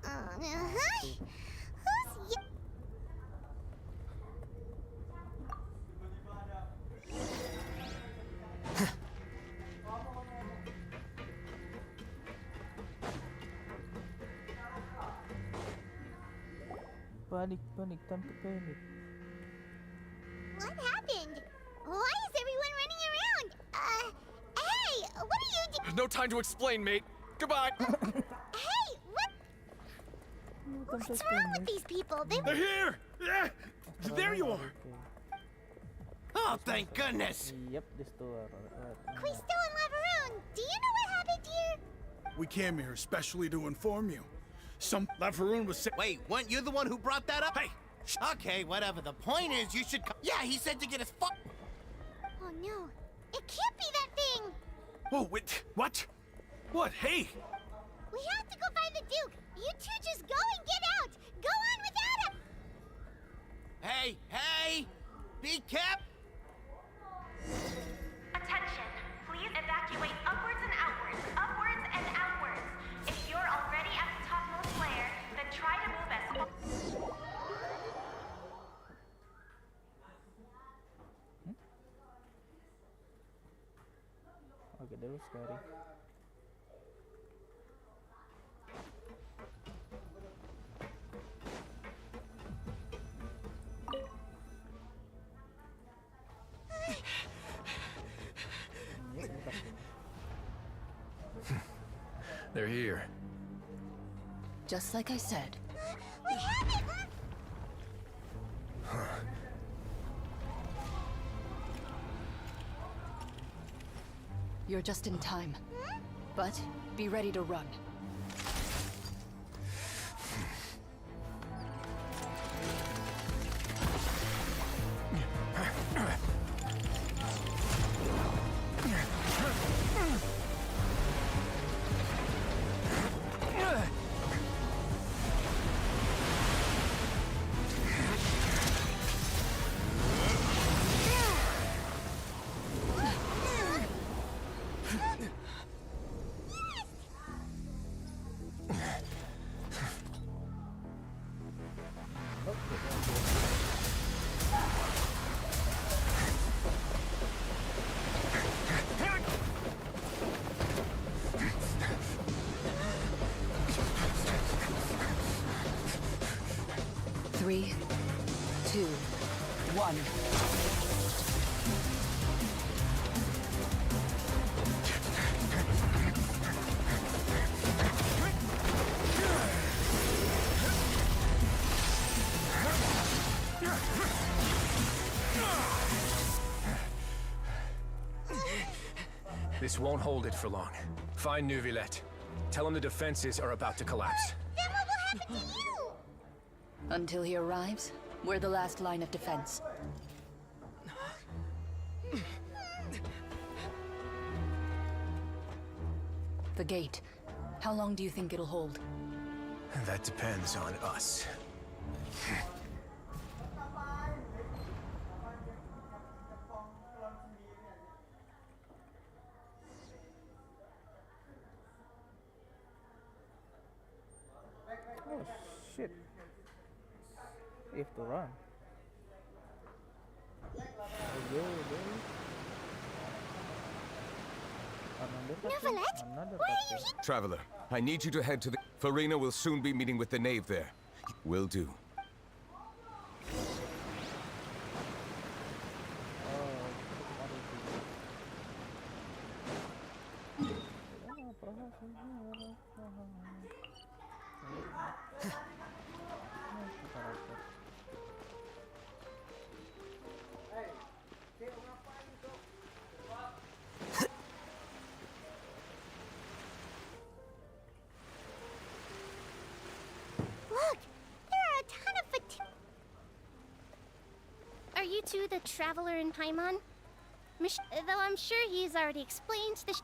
Who's y- Panik, panik, time to panic. What happened? Why is everyone running around? Hey, what are you doing? No time to explain, mate. Goodbye. Hey, what? What's wrong with these people? They're here! Yeah! There you are! Oh, thank goodness! Yep, this door. Quisto and Lavaroon, do you know what happened here? We came here especially to inform you. Some Lavaroon was sick. Wait, weren't you the one who brought that up? Hey! Okay, whatever. The point is, you should come. Yeah, he said to get his fuck. Oh no, it can't be that thing! Whoa, wait, what? What? Hey! We have to go find the Duke! You two just go and get out! Go on without him! Hey, hey! Be careful! Attention! Please evacuate upwards and outwards. Upwards and outwards. If you're already at the topmost layer, then try to move as... Okay, that was scary. They're here. Just like I said. We have it! You're just in time. But be ready to run. Three, two, one. This won't hold it for long. Find Neuvillette. Tell him the defenses are about to collapse. Then what will happen to you? Until he arrives, we're the last line of defense. The gate. How long do you think it'll hold? That depends on us. Oh shit. You have to run. Neuvillette? Why are you here? Traveler, I need you to head to the... Farina will soon be meeting with the knave there. Will do. Look! There are a ton of Are you two the traveler in Paimon? Though I'm sure he's already explained the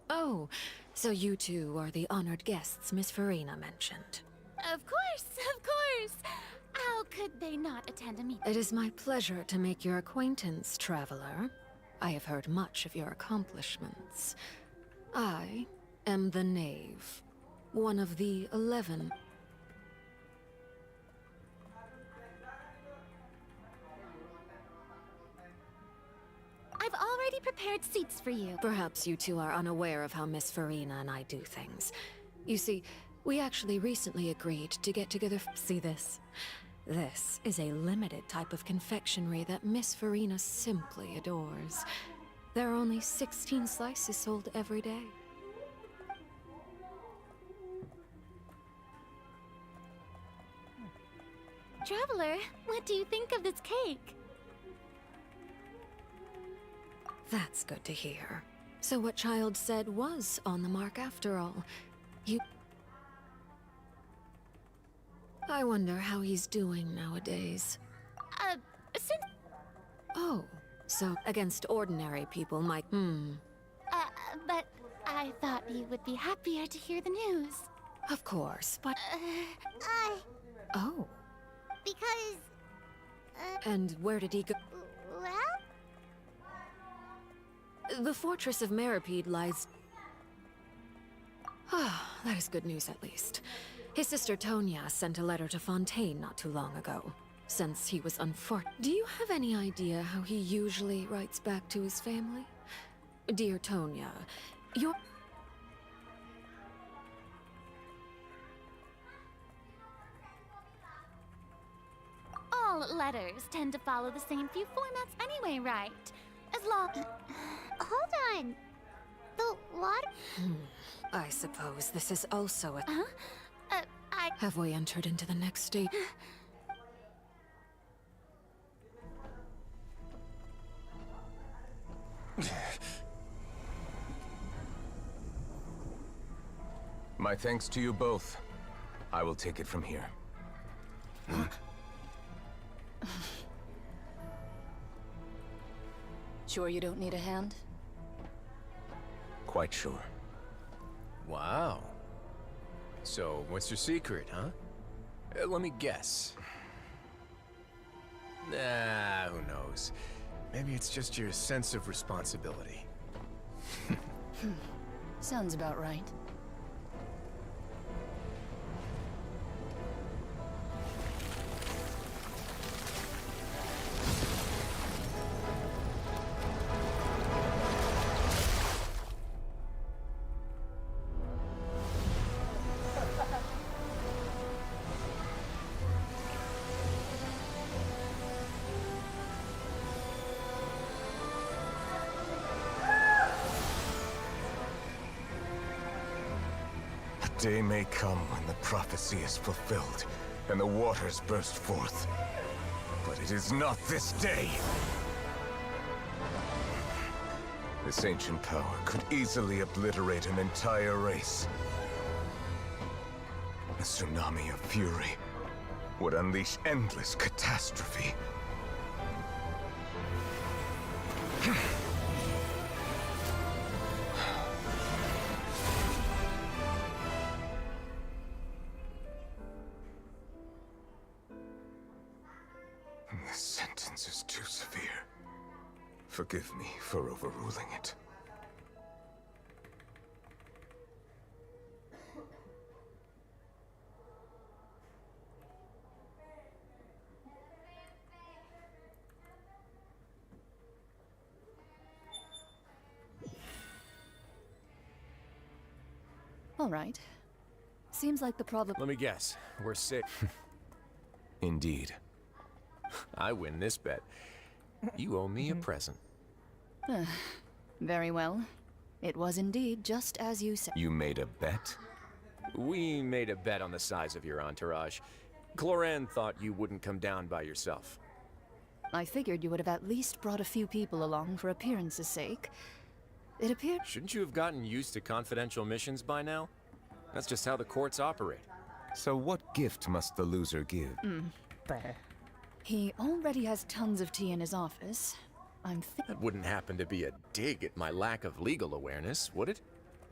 Oh, so you two are the honored guests Miss Farina mentioned. Of course, of course. How could they not attend a meeting? It is my pleasure to make your acquaintance, traveler. I have heard much of your accomplishments. I am the Knave, one of the 11. I've already prepared seats for you. Perhaps you two are unaware of how Miss Farina and I do things. You see, we actually recently agreed to get together. See this? This is a limited type of confectionery that Miss Farina simply adores. There are only 16 slices sold every day. Traveler, what do you think of this cake? That's good to hear. So what Child said was on the mark after all. You... I wonder how he's doing nowadays. Since... Oh, so against ordinary people, but I thought you would be happier to hear the news. Of course, but... Oh. Because... And where did he go? Well? The fortress of Meripede lies... Ah, that is good news at least. His sister Tonya sent a letter to Fontaine not too long ago, since he was unfortunate. Do you have any idea how he usually writes back to his family? Dear Tonya, your... All letters tend to follow the same few formats anyway, right? As long... Hold on. The water... I suppose this is also a... Huh? Have we entered into the next stage? My thanks to you both. I will take it from here. Sure you don't need a hand? Quite sure. Wow. So, what's your secret, huh? Let me guess. Nah, who knows? Maybe it's just your sense of responsibility. Sounds about right. Day may come when the prophecy is fulfilled, and the waters burst forth. But it is not this day! This ancient power could easily obliterate an entire race. A tsunami of fury would unleash endless catastrophe. This sentence is too severe. Forgive me for overruling it. All right. Seems like the problem... Let me guess. We're safe. Indeed. I win this bet. You owe me a present. Very well. It was indeed just as you said. You made a bet? We made a bet on the size of your entourage. Cloran thought you wouldn't come down by yourself. I figured you would have at least brought a few people along for appearance's sake. It appeared. Shouldn't you have gotten used to confidential missions by now? That's just how the courts operate. So what gift must the loser give? He already has tons of tea in his office. That wouldn't happen to be a dig at my lack of legal awareness, would it?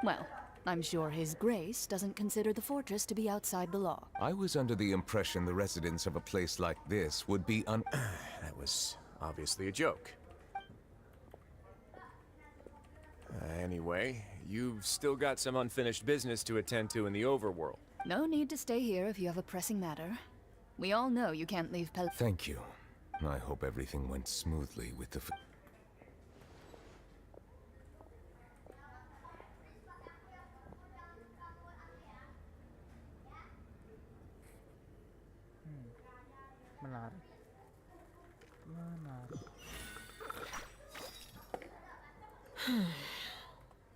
Well, I'm sure His Grace doesn't consider the fortress to be outside the law. I was under the impression the residents of a place like this would be That was obviously a joke. Anyway, you've still got some unfinished business to attend to in the overworld. No need to stay here if you have a pressing matter. We all know you can't leave Thank you. I hope everything went smoothly with the Menarik.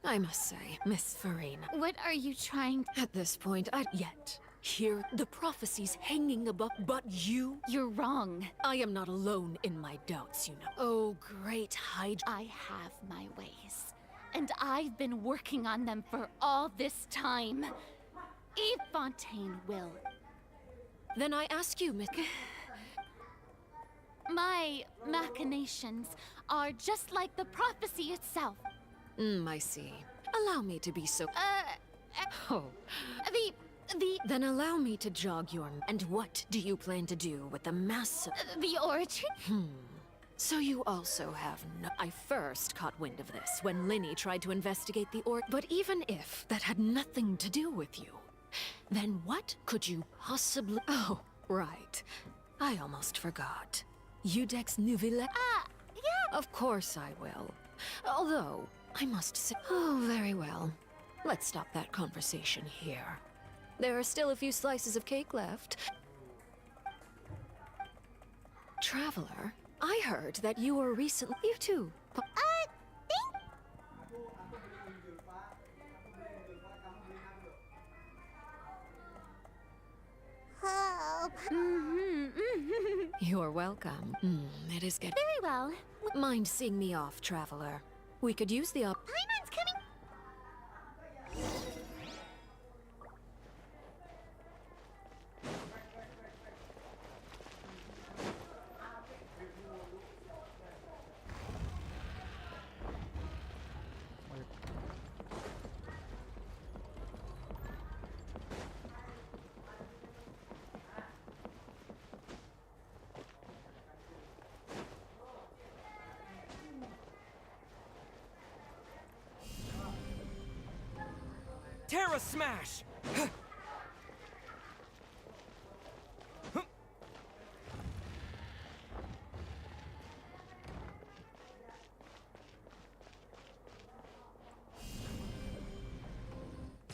I must say, Miss Farina. What are you trying? At this point, I yet hear the prophecies hanging above, but you? You're wrong. I am not alone in my doubts, you know. Oh, great Hydra. I have my ways, and I've been working on them for all this time. Eve Fontaine will. Then I ask you, Miss... My machinations are just like the prophecy itself. I see. Allow me to be so... Oh. Then allow me to jog your... And what do you plan to do with the massive... The origin? So you also have no... I first caught wind of this when Linny tried to investigate the But even if that had nothing to do with you, then what could you possibly... Oh, right. I almost forgot. Udex Nuvile... Yeah. Of course I will. Although, I must say... Oh, very well. Let's stop that conversation here. There are still a few slices of cake left. Traveler, I heard that you were recently... You too. Help. You're welcome. It is good. Very well. Mind seeing me off, Traveler? We could use the Paimon's coming. Terra Smash!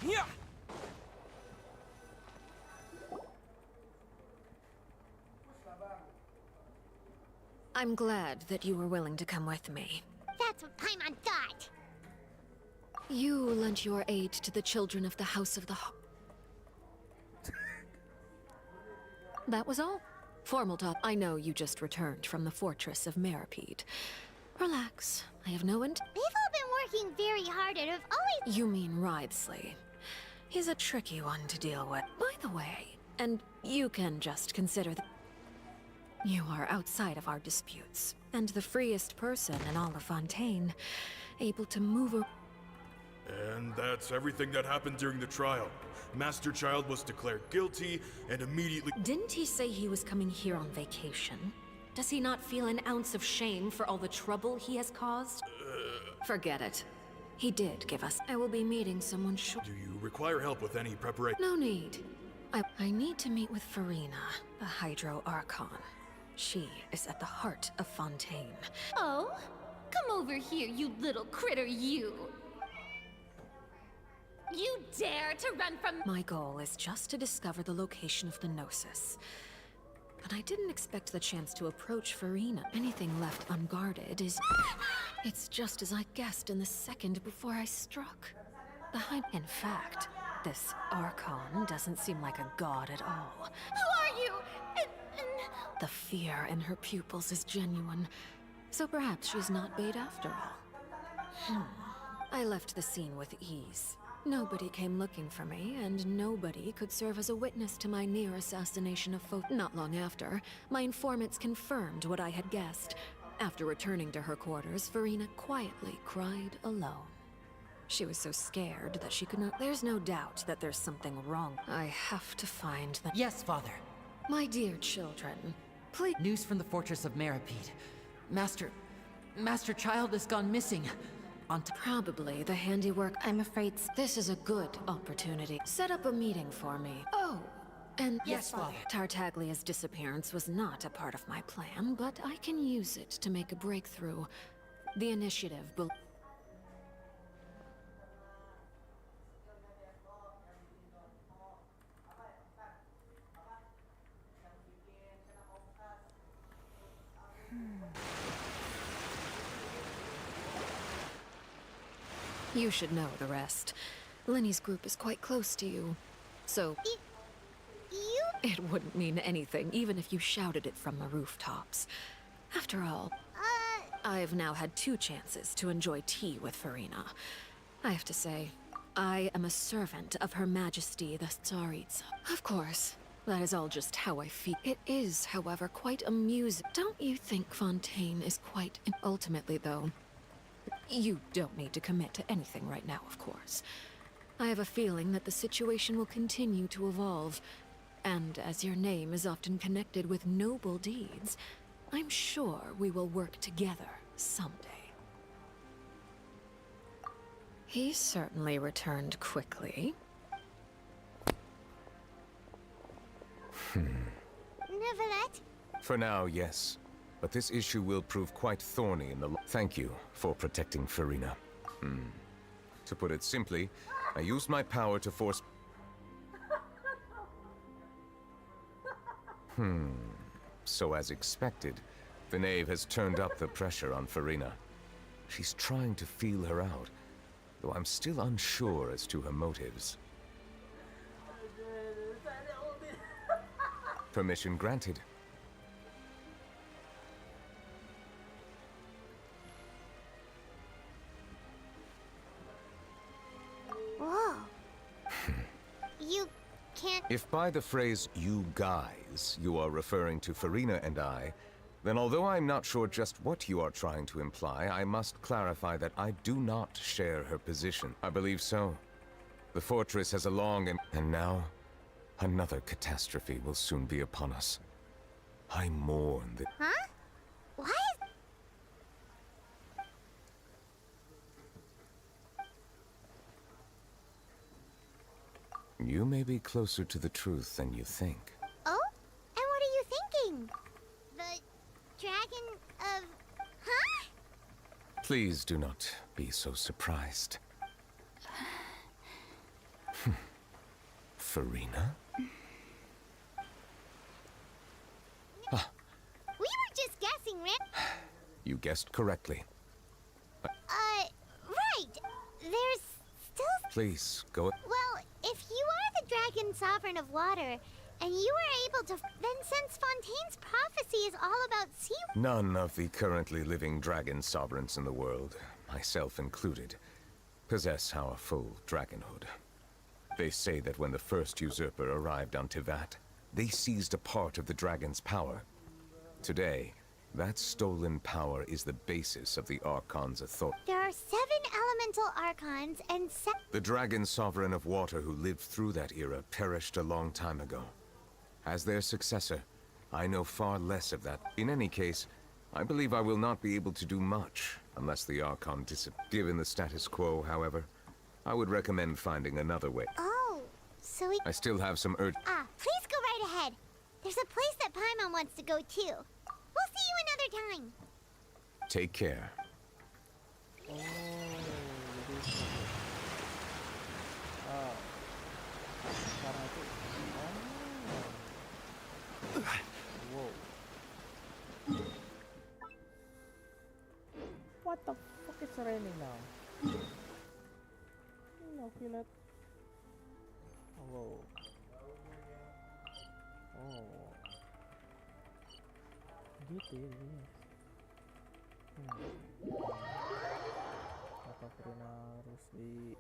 Yeah! I'm glad that you were willing to come with me. That's what Paimon thought. You lent your aid to the children of the House of the That was all. Formal talk. I know you just returned from the fortress of Meripede. Relax. I have no int- They've all been working very hard and have always- You mean Writhsley. He's a tricky one to deal with. By the way, and you can just consider that you are outside of our disputes, and the freest person in all of Fontaine, able to move a- And that's everything that happened during the trial. Master Child was declared guilty and immediately— Didn't he say he was coming here on vacation? Does he not feel an ounce of shame for all the trouble he has caused? Forget it. He did give us— I will be meeting someone short— Do you require help with any preparation? No need. I need to meet with Farina, the Hydro Archon. She is at the heart of Fontaine. Oh? Come over here, you little critter, you! You dare to run from— My goal is just to discover the location of the Gnosis. But I didn't expect the chance to approach Farina. Anything left unguarded is... It's just as I guessed in the second before I struck. In fact, this Archon doesn't seem like a god at all. Who are you? The fear in her pupils is genuine. So perhaps she's not bait after all. I left the scene with ease. Nobody came looking for me, and nobody could serve as a witness to my near assassination of Not long after, my informants confirmed what I had guessed. After returning to her quarters, Farina quietly cried alone. She was so scared that she could not— There's no doubt that there's something wrong. I have to find the— Yes, Father. My dear children, please— News from the fortress of Meripede. Master Child has gone missing. Probably the handiwork— I'm afraid this is a good opportunity. Set up a meeting for me. Oh, and— Yes, Father. Tartaglia's disappearance was not a part of my plan, but I can use it to make a breakthrough. The initiative will— You should know the rest. Lenny's group is quite close to you, so— It wouldn't mean anything, even if you shouted it from the rooftops. After all, I've now had 2 chances to enjoy tea with Farina. I have to say, I am a servant of Her Majesty the Tsaritsa. Of course, that is all just how I feel. It is, however, quite amusing. Don't you think Fontaine is quite— Ultimately, though, you don't need to commit to anything right now, of course. I have a feeling that the situation will continue to evolve, and as your name is often connected with noble deeds, I'm sure we will work together someday. He certainly returned quickly. Neverlet? For now, yes. But this issue will prove quite thorny in the Thank you for protecting Farina. To put it simply, I used my power to force... So as expected, the knave has turned up the pressure on Farina. She's trying to feel her out, though I'm still unsure as to her motives. Permission granted. Whoa. You can't... If by the phrase, you guys, you are referring to Farina and I, then although I'm not sure just what you are trying to imply, I must clarify that I do not share her position. I believe so. The fortress has a long and now, another catastrophe will soon be upon us. I mourn the... Huh? Why? You may be closer to the truth than you think. Oh? And what are you thinking? The dragon of... Huh? Please do not be so surprised. Farina? We were just guessing, Rin. You guessed correctly. Right. There's still... Please, go... Well, if you are the dragon sovereign of water, and you were able to... Then since Fontaine's prophecy is all about sea... None of the currently living dragon sovereigns in the world, myself included, possess our full dragonhood. They say that when the first usurper arrived on Tivat, they seized a part of the dragon's power. Today, that stolen power is the basis of the Archon's authority. There are 7 elemental archons and The dragon sovereign of water who lived through that era perished a long time ago. As their successor, I know far less of that. In any case, I believe I will not be able to do much unless the Archon disappears. Given the status quo, however, I would recommend finding another way. Oh, so we... I still have some urge... Please go right ahead. There's a place that Paimon wants to go too. We'll see you another time. Take care. What the fuck is raining now? No, kill it. Whoa. Oh. Gitu ya. Oke. kenapa Furina harus di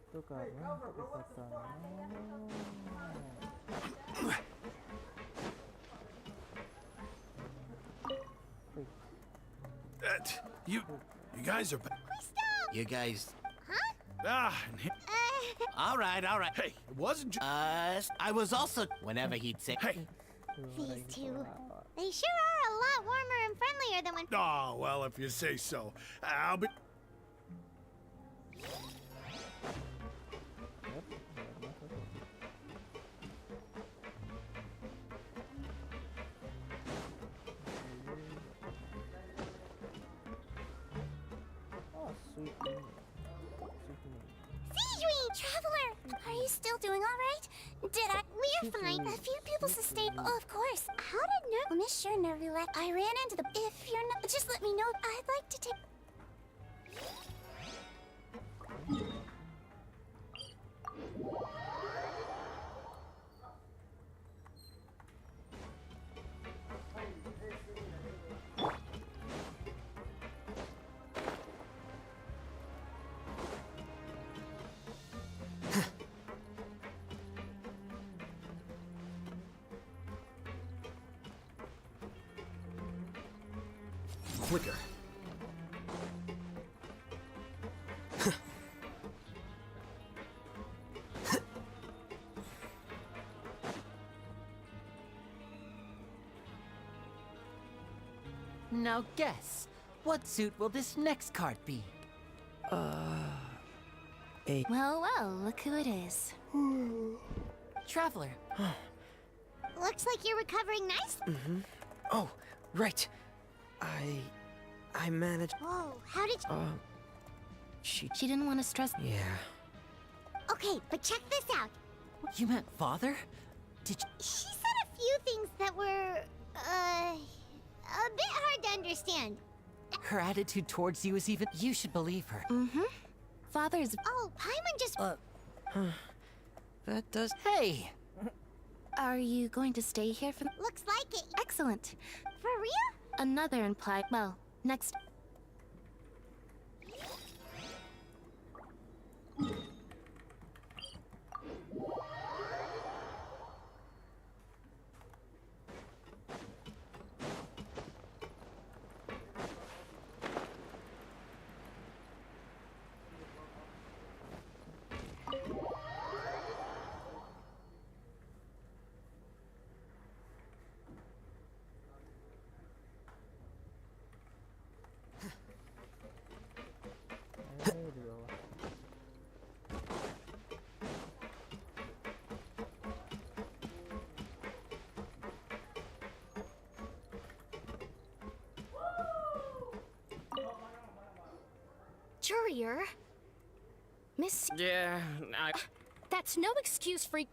itu karena kekuatannya. You guys are. You guys. Ah. All right. Hey, it wasn't just. I was also. Whenever he'd say. Hey. These two. They sure are a lot warmer and friendlier than when. Oh, well, if you say so. I'll be. Oh, sweet me. Sijui, Traveler! Are you still doing all right? We're fine. A few people sustained. Oh, of course. How did Miss Sure Nervulette? I ran into the. If you're not. Just let me know. I'd like to take. Quicker. Now guess, what suit will this next card be? Well, look who it is. Traveler. Looks like you're recovering nice. Oh, right. I managed. Whoa, how did you... She didn't want to stress. Yeah. Okay, but check this out. You meant father? Did you... She said a few things that were, a bit hard to understand. Her attitude towards you is even... You should believe her. Father's. Oh, Paimon just... That does. Hey! Are you going to stay here for. Looks like it. Excellent. For real? Another implied. Well, next. Courier? Miss... Yeah, That's no excuse for... Courier,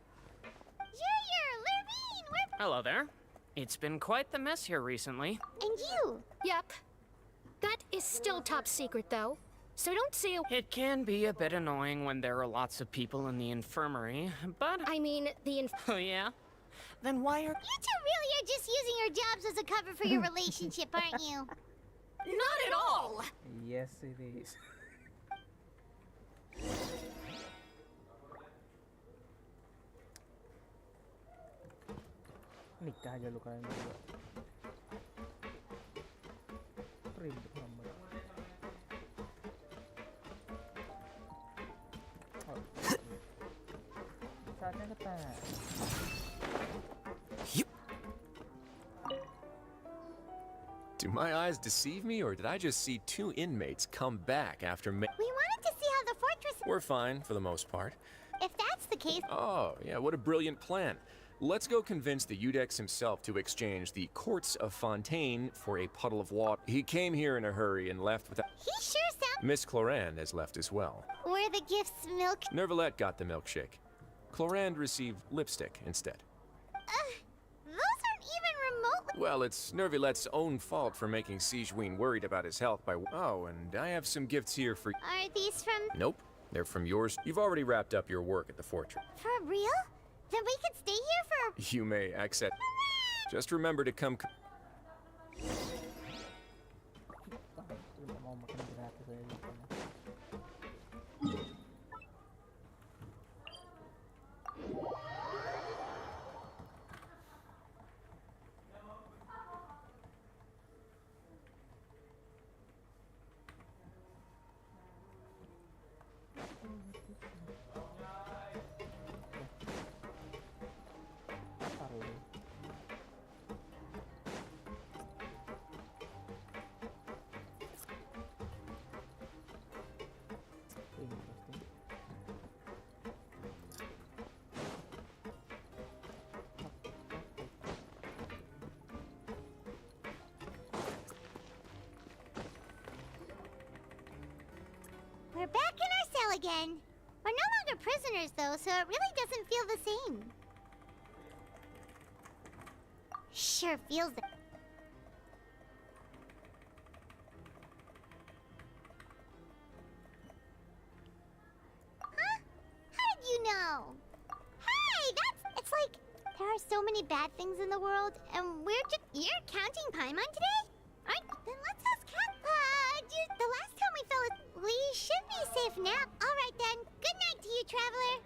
Lurvine, we're... Hello there. It's been quite the mess here recently. And you? Yep. That is still top secret, though. So don't say a... It can be a bit annoying when there are lots of people in the infirmary, but... I mean, the Oh, yeah? Then why are... You two really are just using your jobs as a cover for your relationship, aren't you? Not at all! Yes, it is. Nikah aja lu kalian berdua. Ribet banget. Saatnya ketat. Do my eyes deceive me, or did I just see two inmates come back after We wanted to see how the fortress... We're fine, for the most part. If that's the case... Oh, yeah, what a brilliant plan. Let's go convince the Udex himself to exchange the Courts of Fontaine for a puddle of water. He came here in a hurry and left without... He sure sounds... Miss Clorand has left as well. Were the gifts milk... Nervalette got the milkshake. Clorand received lipstick instead. Those aren't even remotely... Well, it's Nervalette's own fault for making Sigewinne worried about his health by... Oh, and I have some gifts here for... Are these from... Nope, they're from yours. You've already wrapped up your work at the fortress. For real? Then we could stay here for... You may accept... Just remember to come... Mau makan gratis aja. We're back in our cell again. We're no longer prisoners, though, so it really doesn't feel the same. Sure feels it. Huh? How did you know? Hey, it's like there are so many bad things in the world, and you're counting Paimon today? Then let's ask Cat. The last time we we should be safe now. All right then. Good night to you, traveler.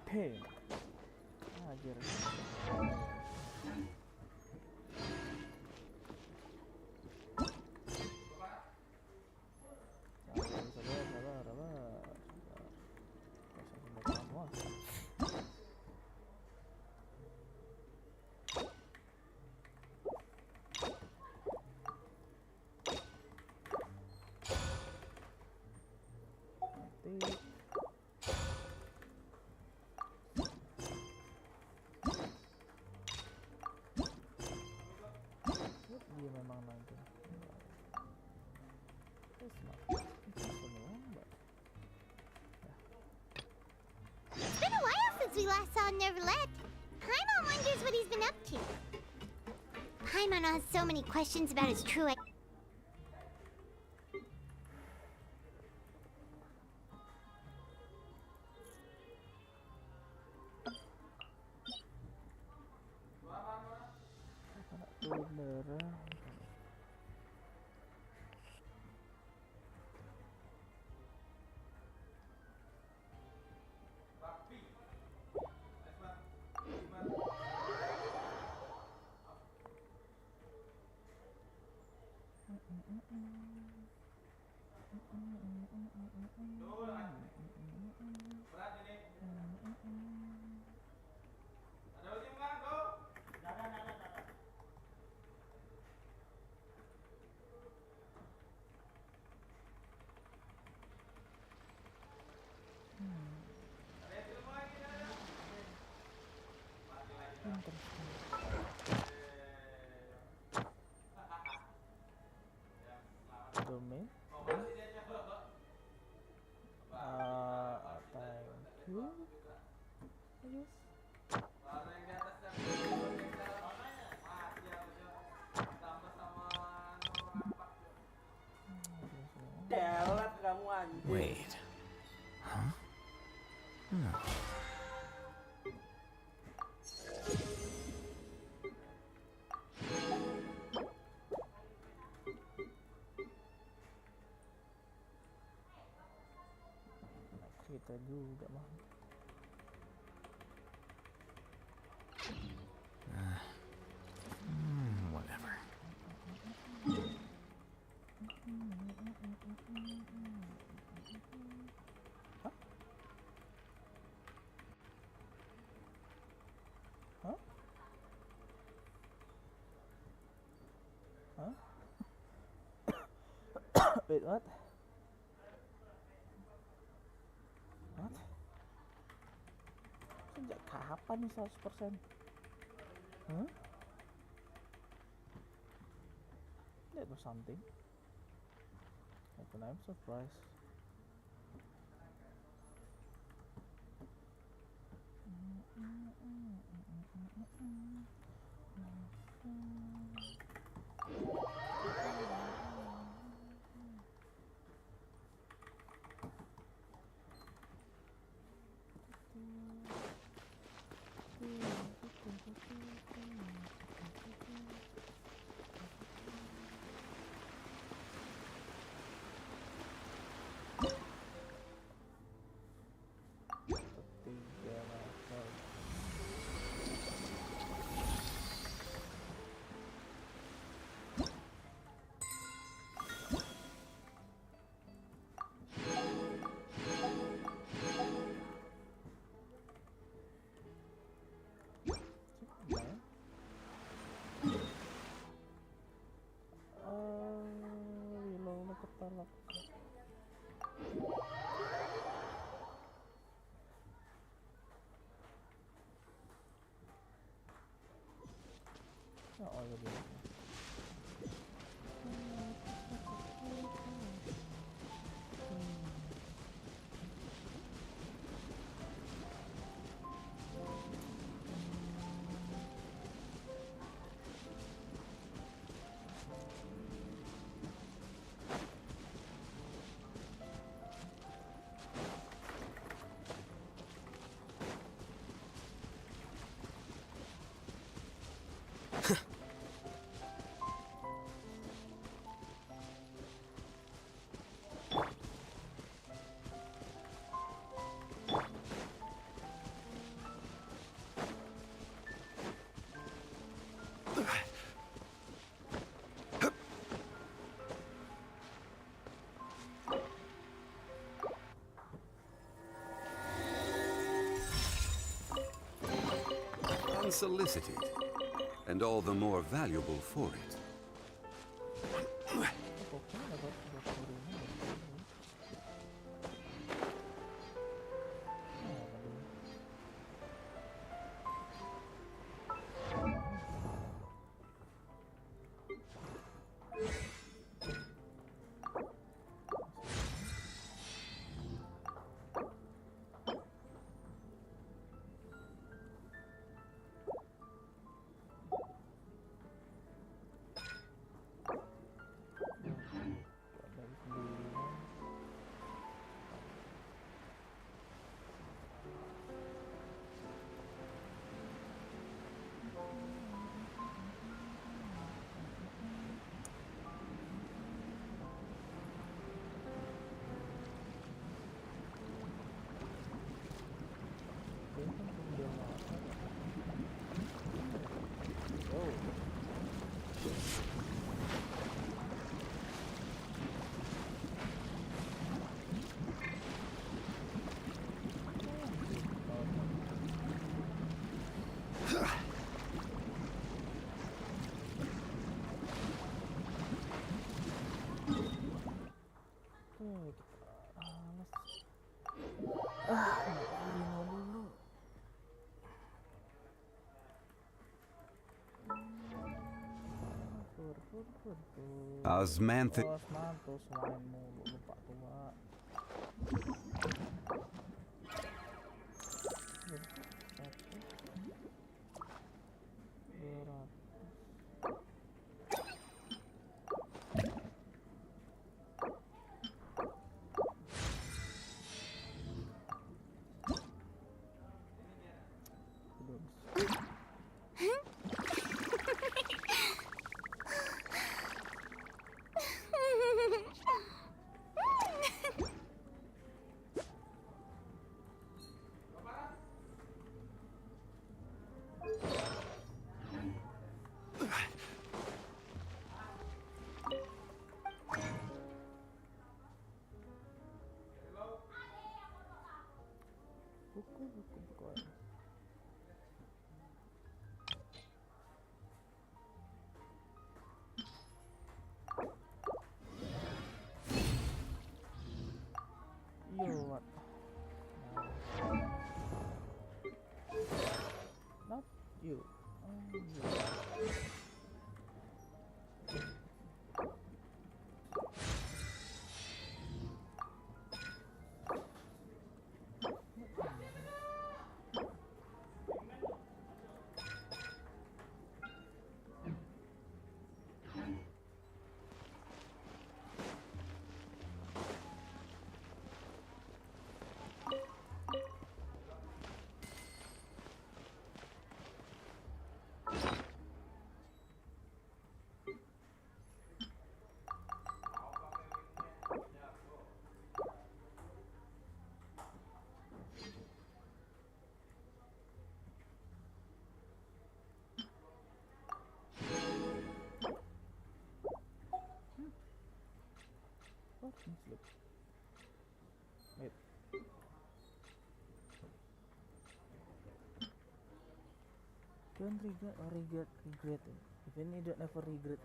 Hey, ajar. Dia memang nanti. It's been a while since we last saw Neverlet. Paimon wonders what he's been up to. Paimon has so many questions about his true domain. Thank you. Wait. Huh? No. Kita juga mah. Whatever. Huh? Huh? Wait, what? apa nih 100%? Huh? That was something. But I'm surprised. Oh ya dia. Unsolicited, and all the more valuable for it. Osmanthus. Osmanthus main mulu, lupa tua. Yo, what? Slip. Wait. Don't regret or regret. Even you don't never regret.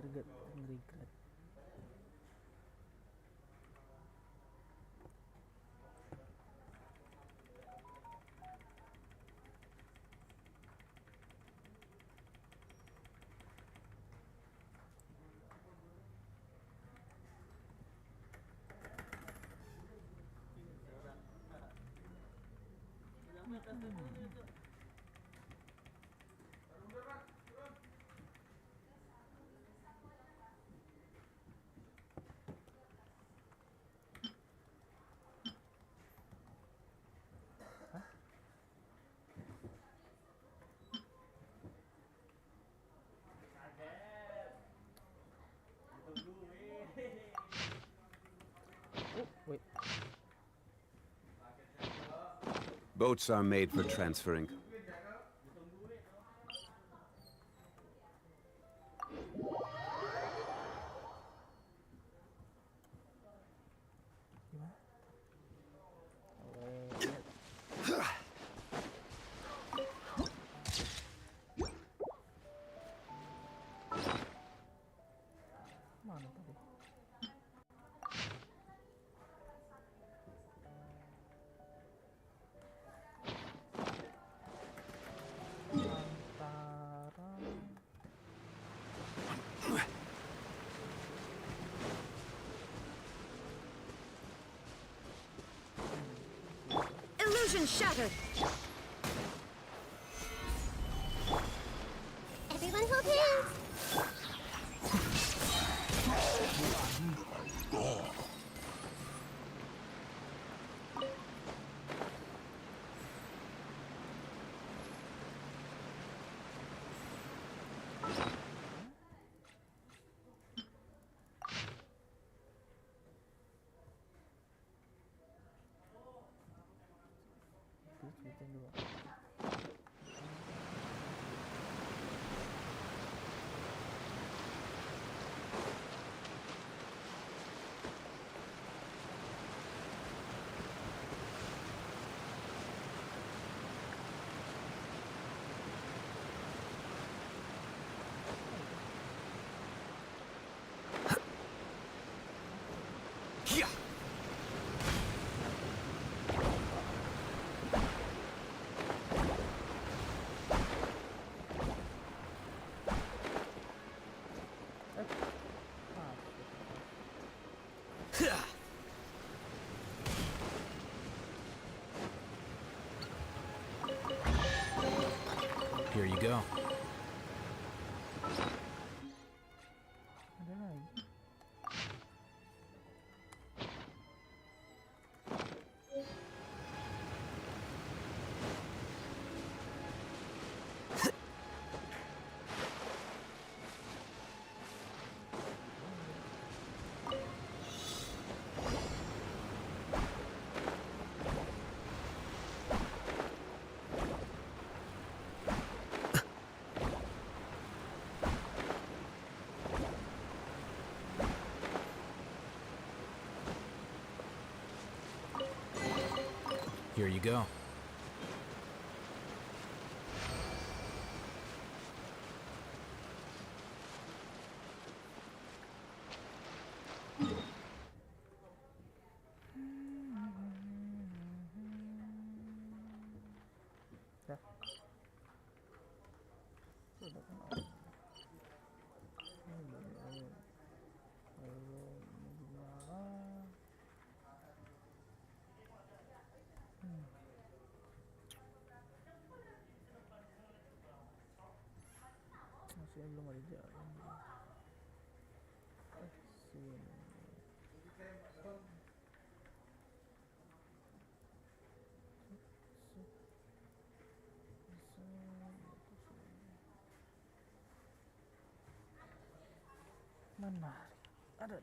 Oh, wait. Boats are made for transferring. Mana tadi? Illusion shattered. Everyone hold hands. Here you go. Ada lagi. Here you go. Dah. Sudah kenal. Masih belum ada jalan. Sini. Menarik. Ada.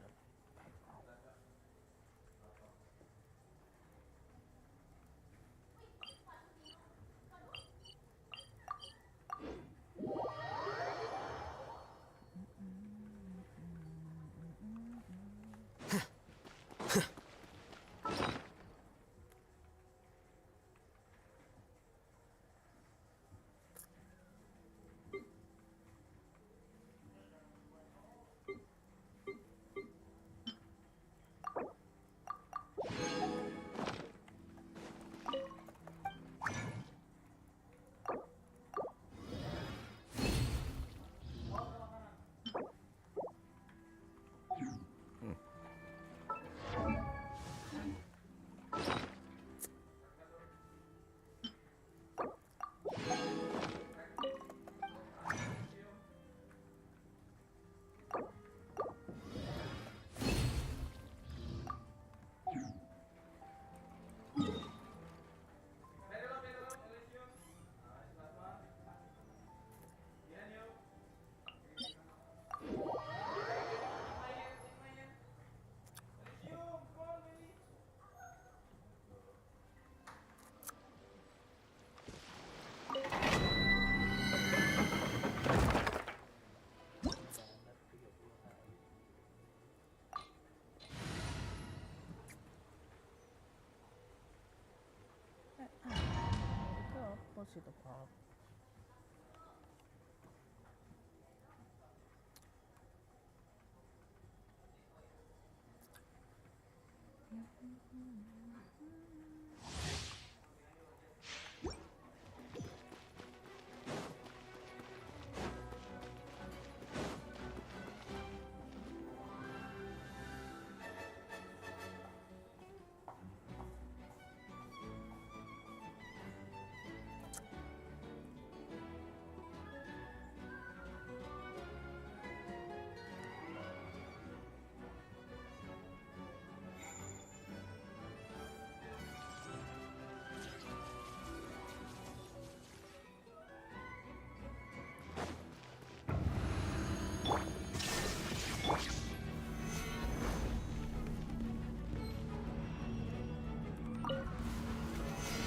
pursuit of all.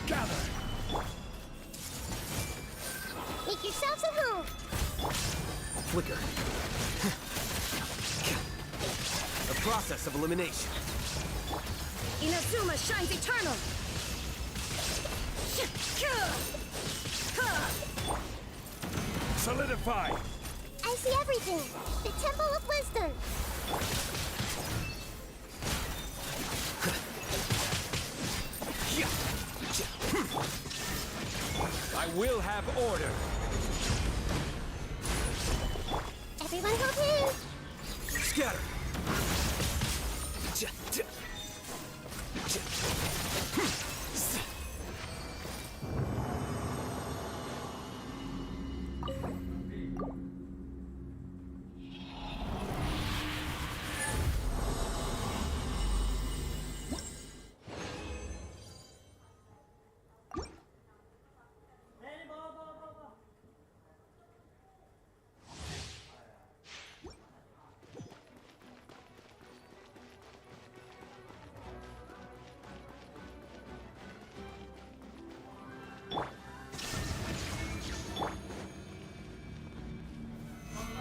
Gather! Make yourselves at home! Flicker. A process of elimination. Inazuma shines eternal! Solidify! I see everything! The Temple of Wisdom! I will have order. Everyone hold hands! Scatter.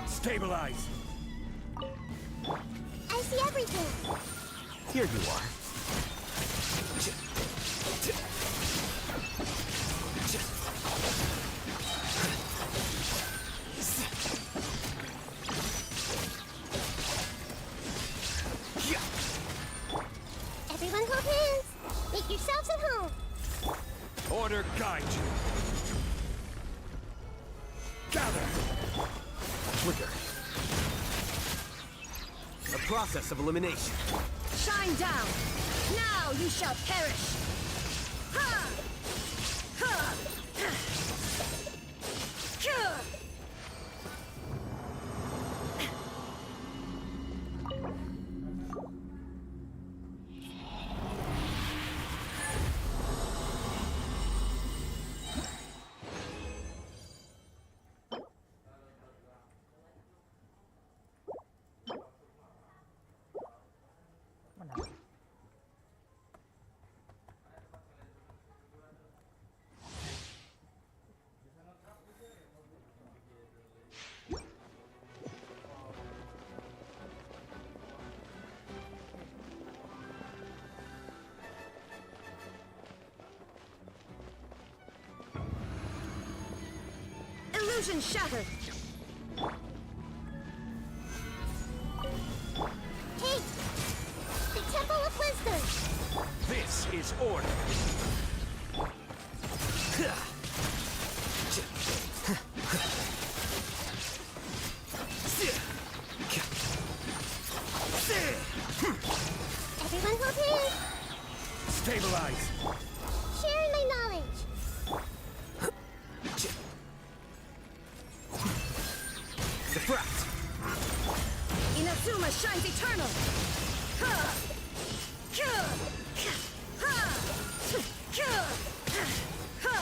Stabilize! I see everything! Here you are. Everyone hold hands! Make yourselves at home! Order guide you! Gather! Flicker. A process of elimination. Shine down! Now you shall perish! Ha! Ha! Cure! Illusion shattered! Hey! The Temple of Wisdom! This is order. Everyone hold hands! Stabilize! Sharing my knowledge! Diffract. Inazuma shines eternal! Ha! Cure! Ha! Cure! Ha!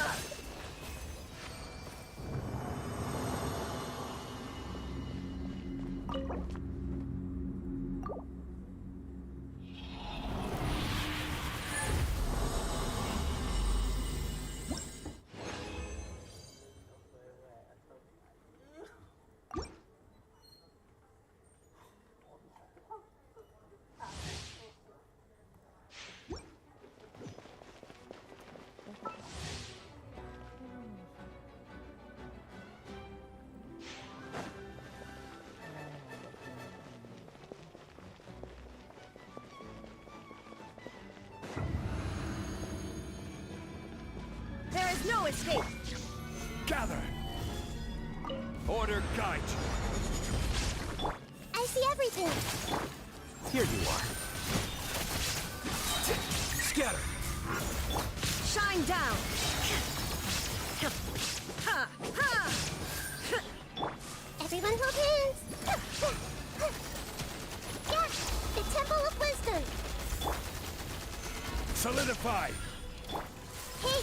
no escape! Gather! Order guide you. I see everything. Here you are. Scatter! Shine down! Ha! Ha! Everyone hold hands. Yeah, the Temple of Wisdom. Solidify! Hey!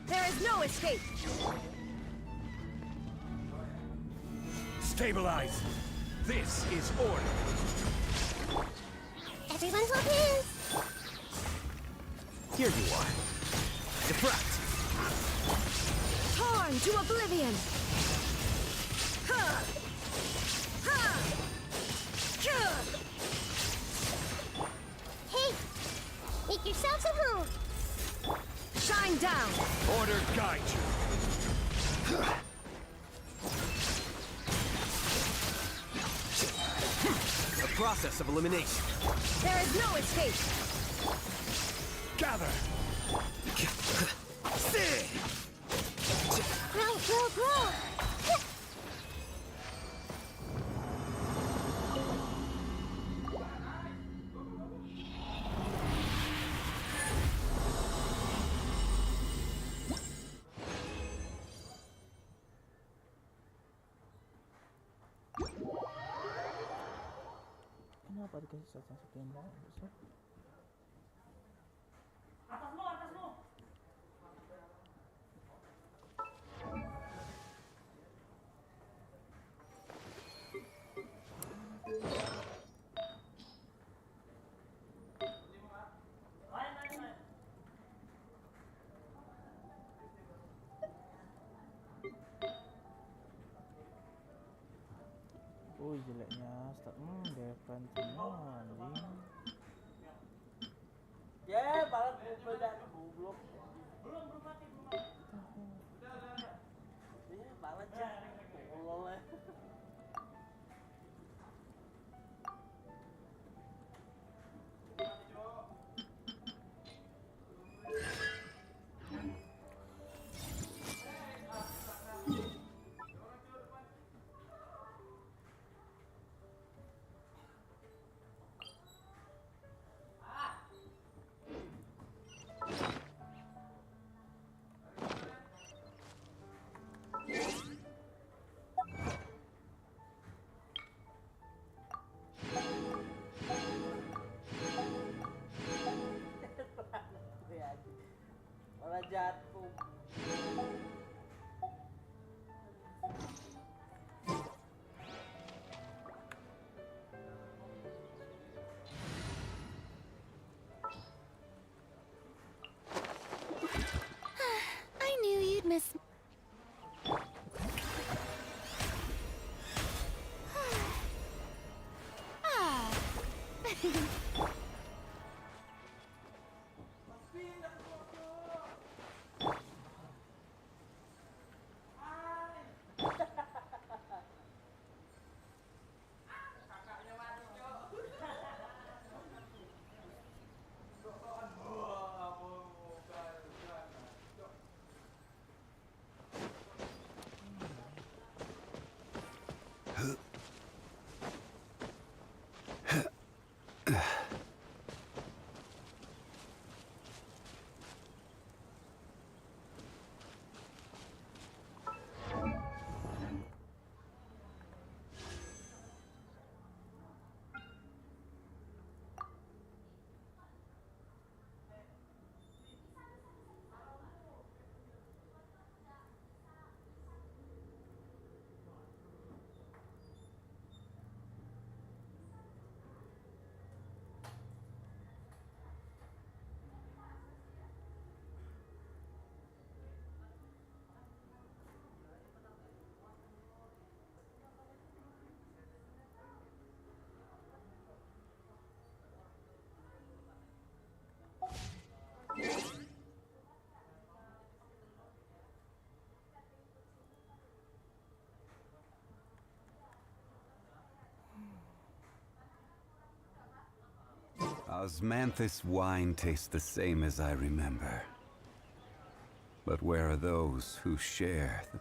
There is no escape! Stabilize! This is order! Everyone hold hands. Here you are. Defract! Torn to oblivion! Ha! Ha! Ka! Hey! Make yourselves at home. Shine down! Order guide you. A process of elimination. There is no escape! Gather! Grow, grow, grow. Kenapa dikasih satu tembak besar? Jeleknya start defense semua anjing. Ya, balas beda goblok. Belum mati. Ya, balas ya. Tolol ya. Malah jatuh. I knew you'd miss me. Ah. Huh. Osmanthus wine tastes the same as I remember. But where are those who share the